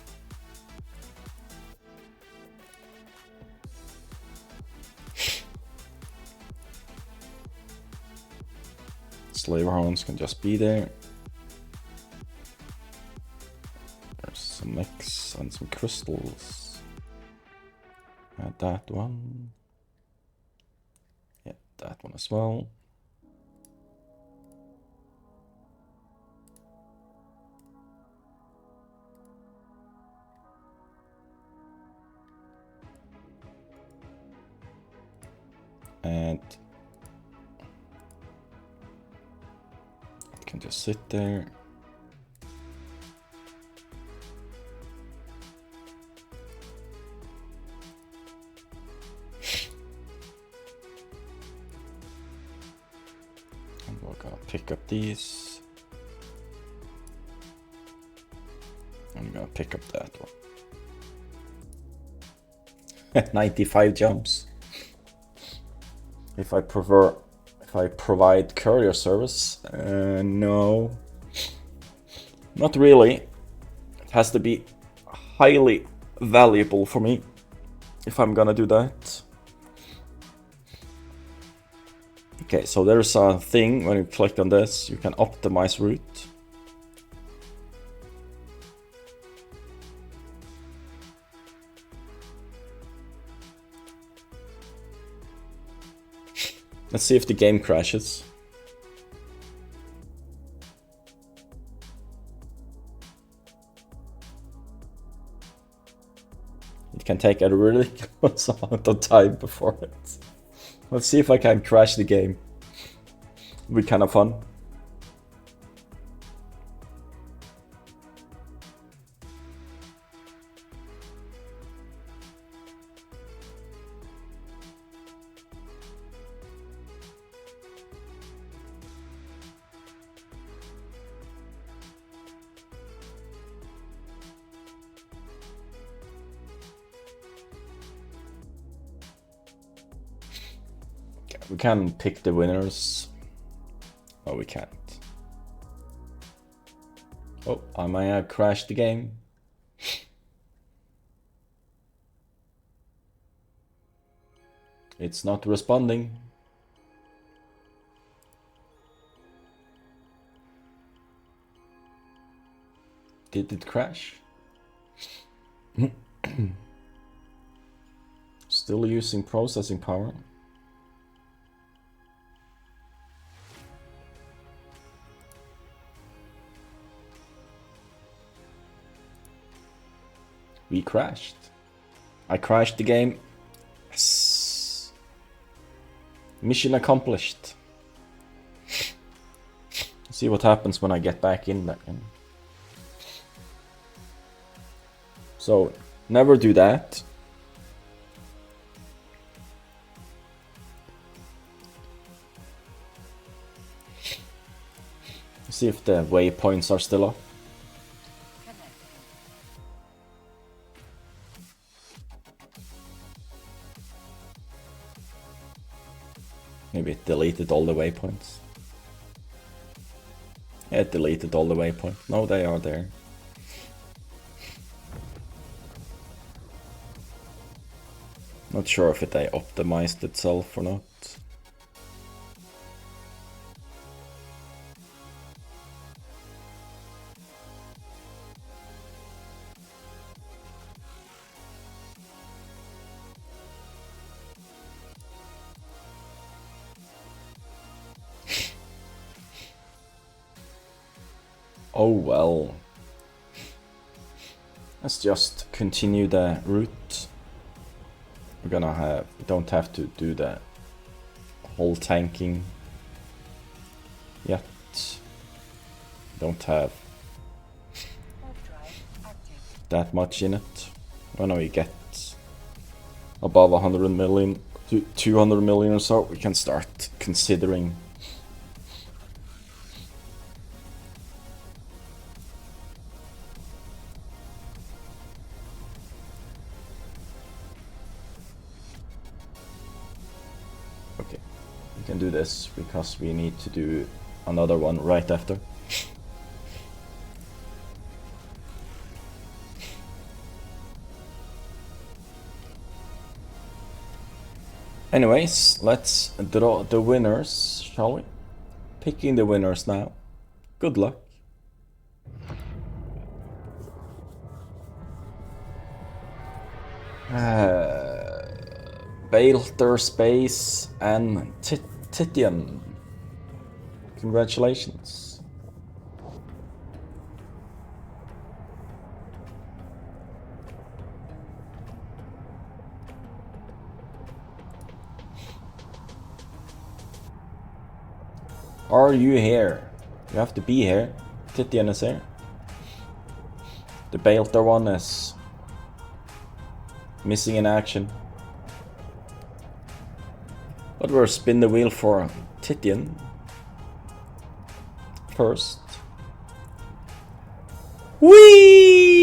Slaver hounds can just be there. There's some mix and some crystals. Add that one. Yeah, that one as well. And it can just sit there. And we're gonna pick up these. I'm gonna pick up that one. 95 jumps. If I provide courier service, no, not really. It has to be highly valuable for me if I'm gonna do that. Okay, so there's a thing when you click on this, you can optimize route. Let's see if the game crashes. It can take a ridiculous amount of time before it. Let's see if I can crash the game. It'll be kind of fun. We can pick the winners. Oh, we can't. Oh, I might have crashed the game. It's not responding. Did it crash? Still using processing power. We crashed. I crashed the game. Yes. Mission accomplished. See what happens when I get back in that game. So, never do that. See if the waypoints are still up. Maybe it deleted all the waypoints. Yeah, it deleted all the waypoints. No, they are there. Not sure if they optimized itself or not. Oh well. Let's just continue the route. We don't have to do the whole tanking yet. Don't have that much in it. When we get above 100 million to 200 million or so, we can start considering . Okay, we can do this because we need to do another one right after. Anyways, let's draw the winners, shall we? Picking the winners now. Good luck. Baelter Space and Titian. Congratulations. Are you here? You have to be here. Titian is here. The Baelter one is missing in action. But we'll spin the wheel for Titian first. Whee!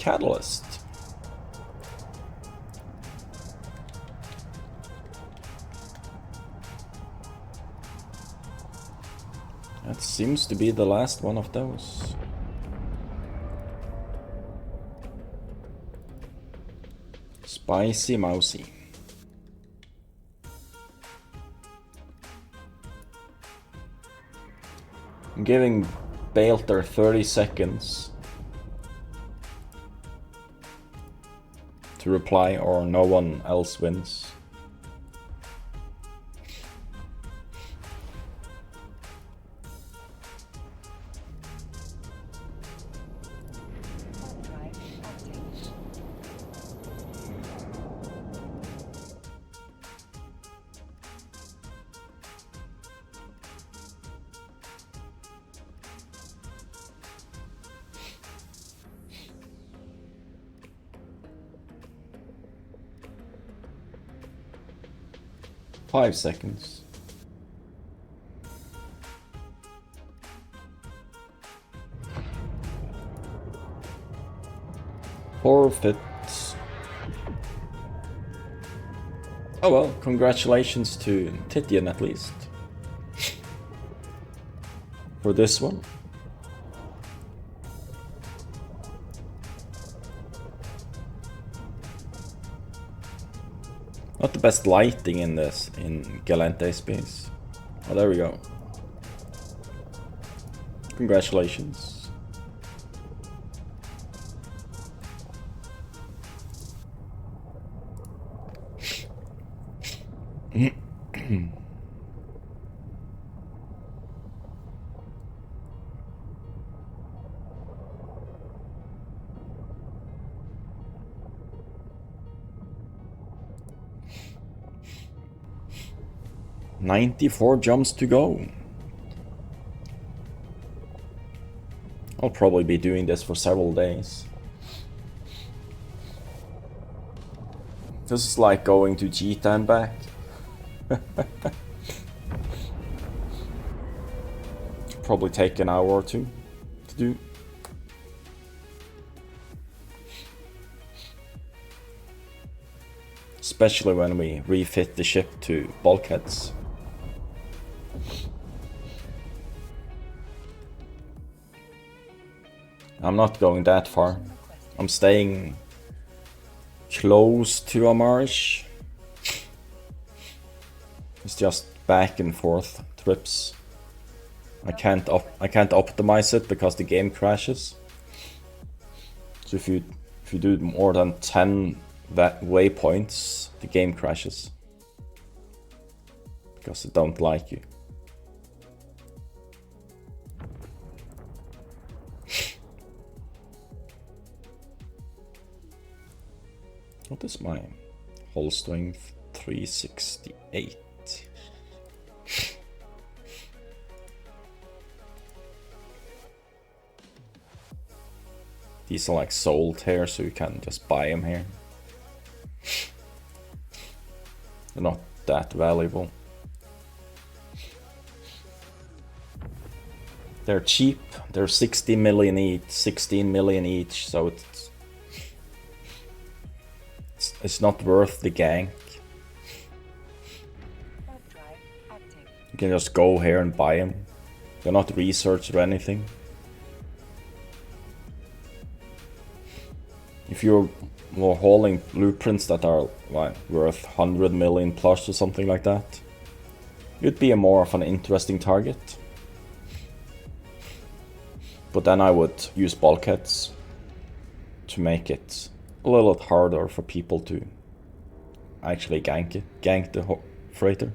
catalyst. That seems to be the last one of those. Spicy mousy. I'm giving Balter 30 seconds to reply or no one else wins. Five seconds. Forfeit. Oh well, congratulations to Titian at least. For this one. Not the best lighting in this, in Galente space. Oh, there we go. Congratulations. "94 jumps to go." I'll probably be doing this for several days. This is like going to Jita and back. Probably take an hour or two to do. Especially when we refit the ship to bulkheads. I'm not going that far. I'm staying close to Amarish. It's just back and forth trips. I can't optimize it because the game crashes. So if you do more than 10 waypoints, the game crashes because it don't like you. What is my hull strength? 368. These are like sold here, so you can just buy them here. They're not that valuable. They're cheap. They're 60 million each, 16 million each, so it's not worth the gank. You can just go here and buy them. They're not researched or anything. If you're more hauling blueprints that are like worth 100 million plus or something like that, you'd be a more of an interesting target. But then I would use bulkheads to make it a little bit harder for people to actually gank the freighter.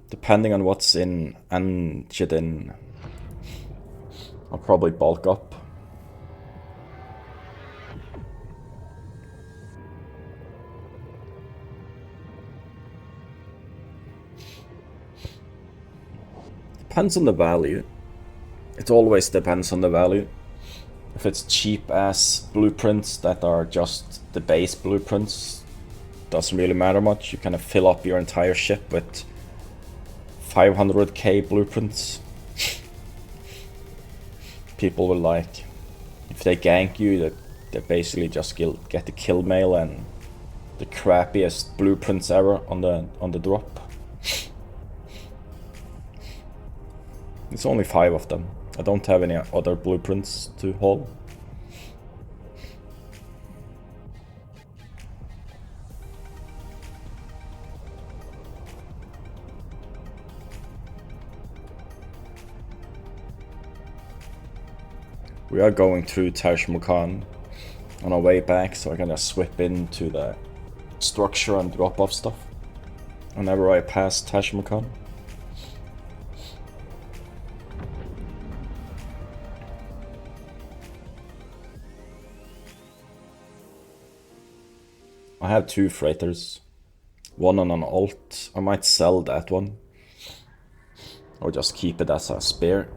Depending on what's in Anjadin, I'll probably bulk up. Depends on the value. It always depends on the value. If it's cheap ass blueprints that are just the base blueprints, doesn't really matter much. You kind of fill up your entire ship with 500k blueprints. People will like if they gank you, they basically just get the kill mail and the crappiest blueprints ever on the drop. It's only 5 of them. I don't have any other blueprints to haul. We are going through Taj Makan on our way back, so I can just swip into the structure and drop off stuff whenever I pass Taj Makan. I have 2 freighters, one on an alt. I might sell that one, or just keep it as a spare.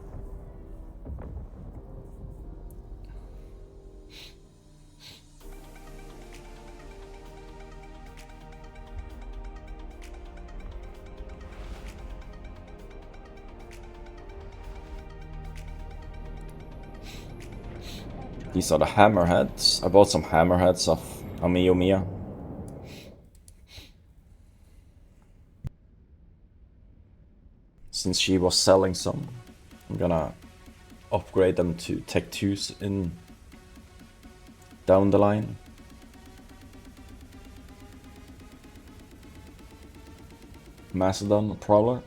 These are the hammerheads. I bought some hammerheads off Amiyo Mia. Since she was selling some, I'm gonna upgrade them to Tech 2s in down the line. Macedon Prowler.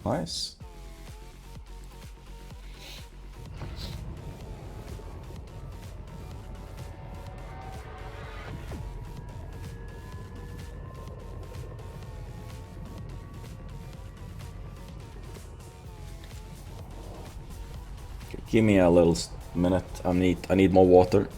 Nice. Give me a little minute. I need more water.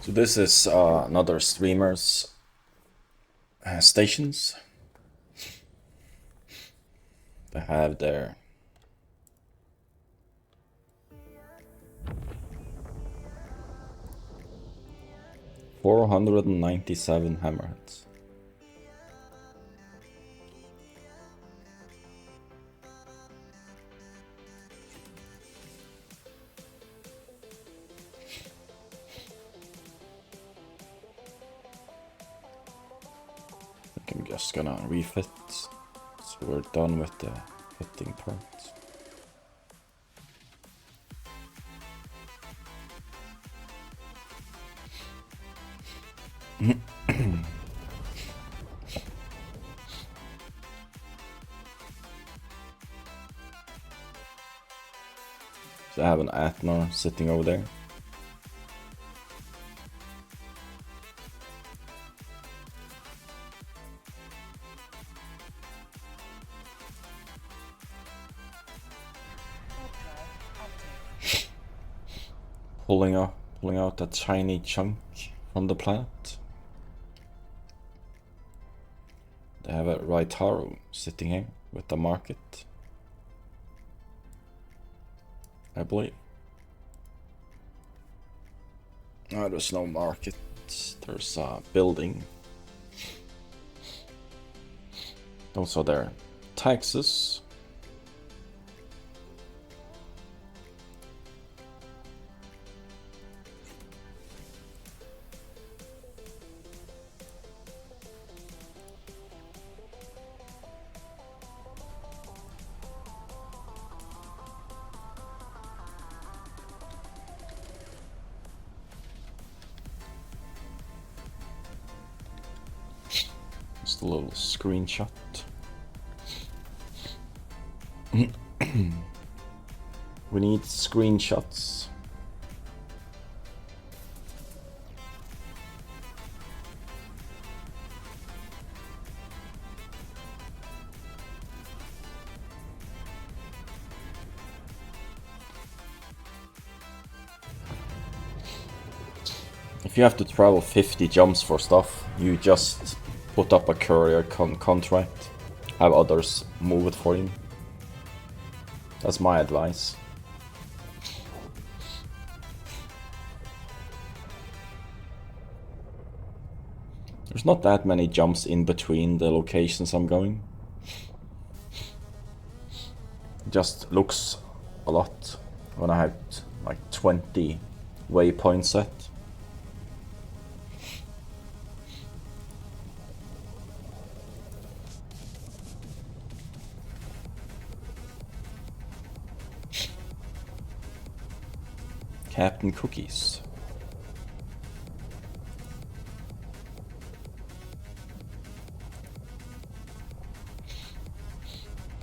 So this is another streamer's stations. They have their $497 hammerheads. I'm just gonna refit, so we're done with the fitting part. So I have an Athnar sitting over there. Pulling out that shiny chunk from the planet. have a Raitaro sitting here with the market, I believe. Oh, there's no market. There's a building. Those are their taxes. Just a little screenshot. We need screenshots. If you have to travel 50 jumps for stuff, you just put up a courier contract, have others move it for you. That's my advice. There's not that many jumps in between the locations I'm going. It just looks a lot when I have like 20 waypoints set. Captain Cookies.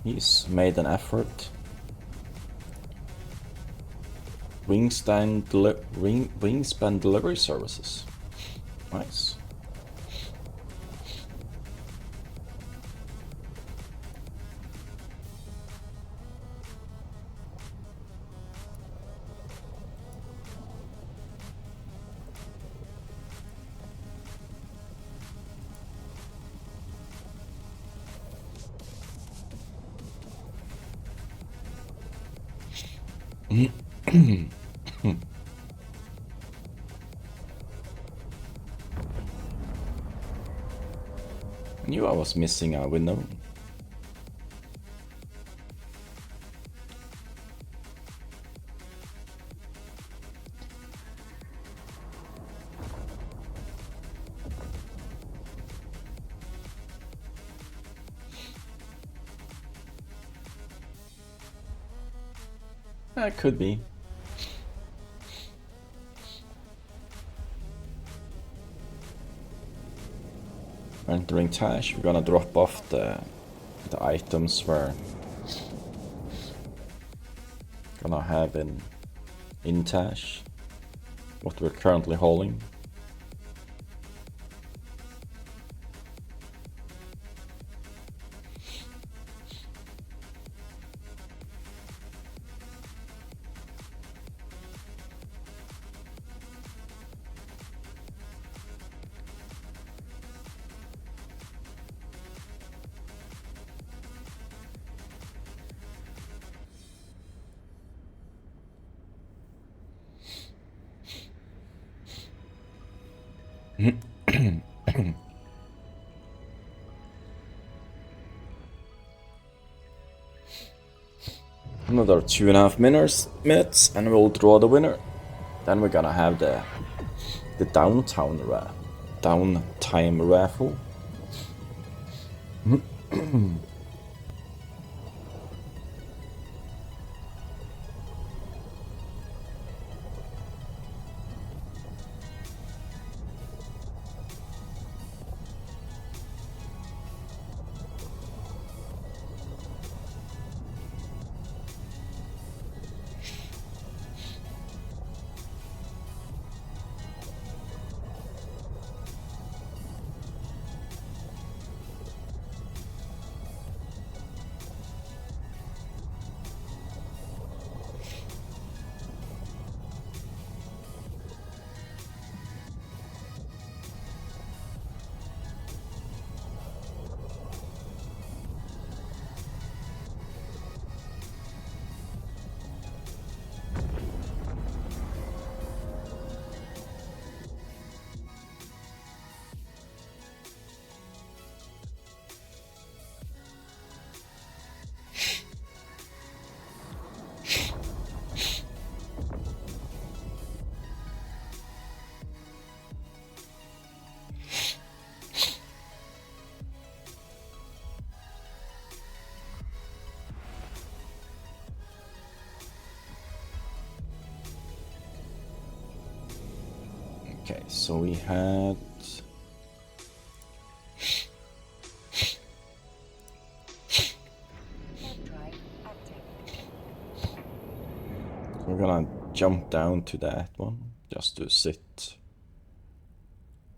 He's made an effort. Wingspan delivery services. Nice. I knew I was missing a window. It could be. Entering Tash, we're gonna drop off the items we're gonna have in Tash, what we're currently hauling. Another 2.5 minutes and we'll draw the winner. Then we're gonna have the downtime raffle. Okay, so we had... Drive active. We're gonna jump down to that one, just to sit.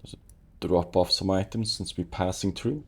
Just drop off some items since we're passing through.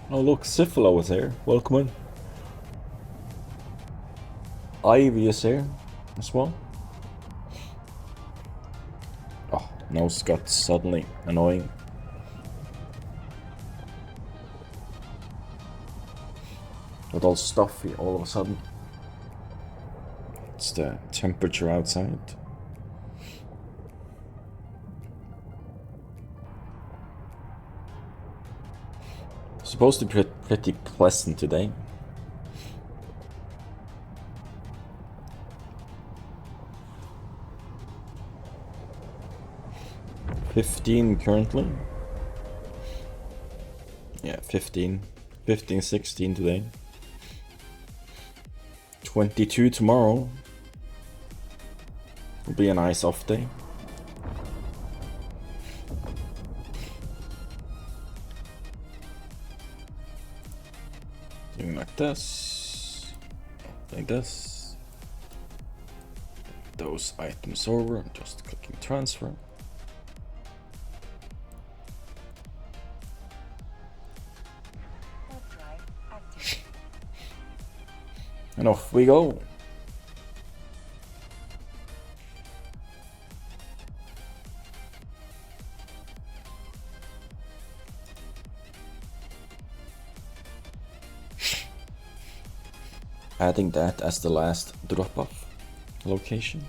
Oh look, Syphilo is here. Welcome in. Ivy is here as well. Oh, nose got suddenly annoying. Got all stuffy all of a sudden. It's the temperature outside. Supposed to be pretty pleasant today. $15 currently. Yeah, 15, 16 today. 22 tomorrow. Will be a nice off day. Doing like this, like this. Those items over, just clicking transfer. Drive active. And off we go. Adding that as the last drop-off location.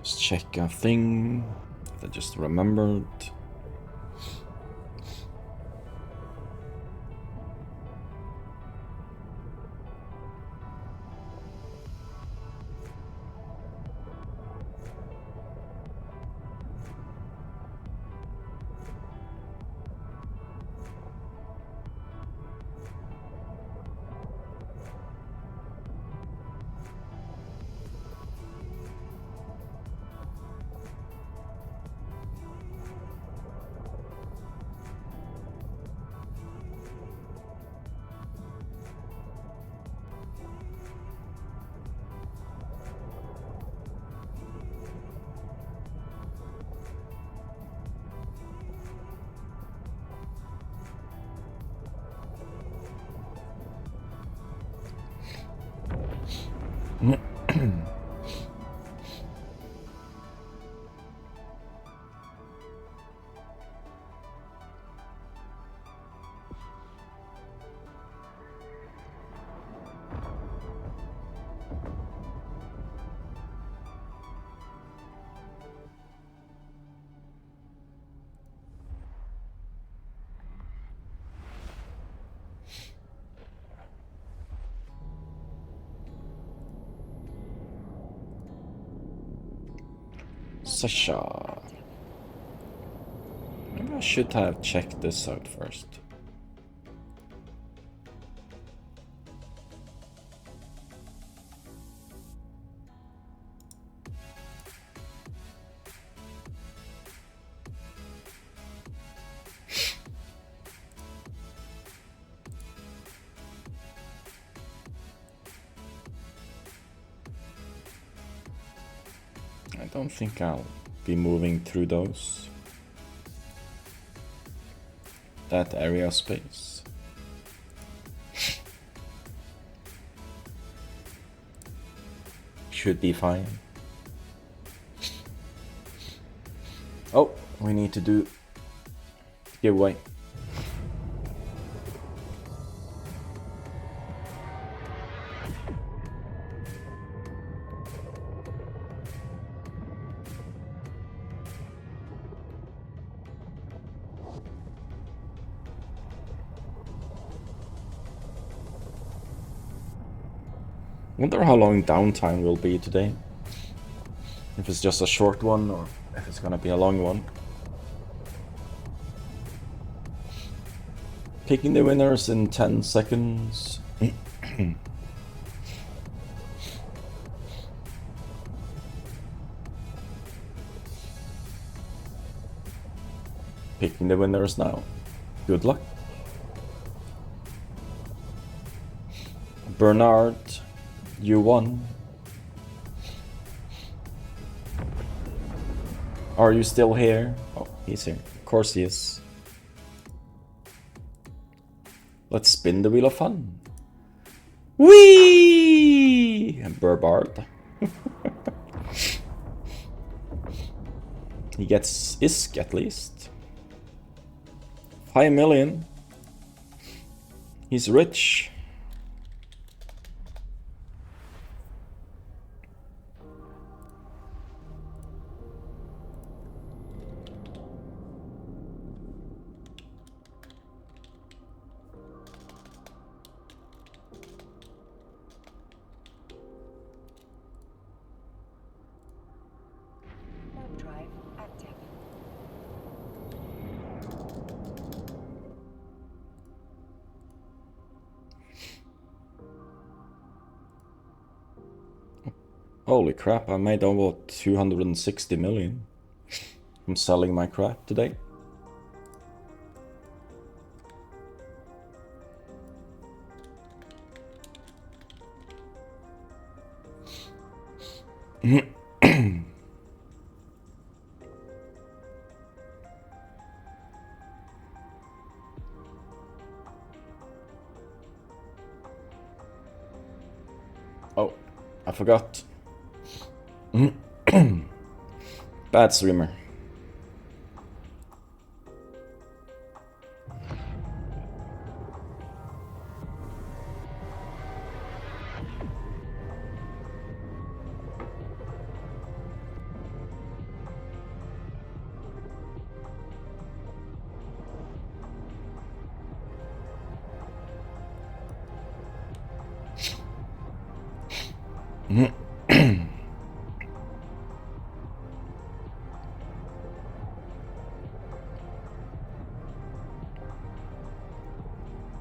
Just check a thing that I just remembered. Sasha. Maybe I should have checked this out first. I don't think I'll be moving through those. That area of space. Should be fine. Oh, we need to do giveaway. Wonder how long downtime will be today. If it's just a short one or if it's gonna be a long one. Picking the winners in 10 seconds. Picking the winners now. Good luck. Bernard, you won. Are you still here? Oh, he's here. Of course he is. Let's spin the wheel of fun. Whee! Burbard. He gets ISK at least. 5 million. He's rich. Warp drive active. Holy crap, I made over 260 million from selling my crap today. Oh, I forgot. Bad streamer.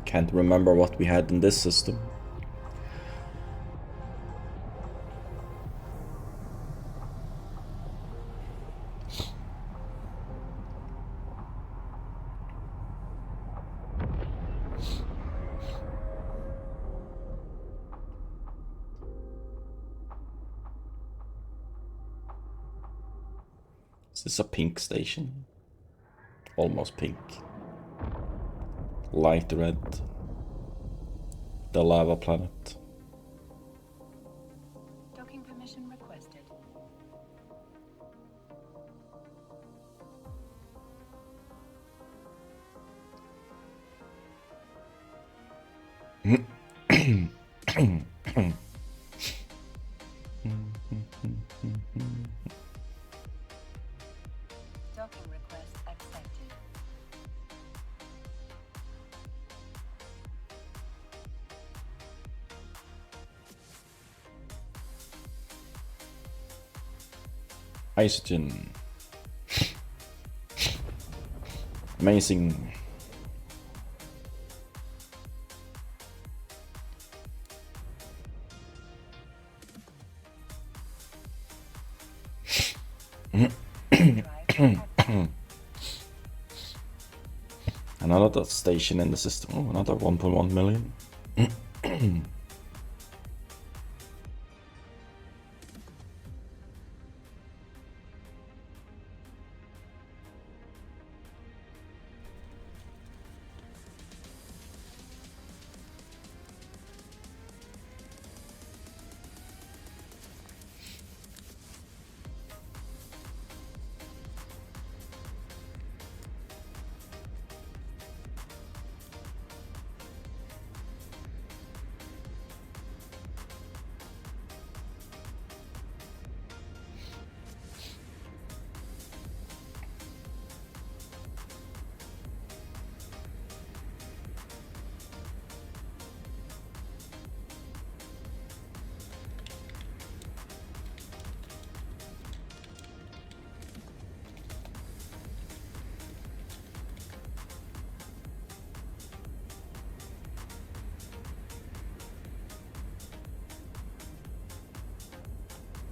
Can't remember what we had in this system. Is this a pink station? Almost pink. Light red. The lava planet. Docking permission requested. Docking request accepted. Isogen. Amazing. Another station in the system. Oh, another 1.1 million.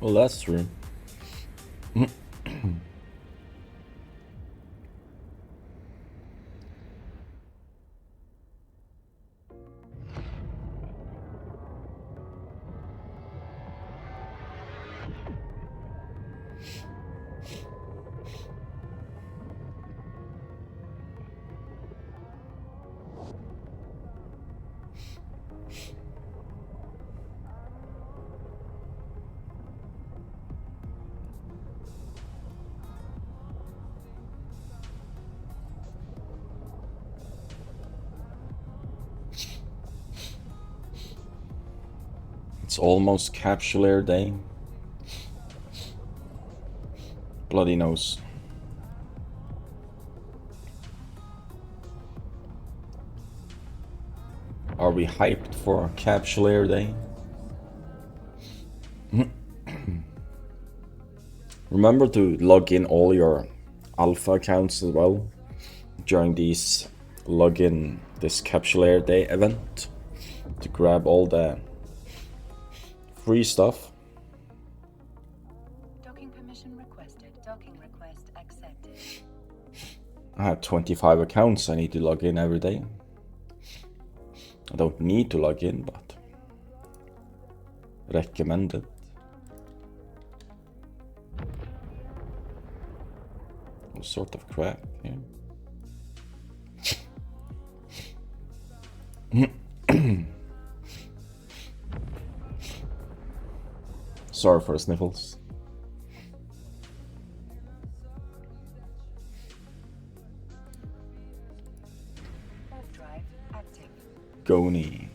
Well, that's true. It's almost capsular day. Bloody nose. Are we hyped for capsular day? Remember to log in all your alpha accounts as well during these this capsular day event to grab all the free stuff. Docking permission requested. Docking request accepted. I have 25 accounts I need to log in every day. I don't need to log in, but recommended. What sort of crap here? Sorry for the sniffles. Warp drive active. Goni.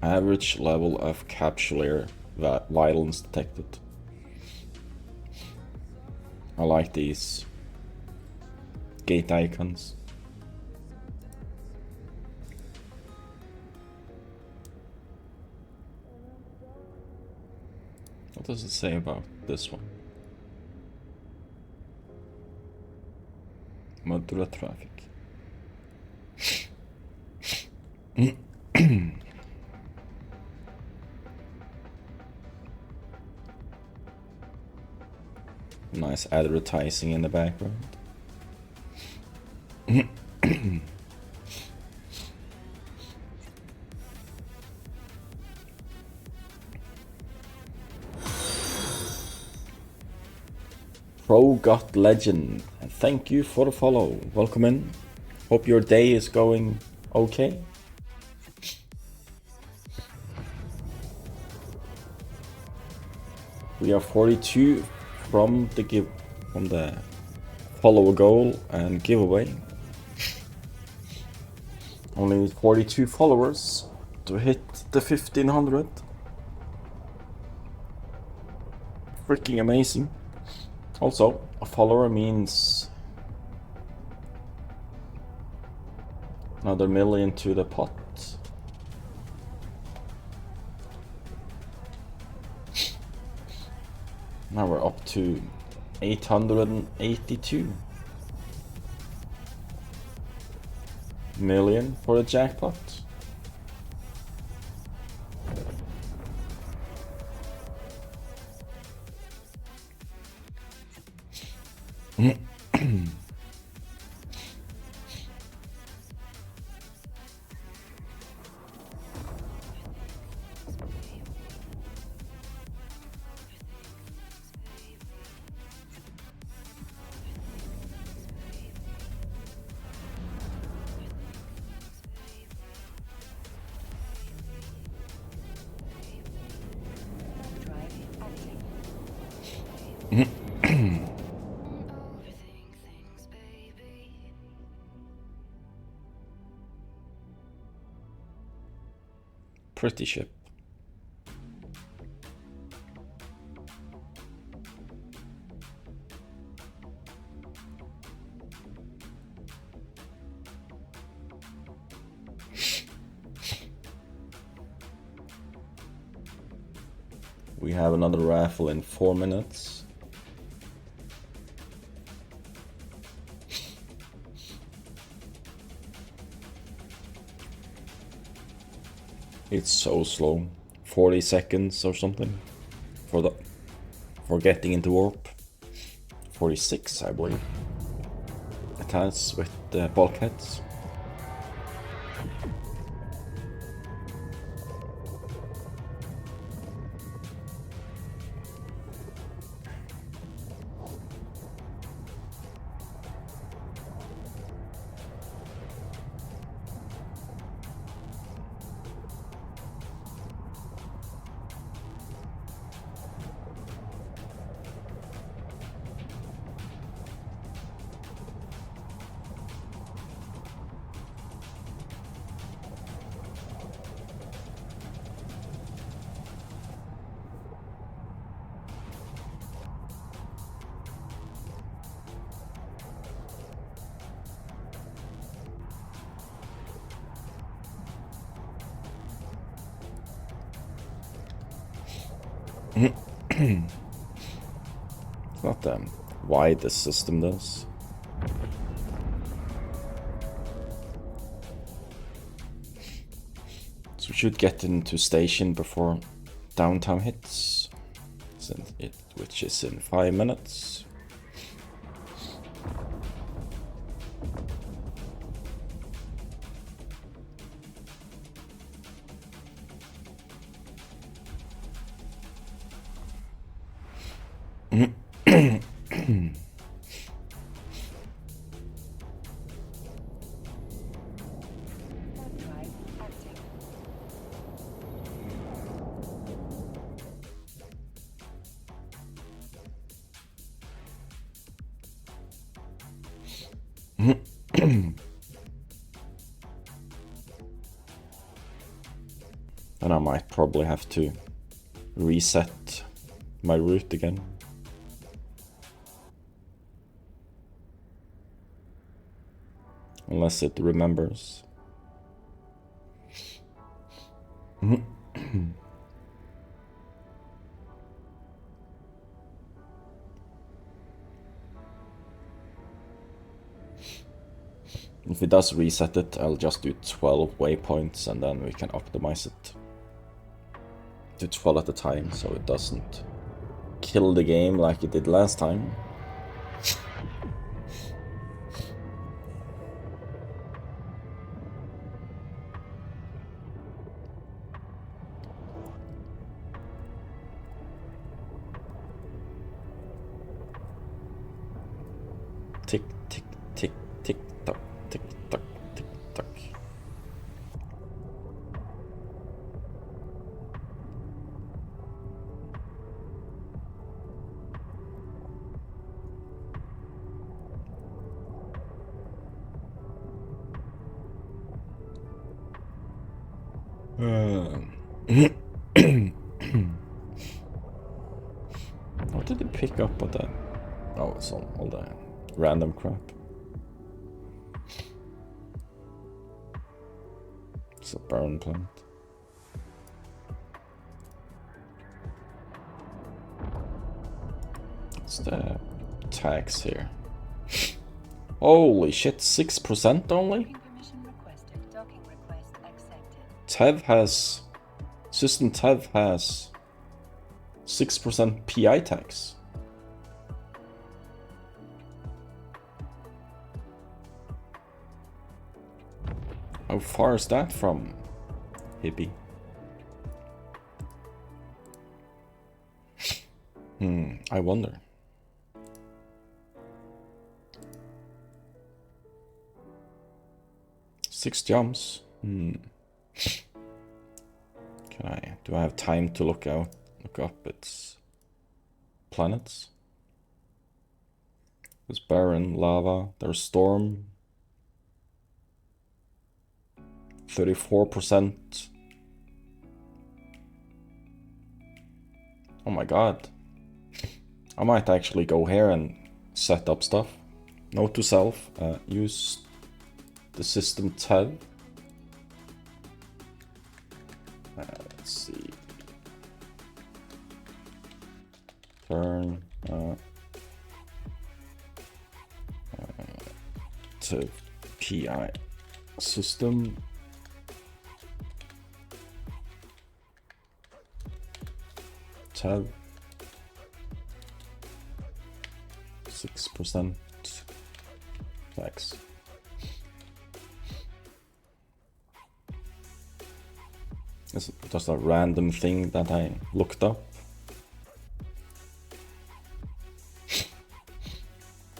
Average level of capsular violence detected. I like these gate icons. What does it say about this one? Moderate traffic. Nice advertising in the background. Pro Got Legend, thank you for the follow. Welcome in. Hope your day is going okay. We are 42 from the follow goal and giveaway. Only 42 followers to hit the 1500. Freaking amazing. Also, a follower means another million to the pot. Now we're up to 882 million for the jackpot. Pretty ship. We have another raffle in 4 minutes. It's so slow. 40 seconds or something for getting into warp. 46, I believe. It has with the bulkheads. It's not wide this system does. So we should get into station before downtime hits, which is in 5 minutes. And I might probably have to reset my route again. Unless it remembers. If it does reset it, I'll just do 12 waypoints and then we can optimize it to 12 at a time so it doesn't kill the game like it did last time. Tick, tick, tick, tick, tock, tick, tock, tick, tock. What did it pick up with that? Oh, it's all that random crap. It's a burn plant. What's the tax here? Holy shit, 6% only? Docking permission requested. Docking request accepted. TEV has... System TEV has 6% PI tax. How far is that from Hippie? I wonder. Six jumps. Do I have time to look up its planets? There's barren, lava, there's storm. 34%. Oh my god. I might actually go here and set up stuff. Note to self, use the system tab. Let's see. Turn to PI system. Tab. 6% tax. It's just a random thing that I looked up.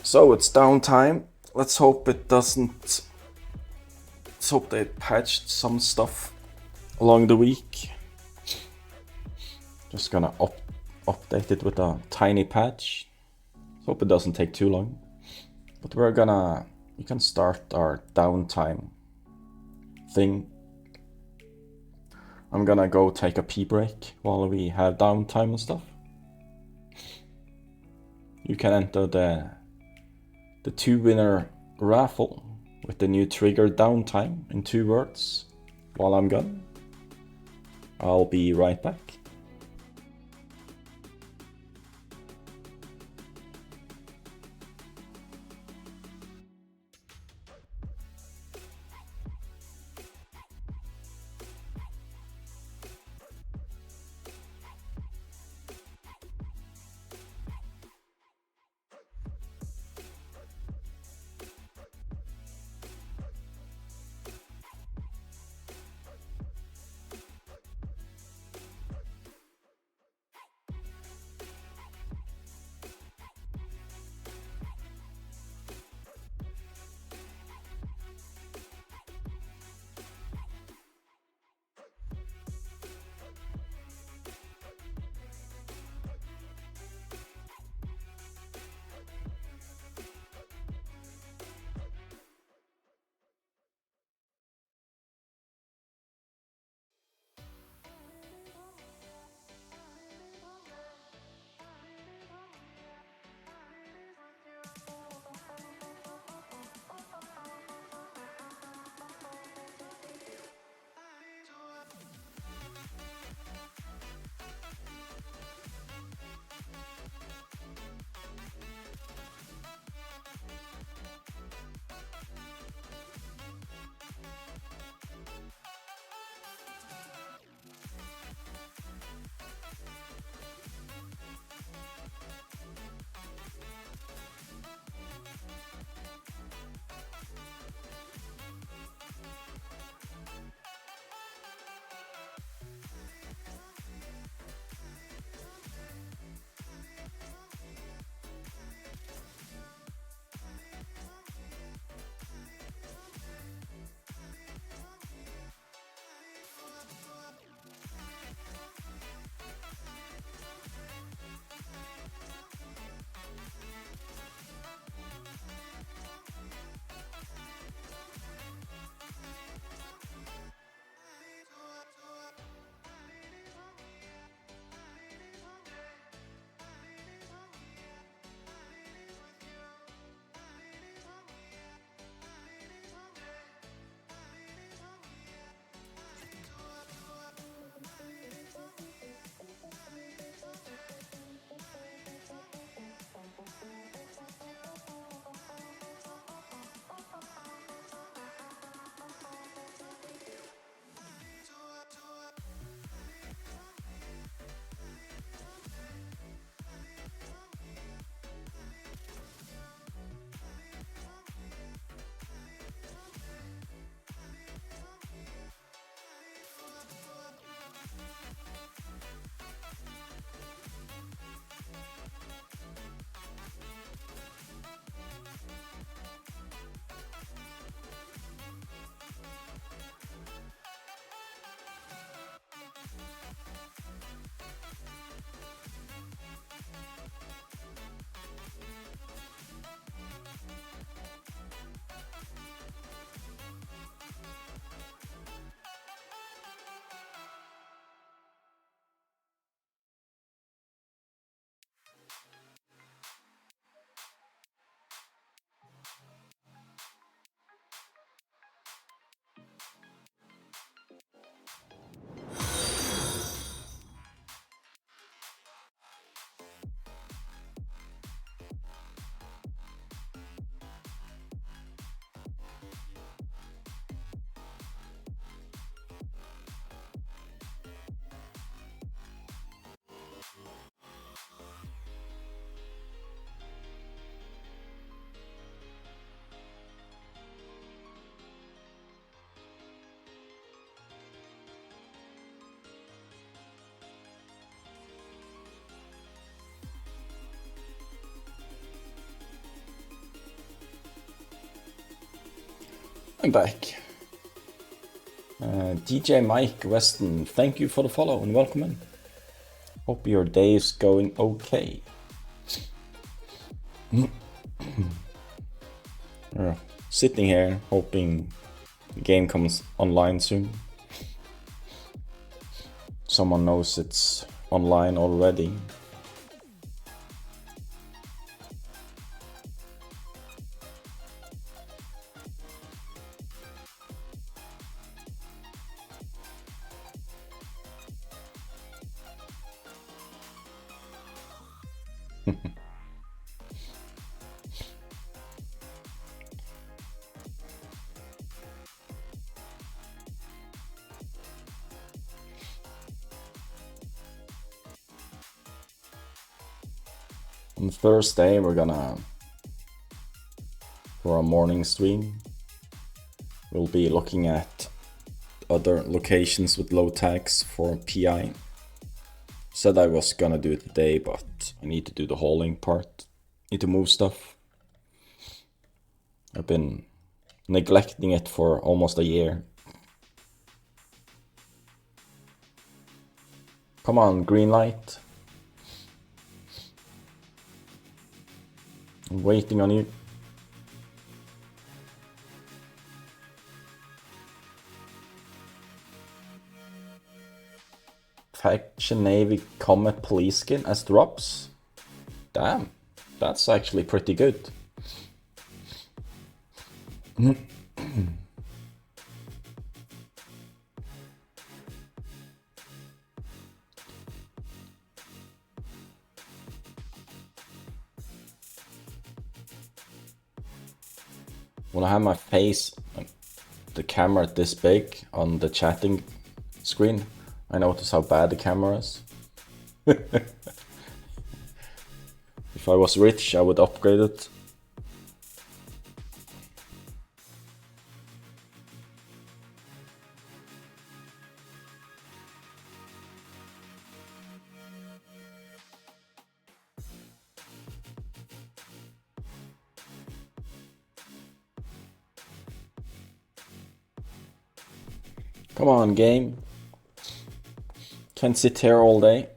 So it's downtime. Let's hope it doesn't. Let's hope they patched some stuff along the week. Just gonna update it with a tiny patch. Hope it doesn't take too long. But we can start our downtime thing. I'm gonna go take a pee break while we have downtime and stuff. You can enter the 2-winner raffle with the new trigger downtime in 2 words while I'm gone. I'll be right back. I'm back. DJ Mike Weston, thank you for the follow and welcome in. Hope your day is going okay. Sitting here hoping the game comes online soon. Someone knows it's online already. On Thursday, we're gonna, for our morning stream, we'll be looking at other locations with low tags for PI. Said I was gonna do it today, but I need to do the hauling part. Need to move stuff. I've been neglecting it for almost a year. Come on, green light. I'm waiting on you. Faction Navy Comet Police skin as drops? Damn, that's actually pretty good. When I have my face, the camera this big on the chatting screen, I notice how bad the camera is. If I was rich, I would upgrade it. Come on, game. Can't sit here all day.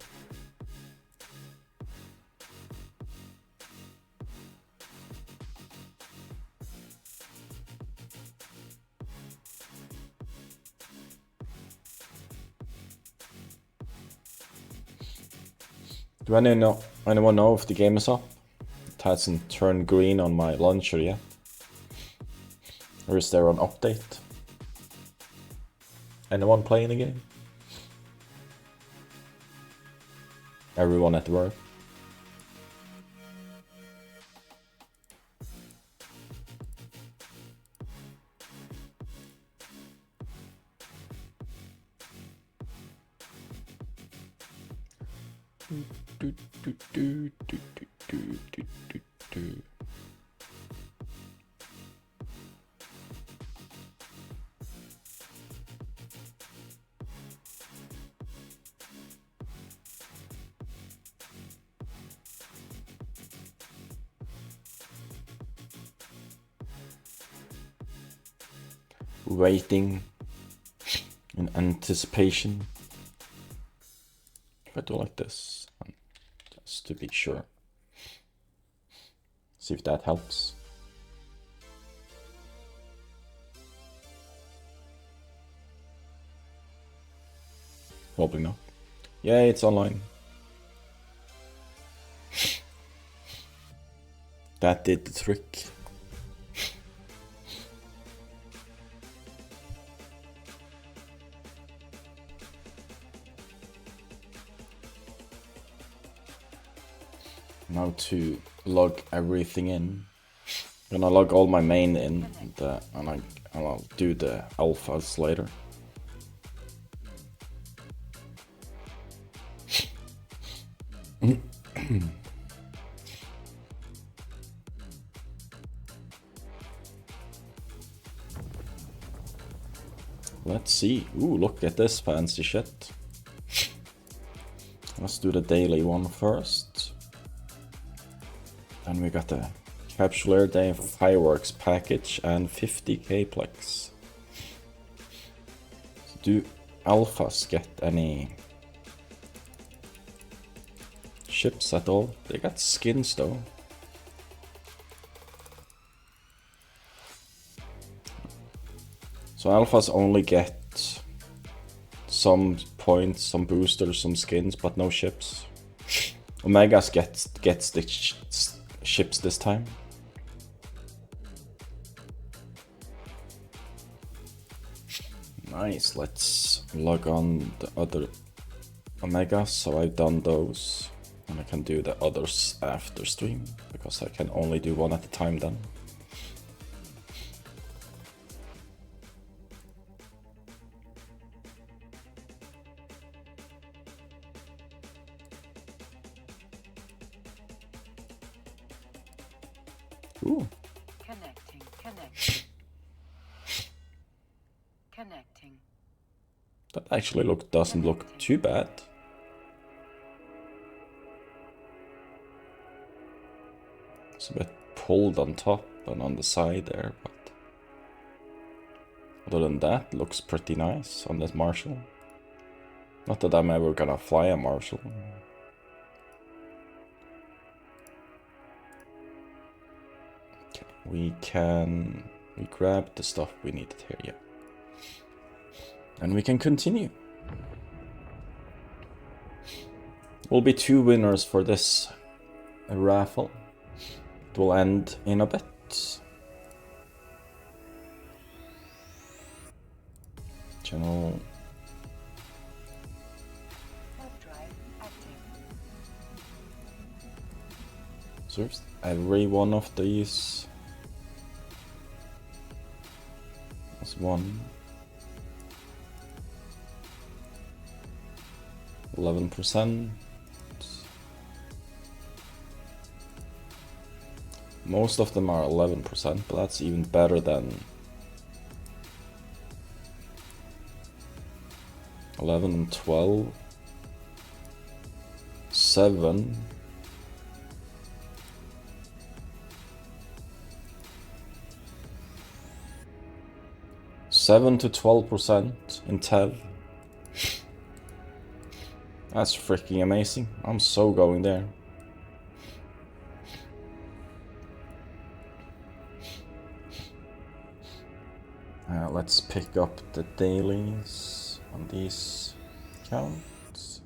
Do anyone know if the game is up? It hasn't turned green on my launcher yet. Or is there an update? Anyone playing the game? Everyone at work? Waiting in anticipation. If I do like this, just to be sure. See if that helps. Probably not. Yeah, it's online. That did the trick. Now to log everything in. I'm gonna log all my main in, and I'll do the alphas later. Let's see. Ooh, look at this fancy shit. Let's do the daily one first. Then we got the Capsular Day fireworks package and 50k plex. Do alphas get any ships at all? They got skins though. So alphas only get some points, some boosters, some skins, but no ships. Omegas gets the ships this time. Nice, let's log on the other Omegas. So I've done those, and I can do the others after stream, because I can only do one at a time then. Ooh. Connecting. Connecting. That actually doesn't look too bad. It's a bit pulled on top and on the side there, but other than that, looks pretty nice on this Marshall. Not that I'm ever gonna fly a Marshall. Okay, we grab the stuff we needed here, yeah. And we can continue. Will be 2 winners for this raffle. It will end in a bit. Channel. Serves every one of these as one. 11%. Most of them are 11%, but that's even better than 11 and 12. 7. to 12% in TEV. That's freaking amazing. I'm so going there. Let's pick up the dailies on these accounts.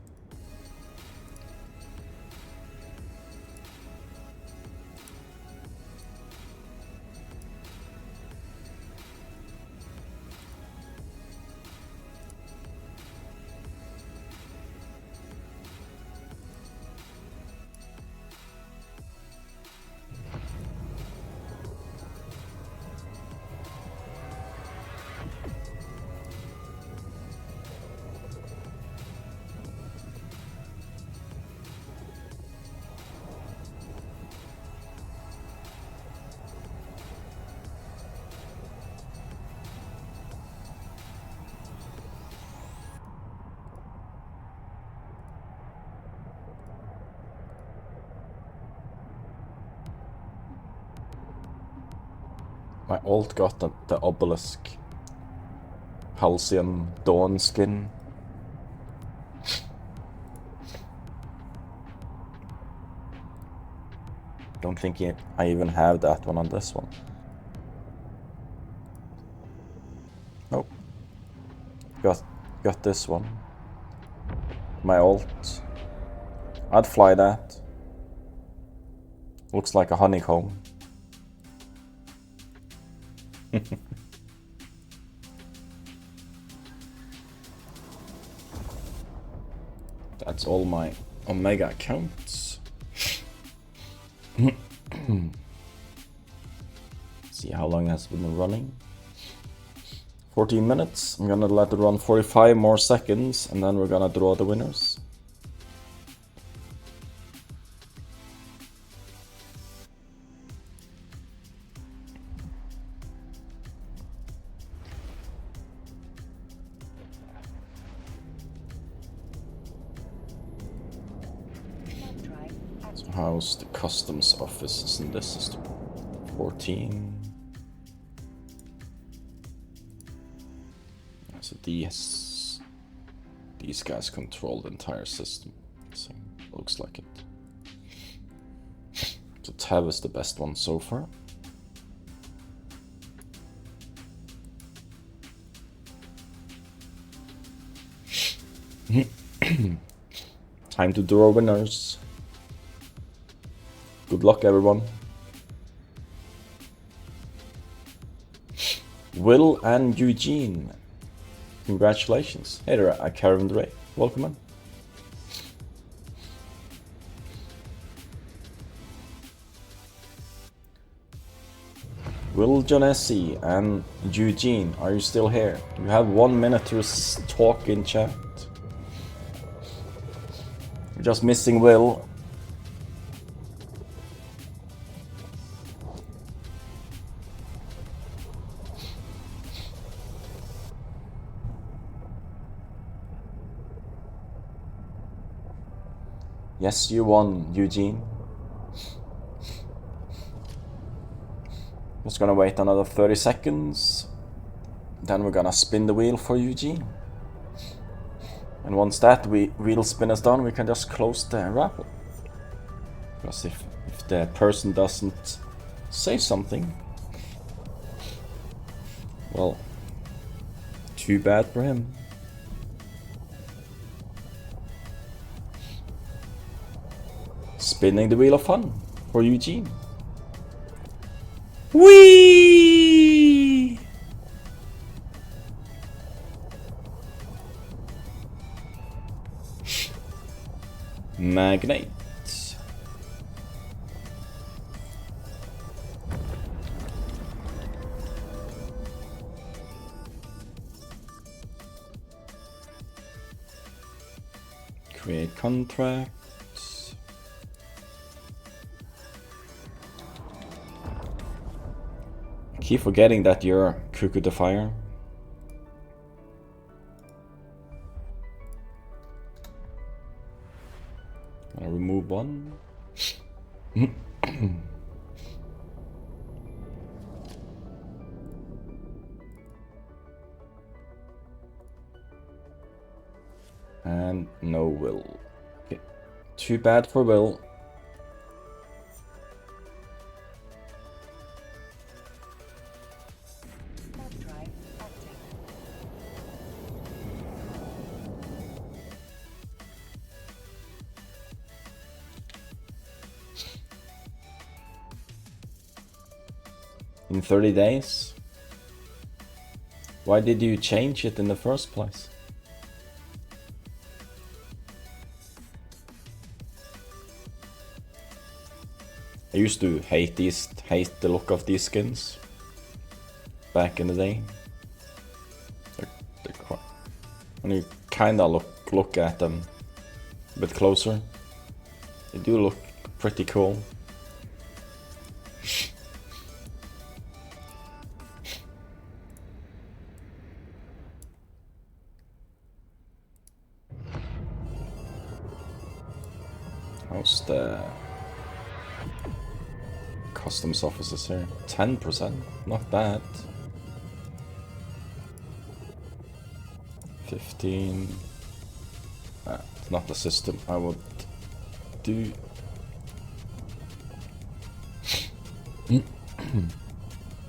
My alt got the obelisk Halcyon Dawn skin. Don't think I even have that one on this one. Oh, got this one. My alt. I'd fly that. Looks like a honeycomb. That's all my Omega accounts. See how long that's been running. 14 minutes. I'm gonna let it run 45 more seconds, and then we're gonna draw the winners. So how's the customs offices in this system? 14. So these guys control the entire system. So looks like it. So tab is the best one so far. Time to draw winners. Good luck, everyone. Will and Eugene. Congratulations. Hey there, Karen Ray. Welcome in. Will Jonessi and Eugene, are you still here? You have 1 minute to talk in chat. We're just missing Will. Yes, you won, Eugene. Just gonna wait another 30 seconds. Then we're gonna spin the wheel for Eugene. And once that wheel spin is done, we can just close the raffle. Because if the person doesn't say something, well, too bad for him. Spinning the wheel of fun for Eugene. Whee! Magnate. Create contracts. I keep forgetting that you're Cuckoo the Fire. I'll remove one. And no Will. Okay. Too bad for Will. Drive active. In 30 days? Why did you change it in the first place? I used to hate the look of these skins back in the day. They're quite, when you kinda look at them a bit closer, they do look pretty cool. How's the customs officers here? 10%, not bad. 15. It's not the system I would do.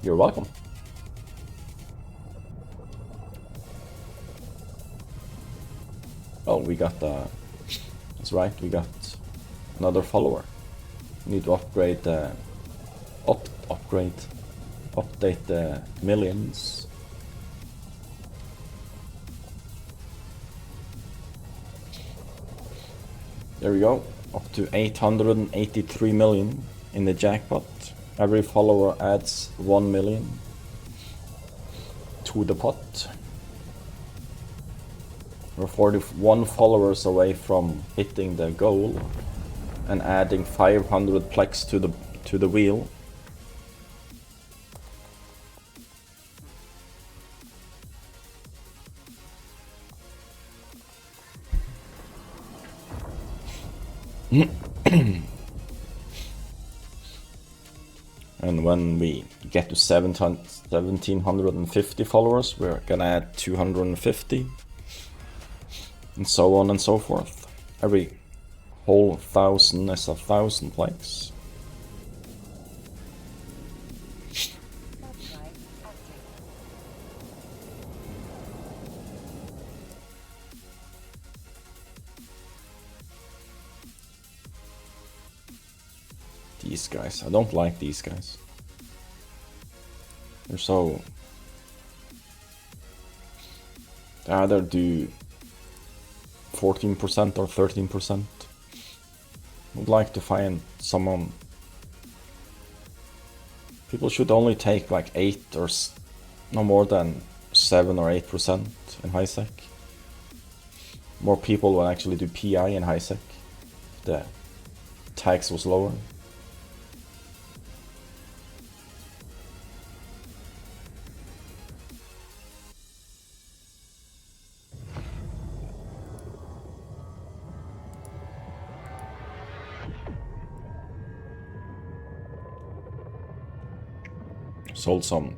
You're welcome. Oh, we got that's right, we got another follower. We need to upgrade the update the millions. There we go, up to 883 million in the jackpot. Every follower adds 1 million to the pot. We're 41 followers away from hitting the goal and adding 500 plex to the wheel. And when we get to 1750 followers, we're gonna add 250. And so on and so forth. Every whole 1,000 is 1,000 likes. These guys, I don't like these guys. They're so... They either do 14% or 13%. Would like to find someone... People should only take like 8 or no more than 7 or 8% in high sec. More people will actually do PI in high sec. The tax was lower. Sold some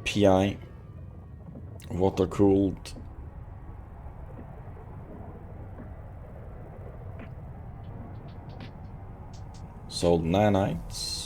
PI, water cooled. Sold nanites.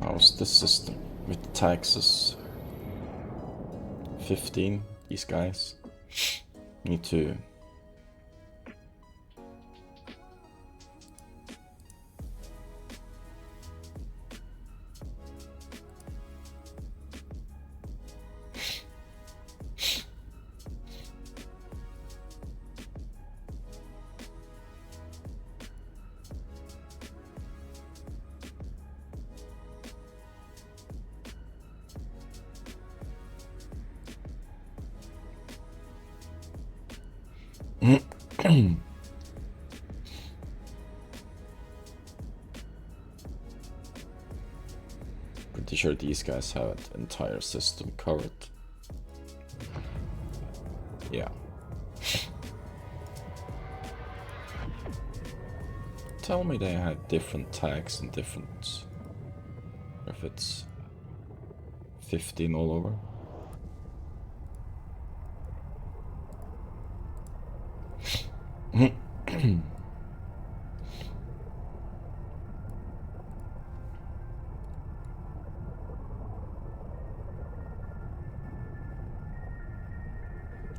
How's the system with the taxes? 15, these guys need to pretty sure these guys have the entire system covered. Yeah. Tell me they have different tags and different... if it's 15 all over.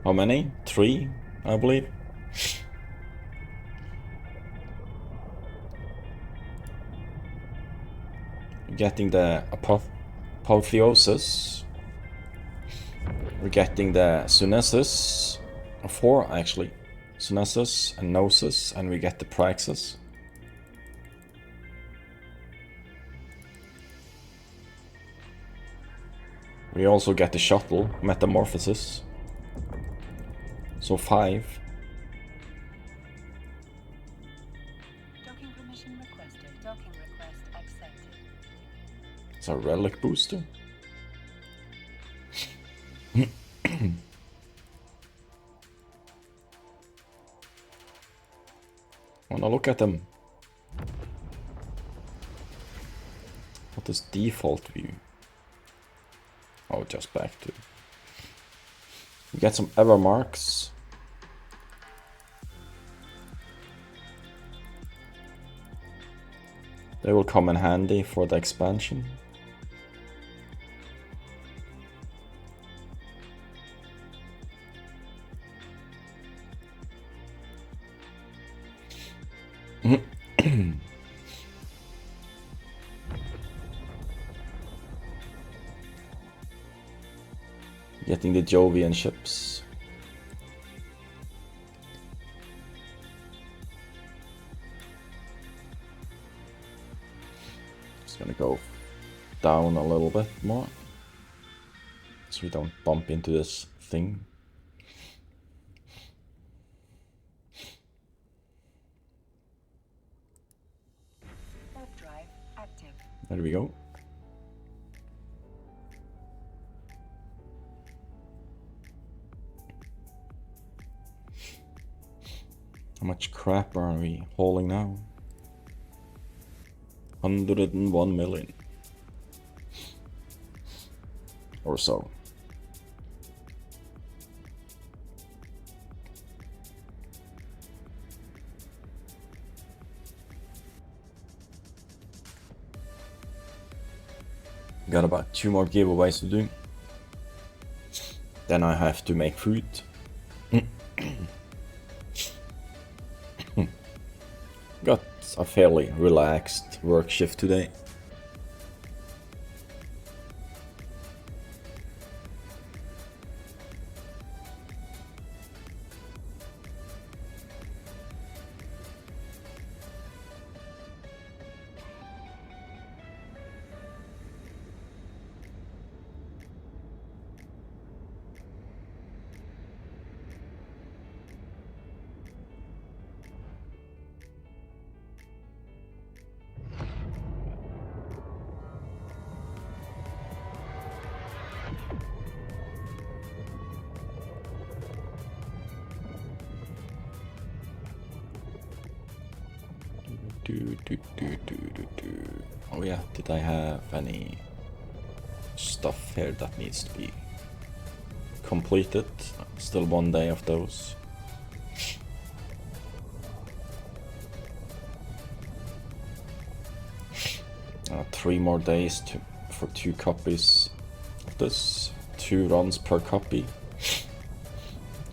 How many? 3, I believe. Getting the apotheosis. We're getting the sunesis. 4 actually. Sunesis and gnosis, and we get the praxis. We also get the shuttle, metamorphosis. So 5. Docking permission requested. Docking request accepted. It's a relic booster. Wanna look at them. What is default view? Oh, just back to... We get some ever marks. They will come in handy for the expansion. Getting the Jovian ships. Just gonna go down a little bit more so we don't bump into this thing. Warp drive active. There we go. How much crap are we hauling now? 101 million. Or so. Got about 2 more giveaways to do. Then I have to make food. Got a fairly relaxed work shift today. Oh yeah, did I have any stuff here that needs to be completed? Still 1 day of those. Three more days for 2 copies of this. 2 runs per copy.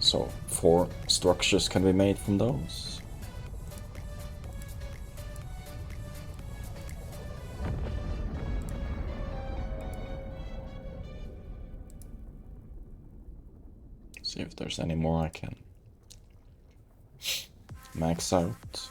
So 4 structures can be made from those. See if there's any more I can max out.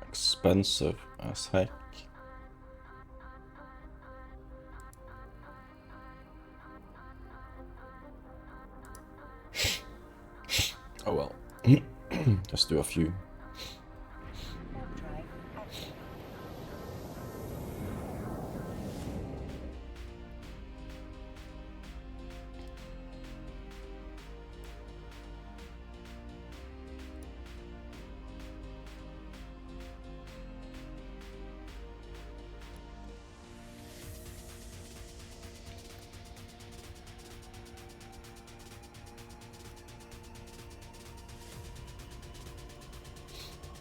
Expensive as heck. Oh well. Just do a few. Warp drive active.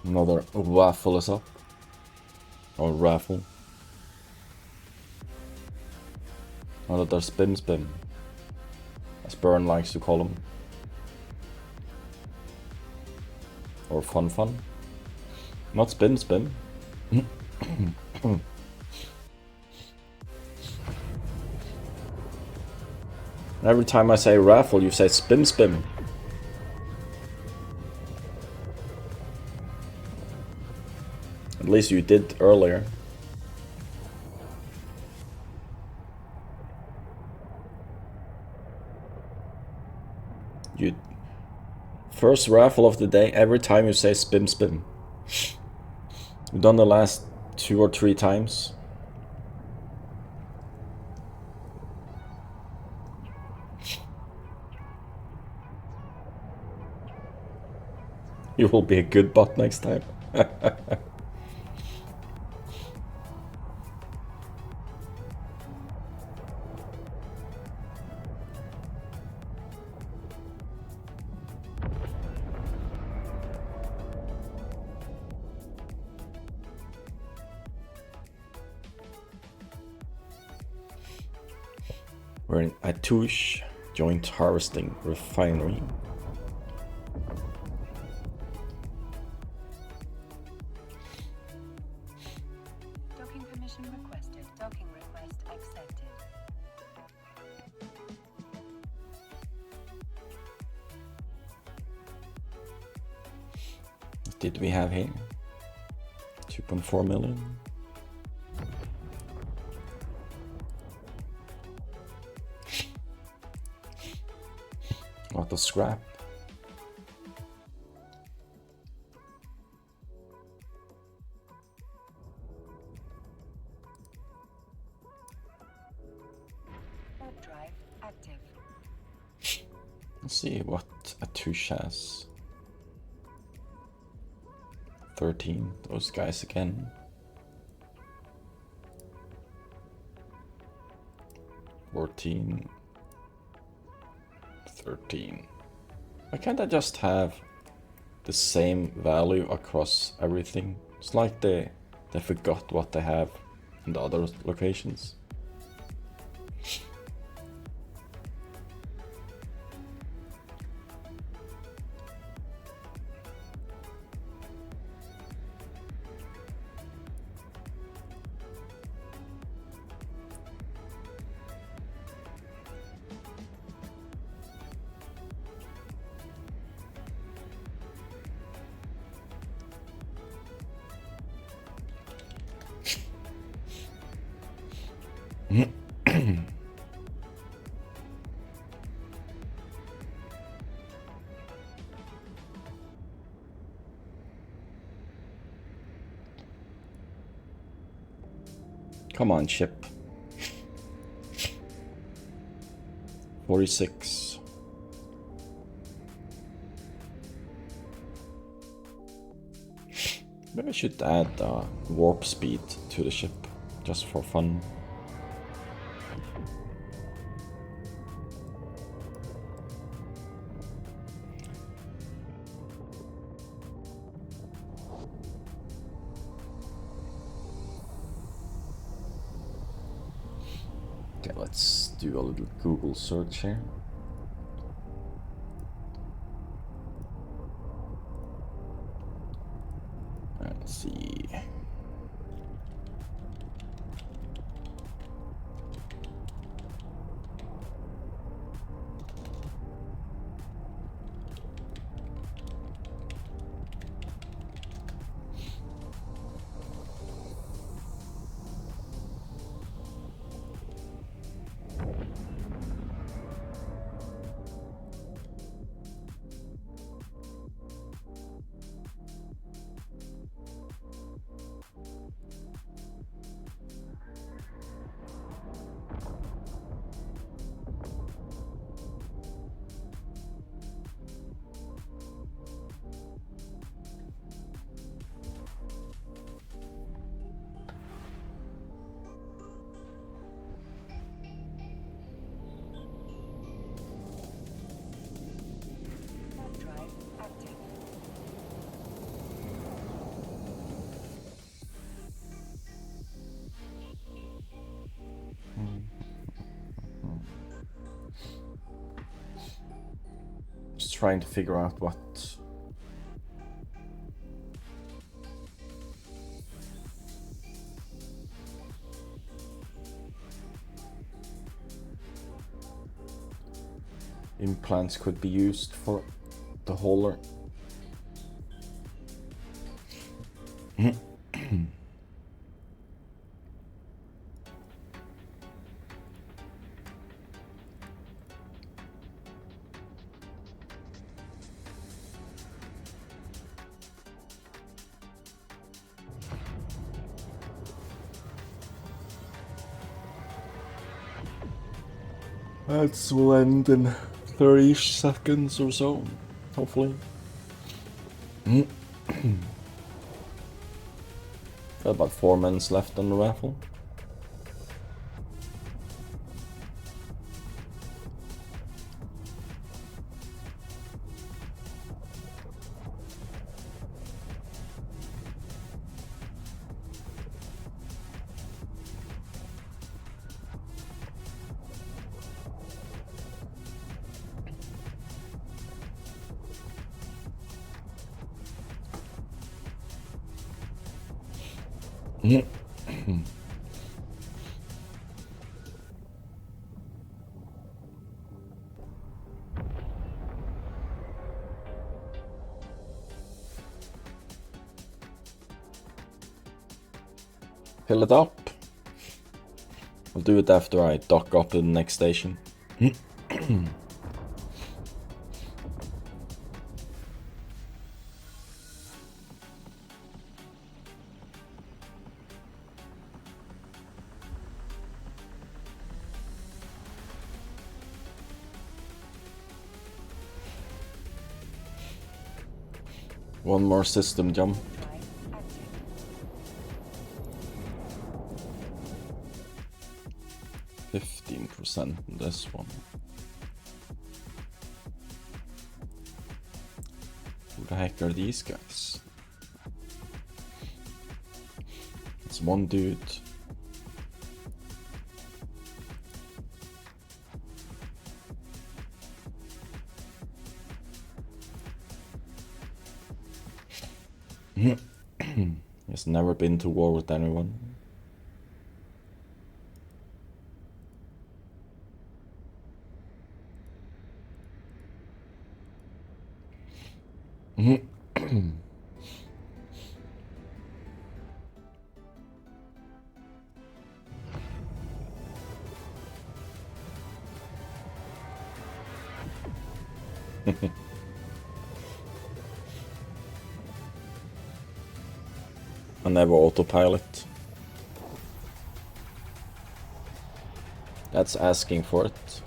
Another waffle is up. Or raffle. Another spin spin, as Byrne likes to call them. Or fun fun. Not spin spin. Every time I say raffle, you say spin spin. At least you did earlier. You first raffle of the day. Every time you say spin, spin. We've done the last 2 or 3 times. You will be a good bot next time. We're in Atouche Joint Harvesting Refinery. Docking permission requested. Docking request accepted. What did we have here? 2.4 million. Lot of scrap. Warp drive active. Let's see what Atouche has. 13, those guys again. 14. 13. Why can't I just have the same value across everything? It's like they forgot what they have in the other locations. Come on, ship. 46. Maybe I should add warp speed to the ship, just for fun. Okay, let's do a little Google search here. Let's see. Warp drive active. Just trying to figure out what implants could be used for the hauler. That will end in 30 seconds or so, hopefully. Got about 4 minutes left on the raffle. Fill it up. I'll do it after I dock up to the next station. One more system jump. Drive active. 15% on this one. Who the heck are these guys? It's one dude. He's never been to war with anyone. I never autopilot. That's asking for it.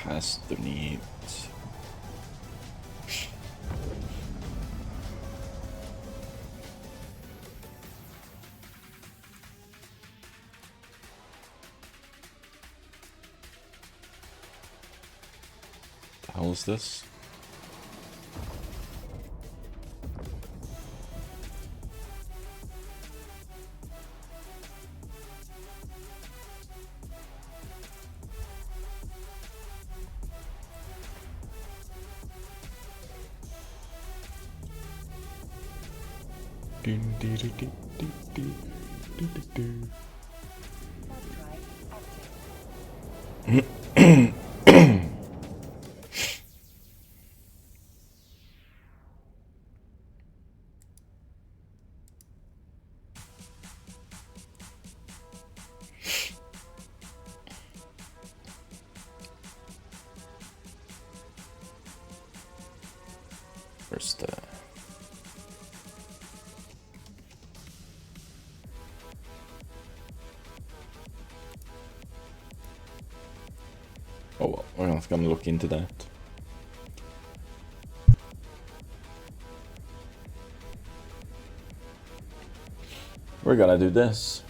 Capacitor needs. The hell is this? Drive active. Where's the... Oh well, we're not gonna look into that. We're gonna do this.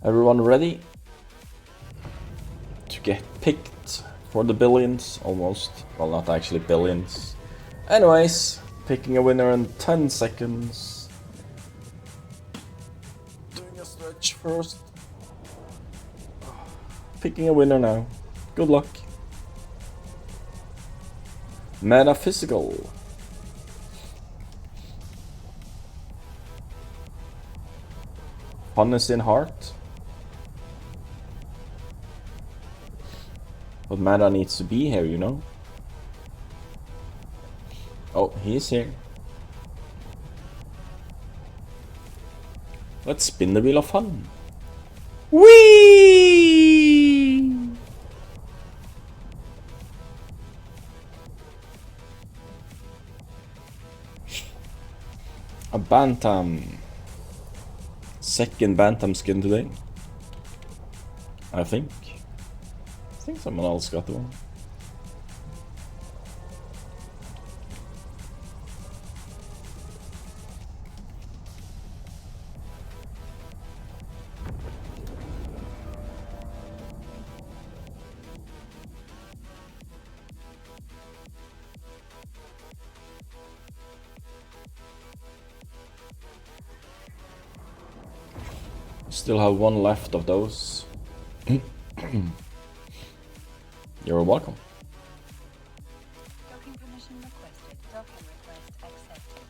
Everyone ready to get picked for the billions? Almost. Well, not actually billions. Anyways, picking a winner in 10 seconds. Doing a stretch first. picking a winner now. Good luck. Metaphysical. Fun is in heart. But Meta needs to be here, you know? Oh, he's here. Let's spin the wheel of fun. Whee! A Bantam. Second Bantam skin today. I think someone else got the one. Still have one left of those. You're welcome. Docking permission requested. Docking request accepted.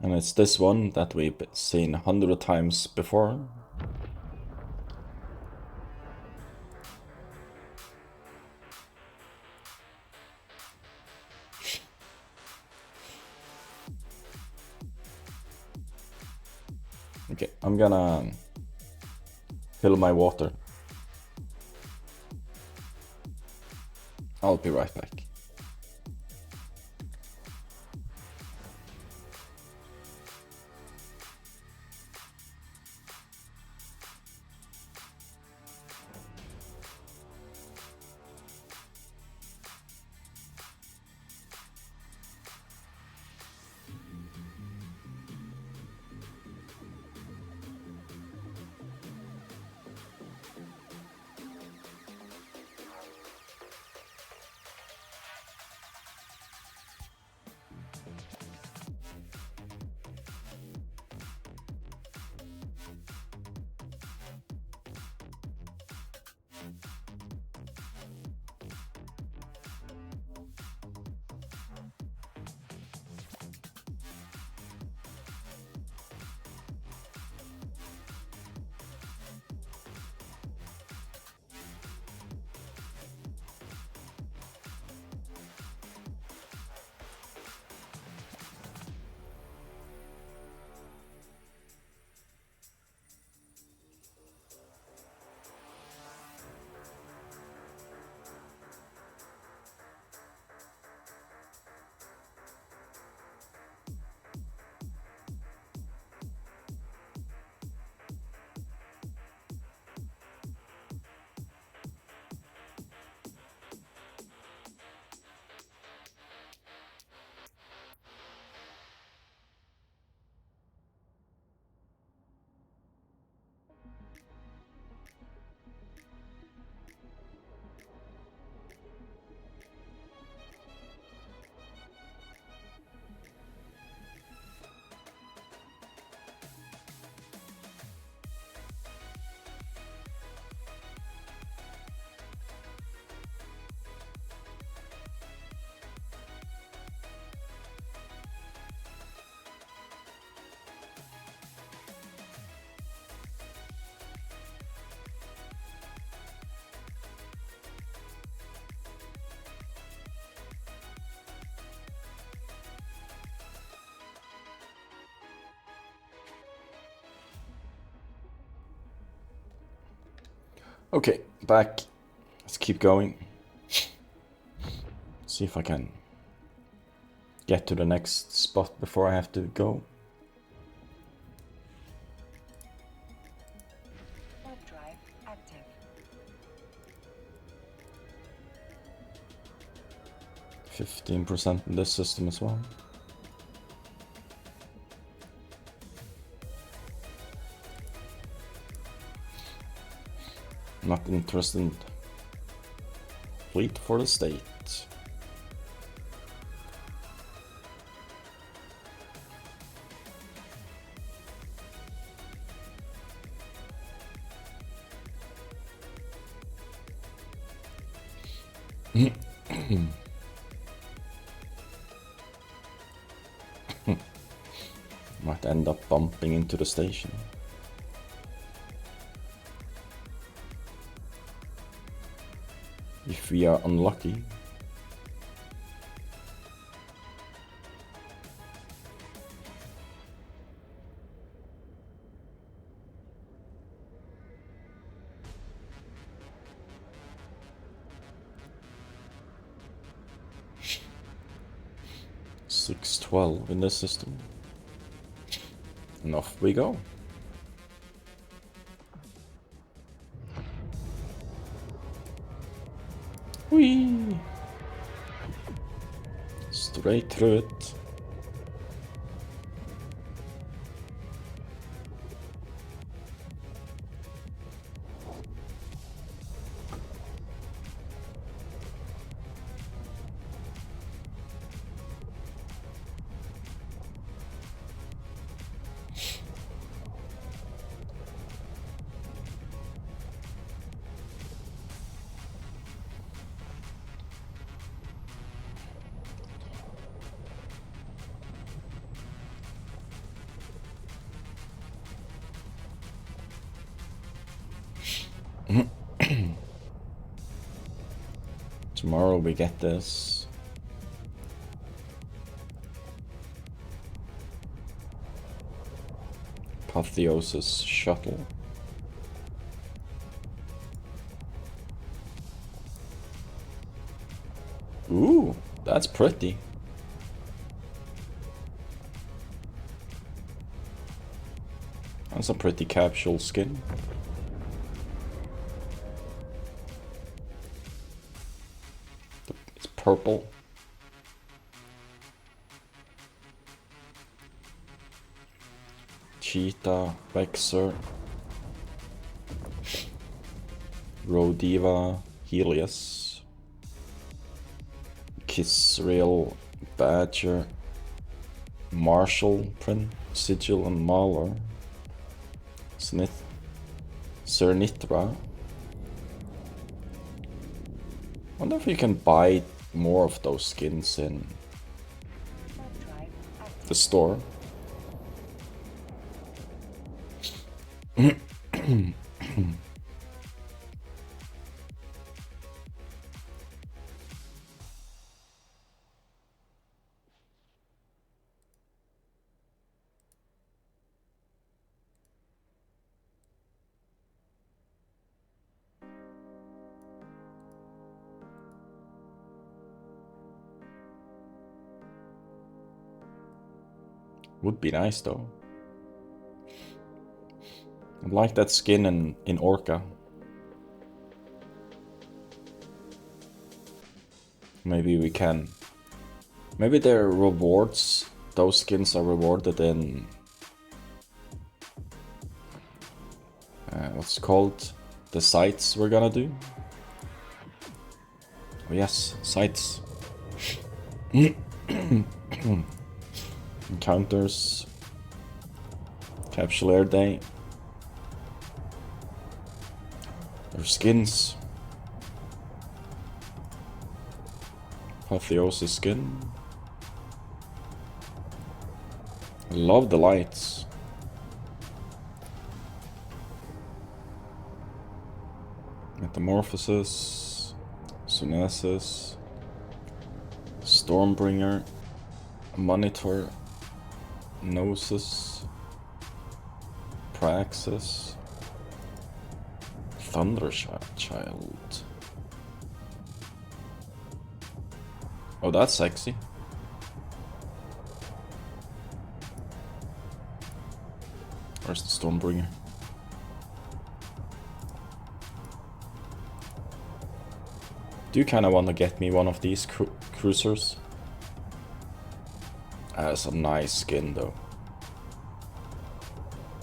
And it's this one that we've seen 100 times before. Okay, I'm gonna fill my water. I'll be right back. Okay, back. Let's keep going. See if I can get to the next spot before I have to go. Warp drive active. 15% in this system as well. Not interested. Fleet for the state. Might end up bumping into the station. If we are unlucky. $6.12 in this system. And off we go. Whee! Straight through it. Tomorrow we get this. Apotheosis shuttle. Ooh, that's pretty. That's a pretty capsule skin. It's purple. Cheetah, Vexer, Rodiva, Helios, Kisrael, Badger, Marshall, Print, Sigil, and Mauler, Cernitra. Wonder if you can buy more of those skins in the store. Would be nice though. I like that skin in Orca. Maybe we can. Maybe their rewards, those skins are rewarded in what's it called? The sites we're gonna do. Oh yes, sites. Encounters. Capsule Air Day. Their skins. Apotheosis skin. I love the lights. Metamorphosis. Sunesis. Stormbringer. Monitor. Gnosis. Praxis. Thunderchild. Oh, that's sexy. Where's the Stormbringer? Do you kind of want to get me one of these cruisers? That's a nice skin though.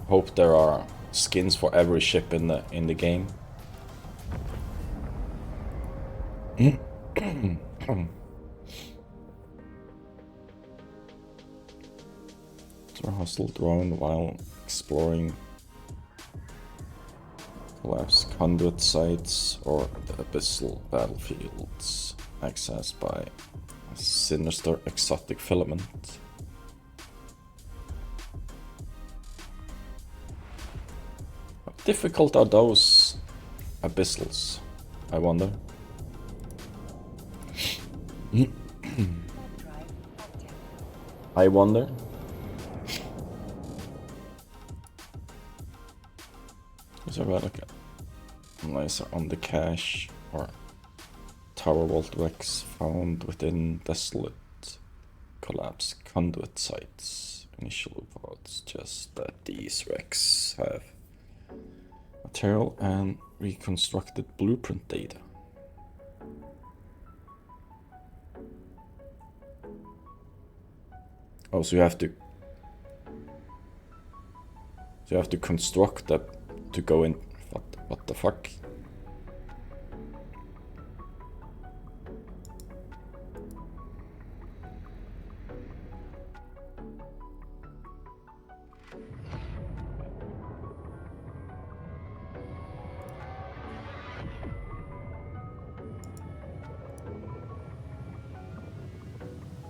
Hope there are skins for every ship in the game. Hostile drone while exploring collapsed conduit sites or the abyssal battlefields. accessed by a sinister exotic filament. How difficult are those abyssals, I wonder? I wonder. Is there like a laser on the cache or tower vault wrecks found within desolate collapse conduit sites? Initial reports just that these wrecks have material and reconstructed blueprint data. Oh, so you have to construct that to go in. What the fuck?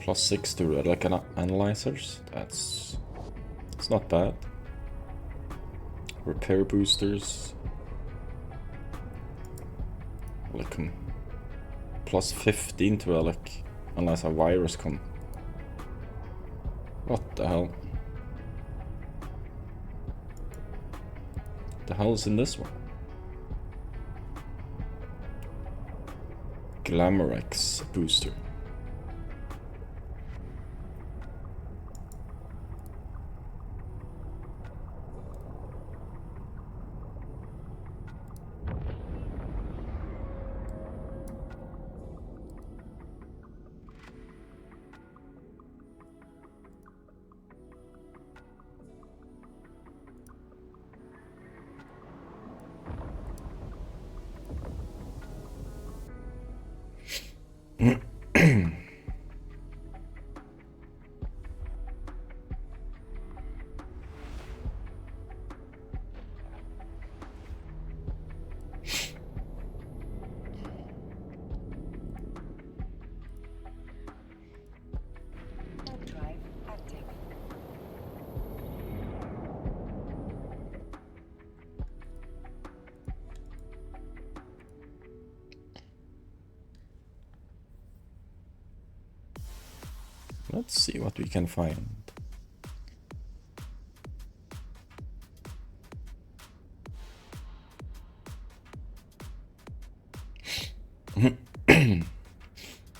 +6 to relic analyzers. It's not bad. Repair boosters. Relic +15 to relic unless a virus come. What the hell? The hell is in this one? Glamorex booster. Drive active. Let's see what we can find.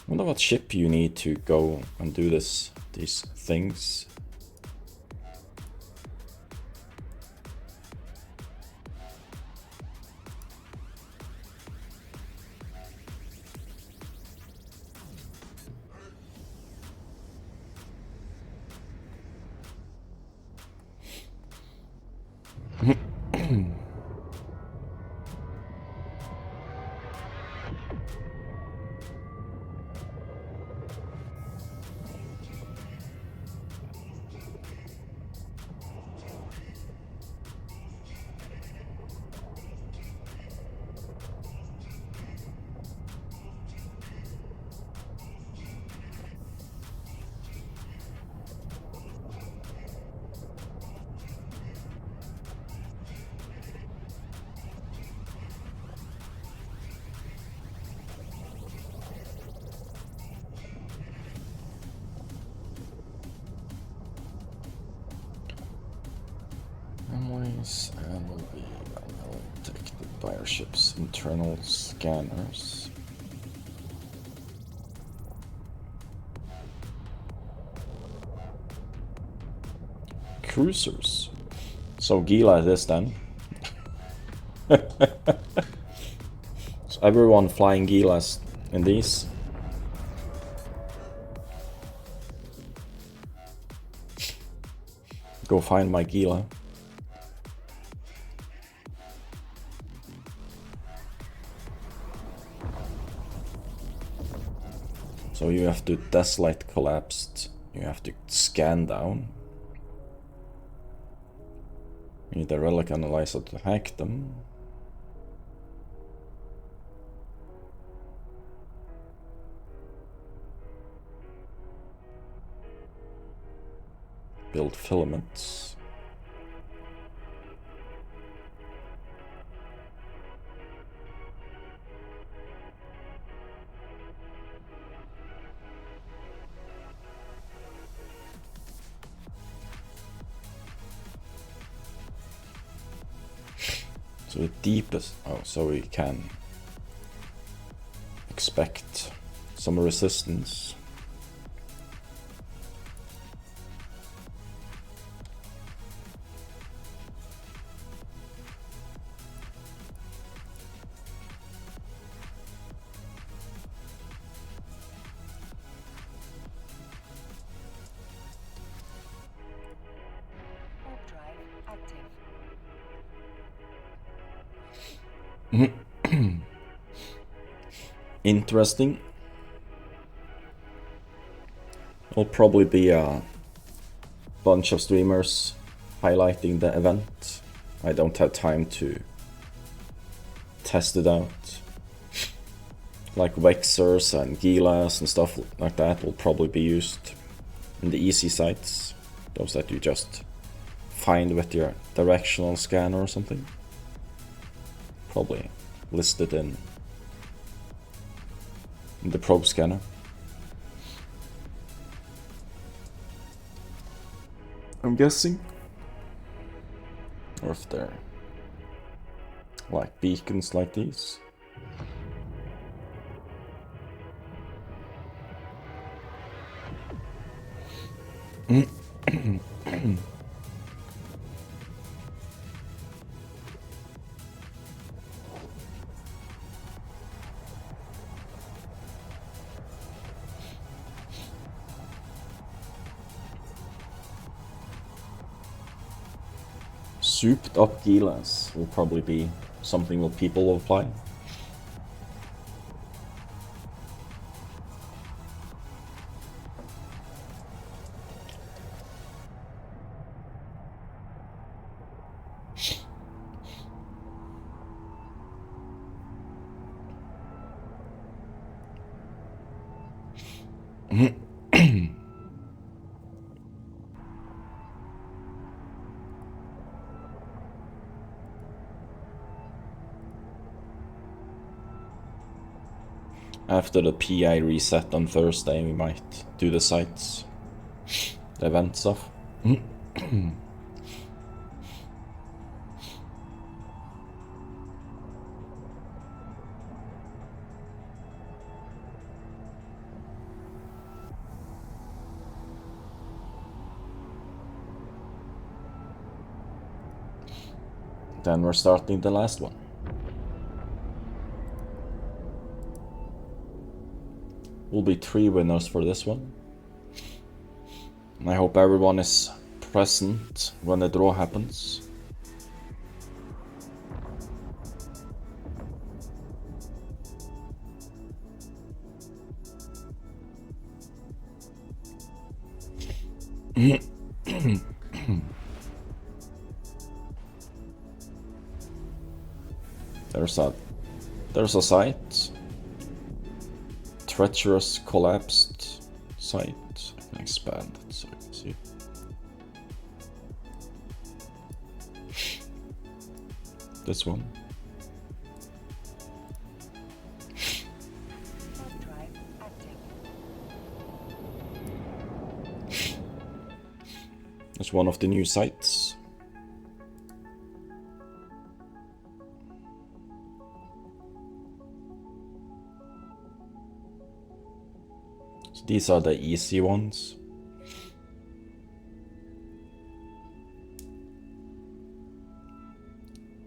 Wonder what ship you need to go and do these things. Memories and will be manually detected by our ship's internal scanners. Cruisers. So Gila it is then. So everyone flying Gilas in these. Go find my Gila. So you have to desolate collapsed. You have to scan down. You need a relic analyzer to hack them. Build filaments. So the deepest, so we can expect some resistance. Warp drive active. Interesting. Will probably be a bunch of streamers highlighting the event. I don't have time to test it out. Like Vexers and Gilas and stuff like that will probably be used in the easy sites. Those that you just find with your directional scanner or something. Probably listed in the probe scanner. I'm guessing. Or if they're like beacons like these. Souped up Gilas will probably be something that people will apply. After the PI reset on Thursday, we might do the sites, the event stuff. Then we're starting the last one. Will be 3 winners for this one. I hope everyone is present when the draw happens. There's a site. Treacherous collapsed site. I can expand it so you can see. This one. Warp drive active. It's one of the new sites. So these are the easy ones.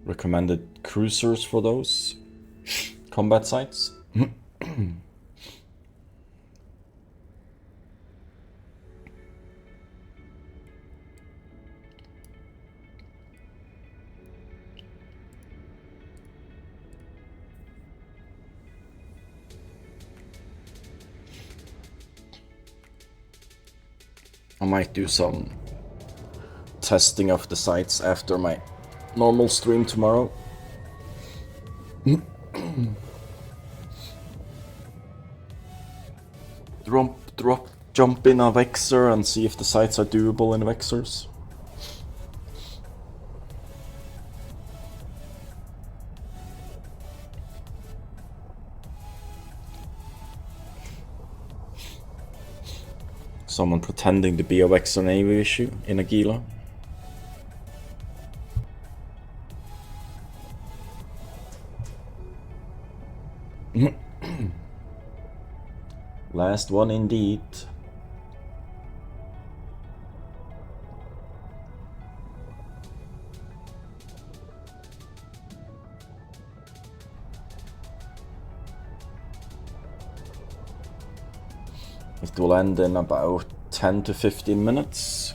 Recommended cruisers for those combat sites. I might do some testing of the sites after my normal stream tomorrow. Drop jump in a Vexor and see if the sites are doable in Vexors. Someone pretending to be a Vexor Navy issue in a Gila. Last one indeed. It will end in about 10 to 15 minutes.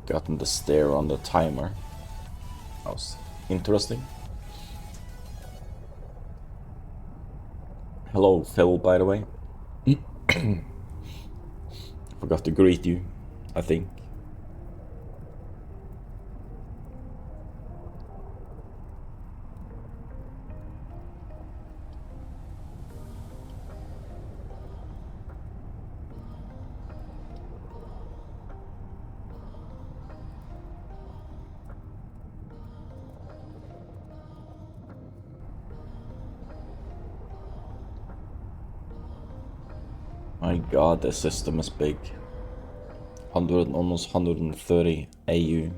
Gotten the stare on the timer. That was interesting. Hello, Phil, by the way. Forgot to greet you, I think. My god, this system is big. 100, almost 130 AU.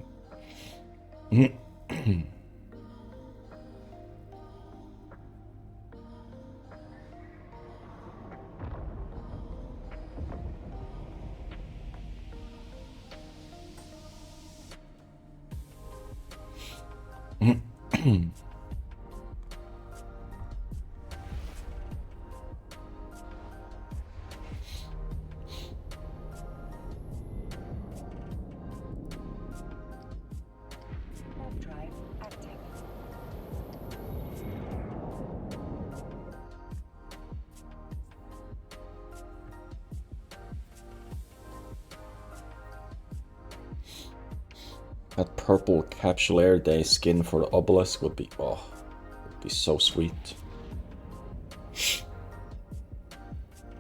Drive active. That purple Capsule Air Day skin for the obelisk would be, oh, would be so sweet.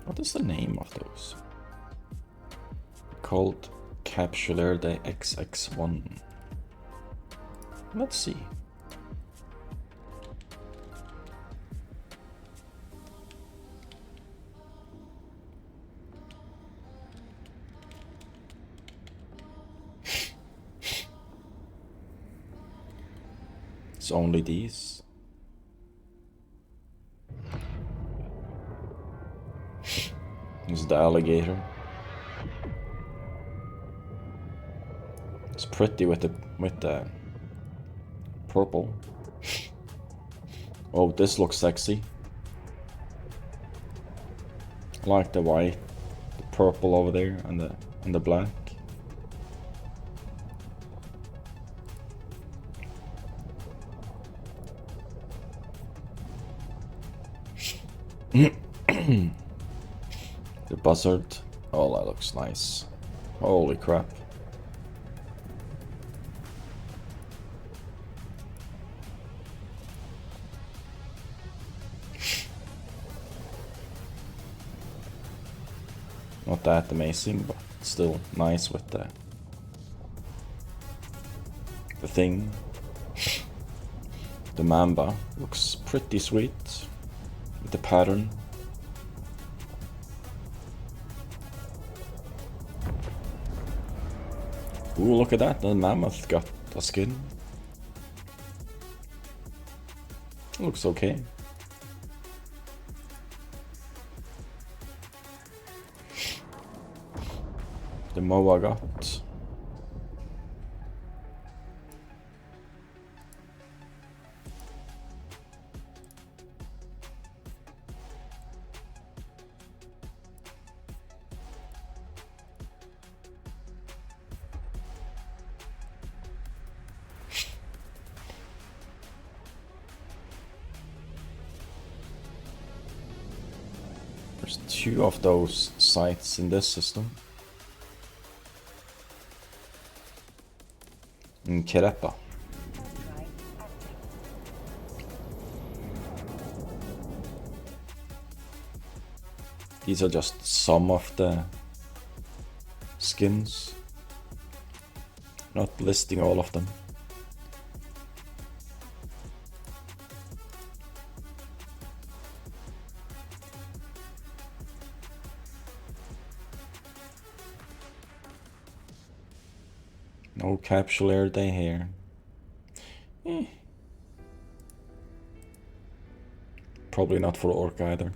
What is the name of those? Called Capsule Air Day XX1. Let's see. It's only these. This is the alligator. It's pretty with the purple. Oh, this looks sexy. I like the white, the purple over there, and the black. The buzzard. Oh, that looks nice. Holy crap. Not that amazing, but still nice with the thing. The mamba looks pretty sweet with the pattern. Ooh, look at that, the mammoth got a skin. Looks okay. The moa got. There's 2 of those sites in this system. In Kerepa. These are just some of the skins. Not listing all of them. No capsule day here. Probably not for Orc either.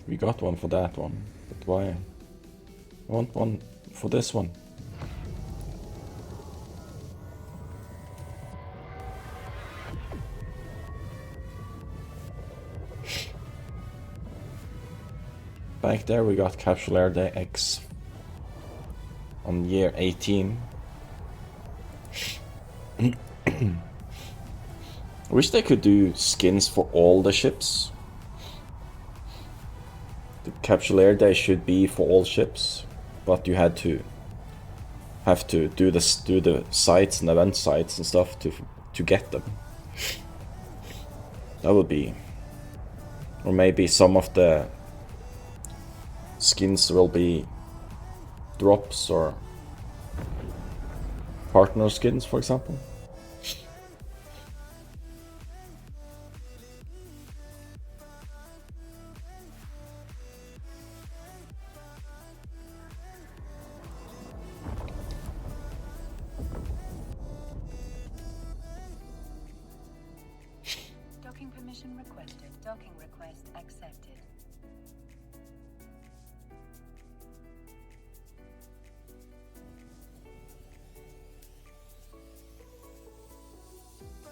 We got one for that one, but why? I want one for this one. Back there we got Capsule Day X on year 18. I wish they could do skins for all the ships. The Capsule Day should be for all ships, but you have to do the sites and event sites and stuff to get them. That would be, or maybe some of the skins will be drops or partner skins, for example. Docking permission requested. Docking request accepted.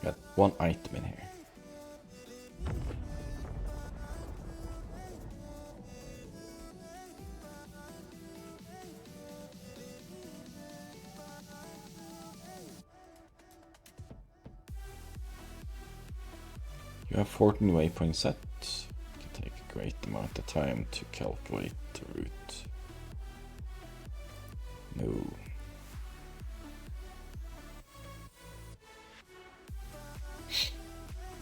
Got one item in here. You have 14 waypoints set. It can take a great amount of time to calculate the route. No.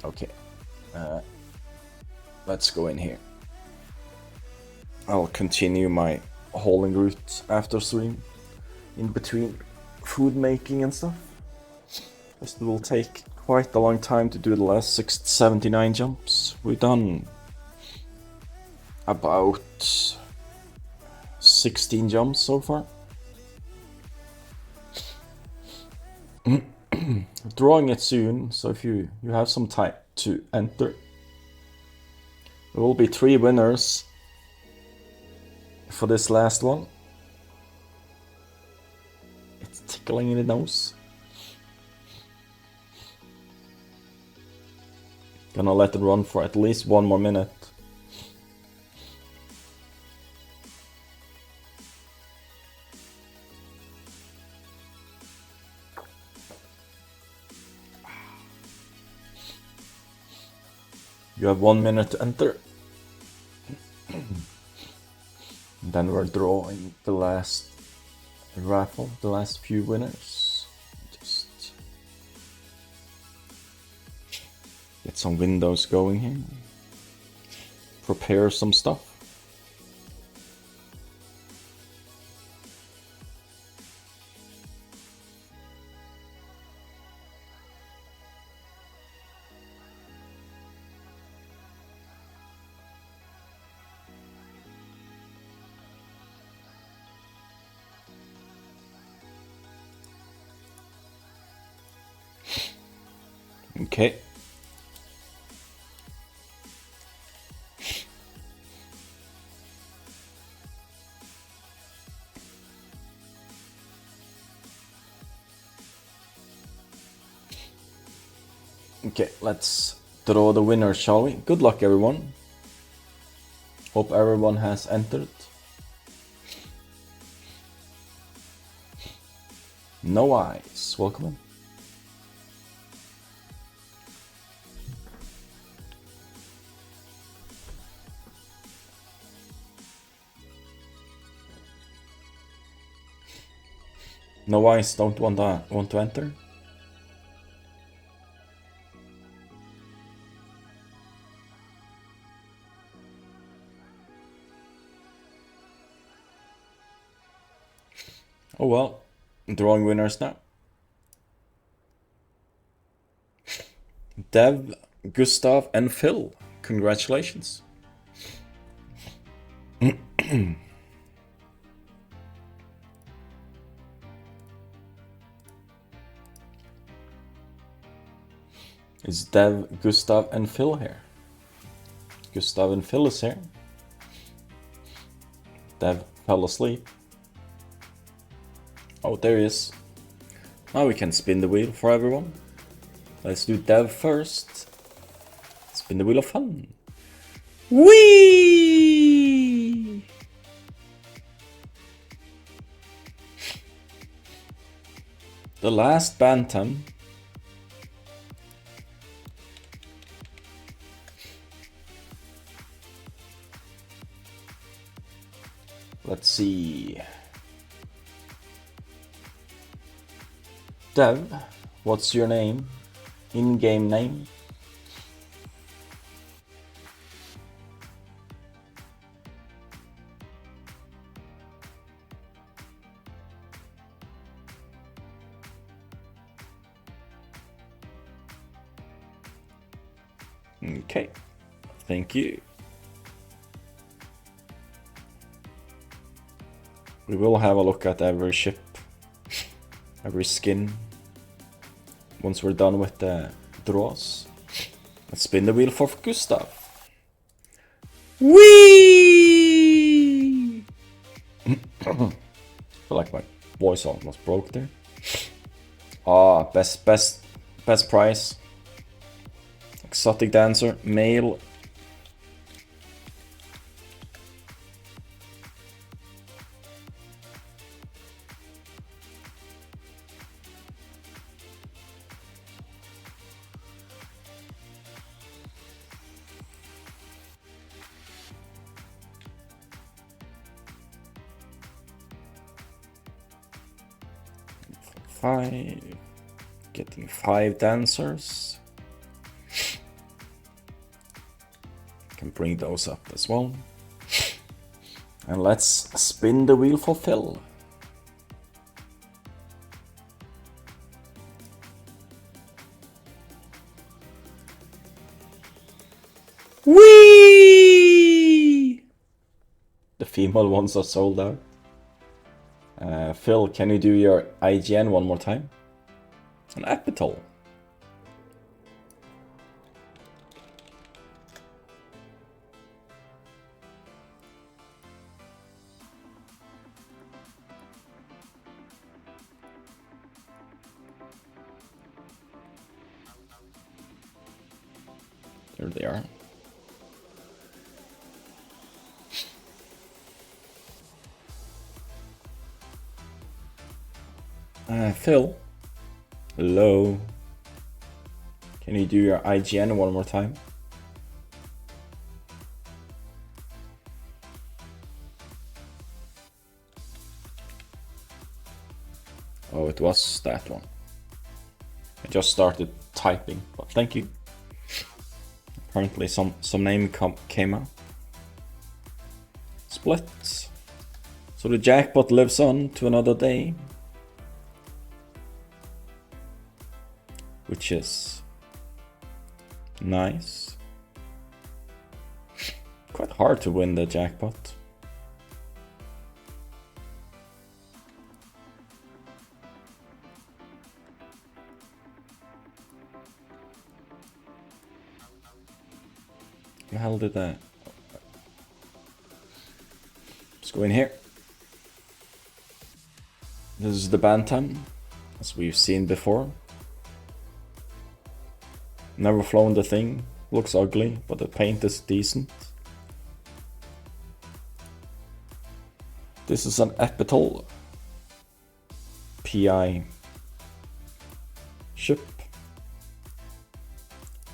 Okay. Let's go in here. I'll continue my hauling route after stream, in between food making and stuff. This will take quite a long time to do the last 79 jumps. We've done about 16 jumps so far. Drawing it soon, so if you have some time to enter. There will be 3 winners for this last one. It's tickling in the nose. Gonna let it run for at least 1 more minute. You have 1 minute to enter. Then we're drawing the last raffle, the last few winners. Just get some windows going here. Prepare some stuff. Okay. Okay, let's draw the winner, shall we? Good luck, everyone. Hope everyone has entered. No Eyes, welcome in. No Eyes don't want to enter. Oh well, drawing winners now. Dev, Gustav, and Phil. Congratulations. Is Dev, Gustav, and Phil here? Gustav and Phil is here. Dev fell asleep. Oh, there he is. Now we can spin the wheel for everyone. Let's do Dev first. Spin the wheel of fun. Whee! The last Bantam. Let's see. Dev, what's your name? In-game name? Okay, thank you. We will have a look at every ship, every skin, once we're done with the draws. Let's spin the wheel for Gustav. Whee! I feel like my voice almost broke there. Ah, best prize. Exotic dancer, male. Getting 5 dancers. Can bring those up as well. And let's spin the wheel for Phil. Whee! The female ones are sold out. Phil, can you do your IGN one more time? An Apitol. There they are. Phil. Hello. Can you do your IGN one more time? Oh, it was that one. I just started typing, but thank you. Apparently some name came out. Split. So the jackpot lives on to another day. Which is nice. Quite hard to win the jackpot. The hell did that? Let's go in here. This is the Bantam, as we've seen before. Never flown the thing. Looks ugly, but the paint is decent. This is an Apitol PI ship.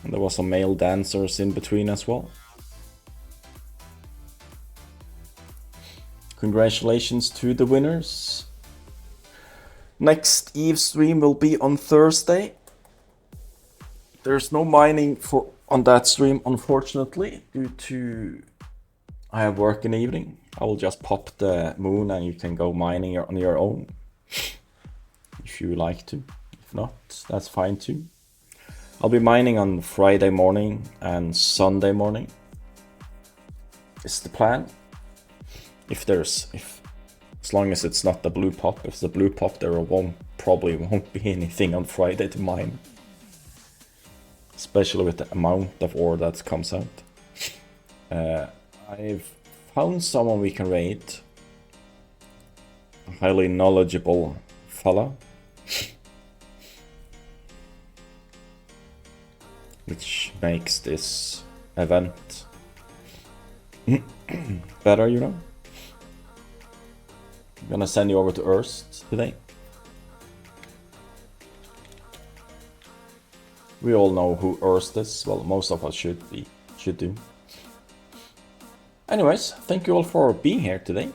And there was some male dancers in between as well. Congratulations to the winners. Next Eve stream will be on Thursday. There's no mining on that stream, unfortunately, due to I have work in the evening. I will just pop the moon and you can go mining on your own if you like to. If not, that's fine too. I'll be mining on Friday morning and Sunday morning. Is the plan. As long as it's not the blue pop. If it's the blue pop, there probably won't be anything on Friday to mine. Especially with the amount of ore that comes out. I've found someone we can raid. A highly knowledgeable fella. Which makes this event better, you know? I'm gonna send you over to Erst today. We all know who Erst is. Well, most of us should do. Anyways, thank you all for being here today.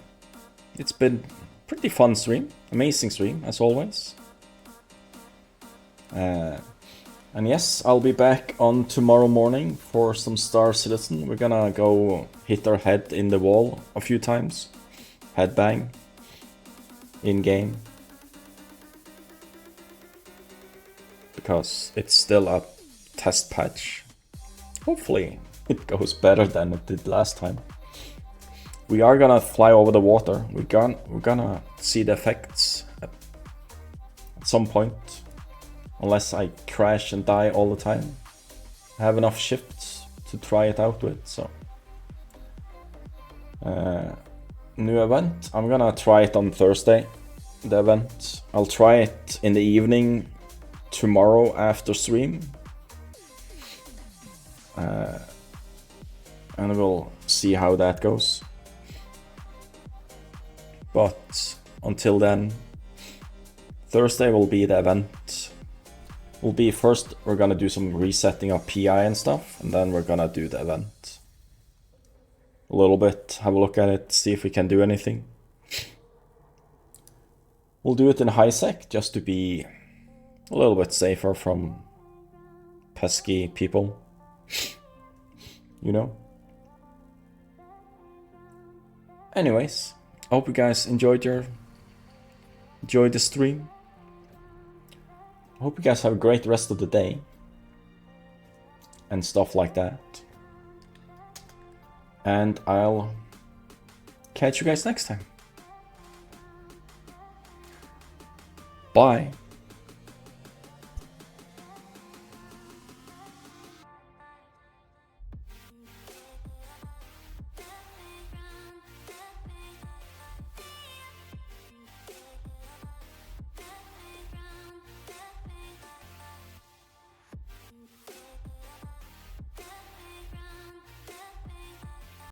It's been a pretty fun stream. Amazing stream, as always. And yes, I'll be back on tomorrow morning for some Star Citizen. We're gonna go hit our head in the wall a few times. Headbang. In-game. Because it's still a test patch. Hopefully it goes better than it did last time. We are gonna fly over the water. We're gonna see the effects at some point. Unless I crash and die all the time. I have enough shifts to try it out with, so. New event. I'm gonna try it on Thursday, the event. I'll try it in the evening tomorrow after stream. And we'll see how that goes. But until then, Thursday will be the event. Will be first, we're gonna do some resetting of PI and stuff, and then we're gonna do the event. A little bit, have a look at it, see if we can do anything. We'll do it in high sec, just to be a little bit safer from pesky people. You know? Anyways, I hope you guys enjoyed the stream. I hope you guys have a great rest of the day. And stuff like that. And I'll catch you guys next time. Bye.